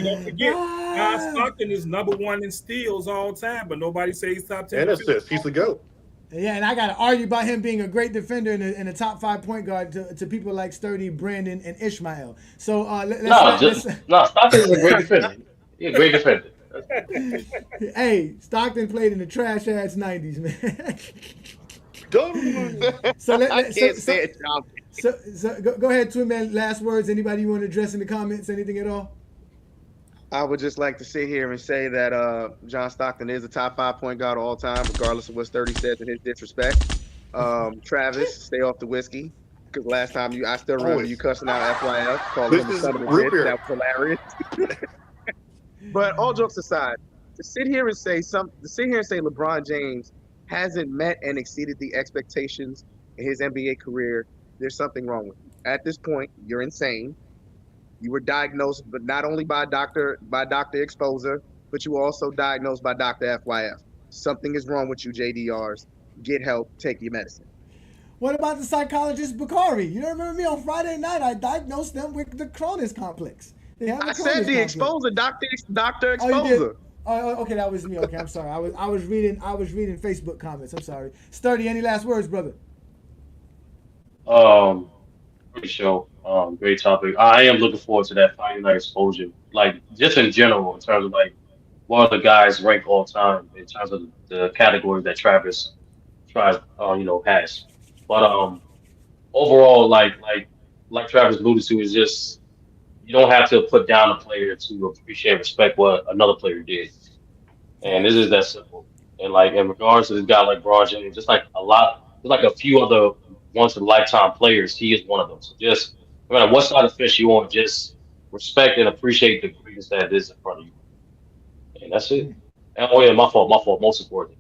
S3: Don't forget, John Stockton is #1 in steals all time, but nobody says he's top 10.
S4: And assists. He's the GOAT.
S2: Yeah, and I got to argue about him being a great defender and a top 5 point guard to people like Sturdy, Brandon, and Ishmael. So
S8: Stockton is a great defender. He's a great defender.
S2: Hey, Stockton played in the trash ass 90s, man. So go ahead, Twin Man. Last words. Anybody you want to address in the comments? Anything at all?
S7: I would just like to sit here and say that John Stockton is a top 5 point guard of all time, regardless of what Sturdy says in his disrespect. Travis, stay off the whiskey. Because last time I still remember you cussing out FYF, calling him the son of a bitch. That was hilarious. But all jokes aside, to sit here and say LeBron James hasn't met and exceeded the expectations in his NBA career, there's something wrong with you. At this point, you're insane. You were diagnosed, but not only by Dr. Exposer, but you were also diagnosed by Dr. FYF. Something is wrong with you, JDRs. Get help. Take your medicine.
S2: What about the psychologist Bakari? You don't remember me on Friday night? I diagnosed them with the Cronus complex.
S7: I said the Exposer, Dr. Exposer.
S2: Oh, okay, that was me. Okay, I'm sorry. I was reading Facebook comments. I'm sorry. Sturdy, any last words, brother?
S8: Great show. Great topic. I am looking forward to that Friday night exposure. Like, just in general, in terms of like what are the guys rank all time in terms of the categories that Travis tries has. But overall, like Travis alluded to, is just you don't have to put down a player to appreciate and respect what another player did. And this is that simple. And like in regards to this guy like Braun James, just like a lot, there's like a few other once in a lifetime players. He is one of them. So just no matter what side of the fence you on, just respect and appreciate the greatness that is in front of you, and that's it. And, oh yeah, my fault. Most importantly,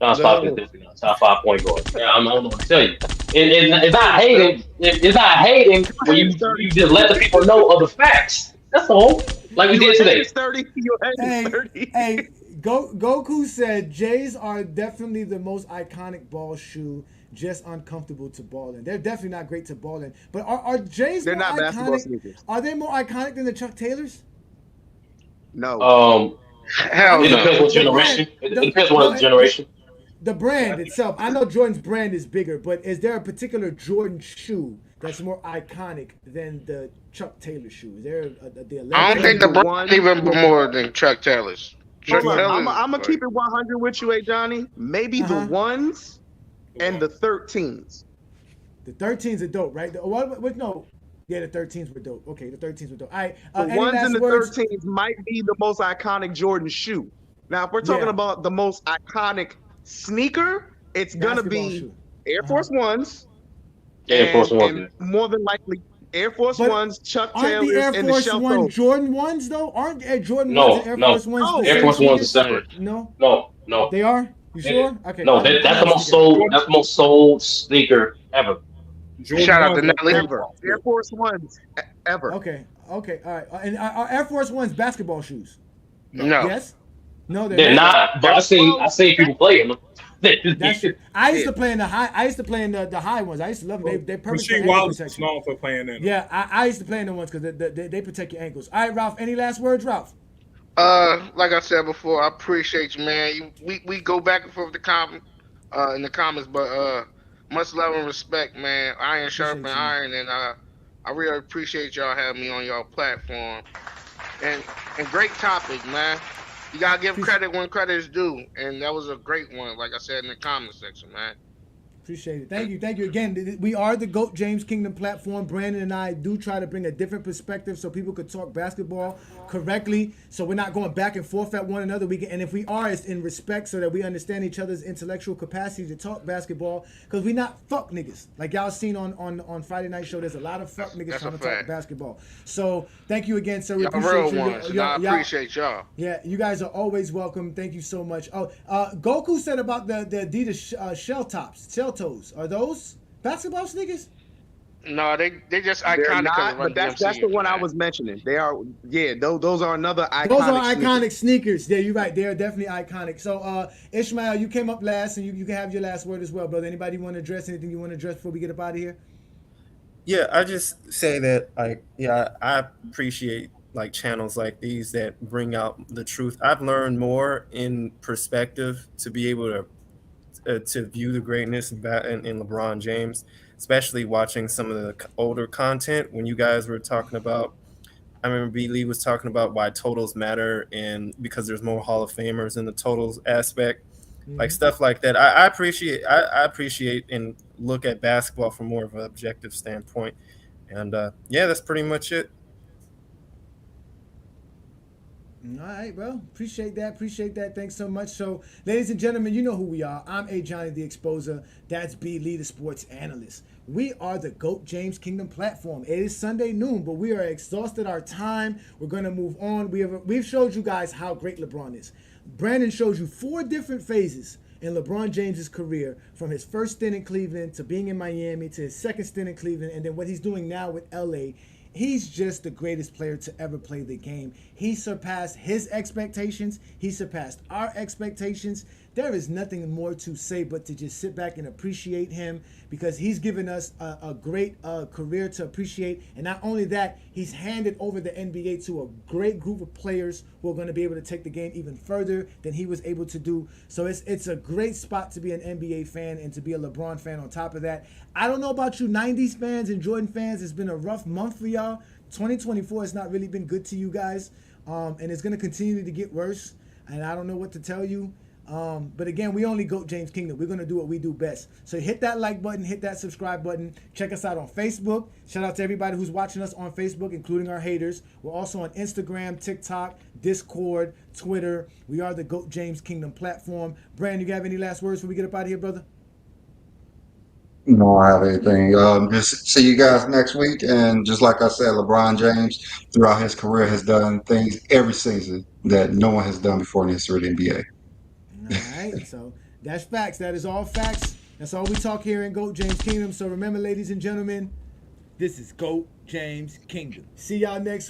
S8: John Stockton is
S7: No.
S8: definitely not a top five point guard. Yeah, I don't know what to tell you. It's not hating. It's not hating when you just let the people know of the facts. That's all. Like we
S7: Your
S8: did
S7: head
S8: today.
S7: is 30. Your head is 30.
S2: Goku said Jays are definitely the most iconic ball shoe, just uncomfortable to ball in. They're definitely not great to ball in. But are Jays
S7: They're
S2: more
S7: not basketball
S2: iconic?
S7: sneakers.
S2: Are they more iconic than the Chuck Taylors?
S7: No.
S8: Um,
S2: I
S10: Hell
S8: it
S2: mean,
S8: depends
S10: no.
S8: what
S2: the brand,
S8: generation. It depends on the
S2: the
S8: generation.
S2: the brand itself. I know Jordan's brand is bigger, but is there a particular Jordan shoe that's more iconic than the Chuck Taylor shoe? Is there the
S10: I don't
S2: 11?
S10: think the
S7: The
S10: brand
S7: one.
S10: even more than Chuck Taylor's. Chuck
S7: Hold up.
S10: Taylor's
S7: I'm gonna
S10: like
S7: keep it 100 with you, Johnny. Maybe the
S2: Uh-huh.
S7: ones and the 13s.
S2: The 13s are dope, right? What no. Yeah, the 13s were dope. Okay, the 13s were dope. All right.
S7: The
S2: Any
S7: ones
S2: last
S7: and the
S2: words?
S7: 13s might be the most iconic Jordan shoe. Now, if we're talking
S2: Yeah.
S7: about the most iconic sneaker, it's gonna
S2: Basketball
S7: be
S2: shoe.
S7: Air Force Ones,
S8: Air Force Ones,
S7: and
S8: yeah.
S7: more than likely Air Force
S2: But
S7: Ones, Chuck
S2: aren't the
S7: Taylors,
S2: Air
S7: and the
S2: Force
S7: shell
S2: One
S7: toe.
S2: Jordan ones though? Aren't Jordan ones and
S8: No,
S2: Air
S8: no.
S2: Force Ones
S7: Oh,
S2: the
S8: Air
S2: same
S8: Force Ones are
S2: sneakers?
S8: separate.
S2: No,
S8: No.
S2: they are. You sure? Okay,
S8: No,
S2: I'm
S8: that's the
S2: not a
S8: most
S2: sneaker.
S8: sold. That's the most sold sneaker ever.
S3: Jordan
S10: shout out to
S3: ones are
S10: Nelly.
S7: Ever. Air Force Ones, ever.
S2: Okay, all right. And are Air Force Ones basketball shoes?
S10: No.
S2: Yes. No, they're
S8: They're
S2: not.
S8: not, but I seen people playing them.
S2: That's true. I used to play in the high. I used to play in the high ones. I used to love them. They perfect for
S3: Rasheed
S2: ankle
S3: Wallace was
S2: protection.
S3: known for playing in them.
S2: Yeah, I used to play in the ones because they protect your ankles. All right, Ralph. Any last words, Ralph?
S10: Like I said before, I appreciate you, man. We go back and forth in the comments, but much love and respect, man. Iron sharpen
S2: Appreciate you, man.
S10: iron, and I really appreciate y'all having me on y'all platform. And great topic, man. You gotta give credit when credit is due, and that was a great one. Like I said in the comment section, man.
S2: Appreciate it. Thank you again. We are the GOAT James Kingdom platform. Brandon and I do try to bring a different perspective so people could talk basketball correctly. So we're not going back and forth at one another. And if we are, it's in respect so that we understand each other's intellectual capacity to talk basketball. Because we not fuck niggas. Like y'all seen on Friday Night Show, there's a lot of fuck niggas
S10: That's
S2: trying
S10: a
S2: to talk
S10: fact.
S2: basketball. So thank you again, sir. We
S10: Y'all
S2: appreciate
S10: real
S2: you.
S10: ones, and I appreciate y'all.
S2: Yeah, you guys are always welcome. Thank you so much. Oh, Goku said about the Adidas shell toes. Are those basketball sneakers?
S10: No, they just
S7: They're
S10: iconic because
S7: not,
S10: of
S7: but
S10: Run
S7: that's
S10: DMC,
S7: the one I
S10: man.
S7: was mentioning. They are, yeah, those are another iconic.
S2: Those are
S7: sneakers.
S2: iconic sneakers. Yeah, you're right. They are definitely iconic. So, Ishmael, you came up last, and you can have your last word as well, brother. Anybody want to address anything you want to address before we get up out of here?
S12: Yeah, I just say that I appreciate like channels like these that bring out the truth. I've learned more in perspective to be able to view the greatness in LeBron James, especially watching some of the older content when you guys were talking about. I remember B. Lee was talking about why totals matter and because there's more Hall of Famers in the totals aspect, like stuff like that. I appreciate and look at basketball from more of an objective standpoint, and yeah, that's pretty much it.
S2: All right, bro. Appreciate that. Thanks so much. So, ladies and gentlemen, you know who we are. I'm A. Johnny the Exposer. That's B. Lee, the sports analyst. We are the GOAT James Kingdom platform. It is Sunday noon, but we are exhausted our time. We're going to move on. We've showed you guys how great LeBron is. Brandon showed you 4 different phases in LeBron James's career, from his first stint in Cleveland to being in Miami to his second stint in Cleveland, and then what he's doing now with LA. He's just the greatest player to ever play the game. He surpassed his expectations. He surpassed our expectations. There is nothing more to say but to just sit back and appreciate him, because he's given us a great career to appreciate. And not only that, he's handed over the NBA to a great group of players who are going to be able to take the game even further than he was able to do. So it's a great spot to be an NBA fan and to be a LeBron fan on top of that. I don't know about you 90s fans and Jordan fans. It's been a rough month for y'all. 2024 has not really been good to you guys. And it's going to continue to get worse. And I don't know what to tell you. But again, we only GOAT James Kingdom. We're gonna do what we do best. So hit that like button, hit that subscribe button. Check us out on Facebook. Shout out to everybody who's watching us on Facebook, including our haters. We're also on Instagram, TikTok, Discord, Twitter. We are the GOAT James Kingdom platform. Brandon, you have any last words before we get up out of here, brother?
S1: No, I don't have anything. Just see you guys next week. And just like I said, LeBron James, throughout his career, has done things every season that no one has done before in the history of the NBA.
S2: All right, so that's facts. That is all facts. That's all we talk here in GOAT James Kingdom. So remember, ladies and gentlemen, this is GOAT James Kingdom. See y'all next week.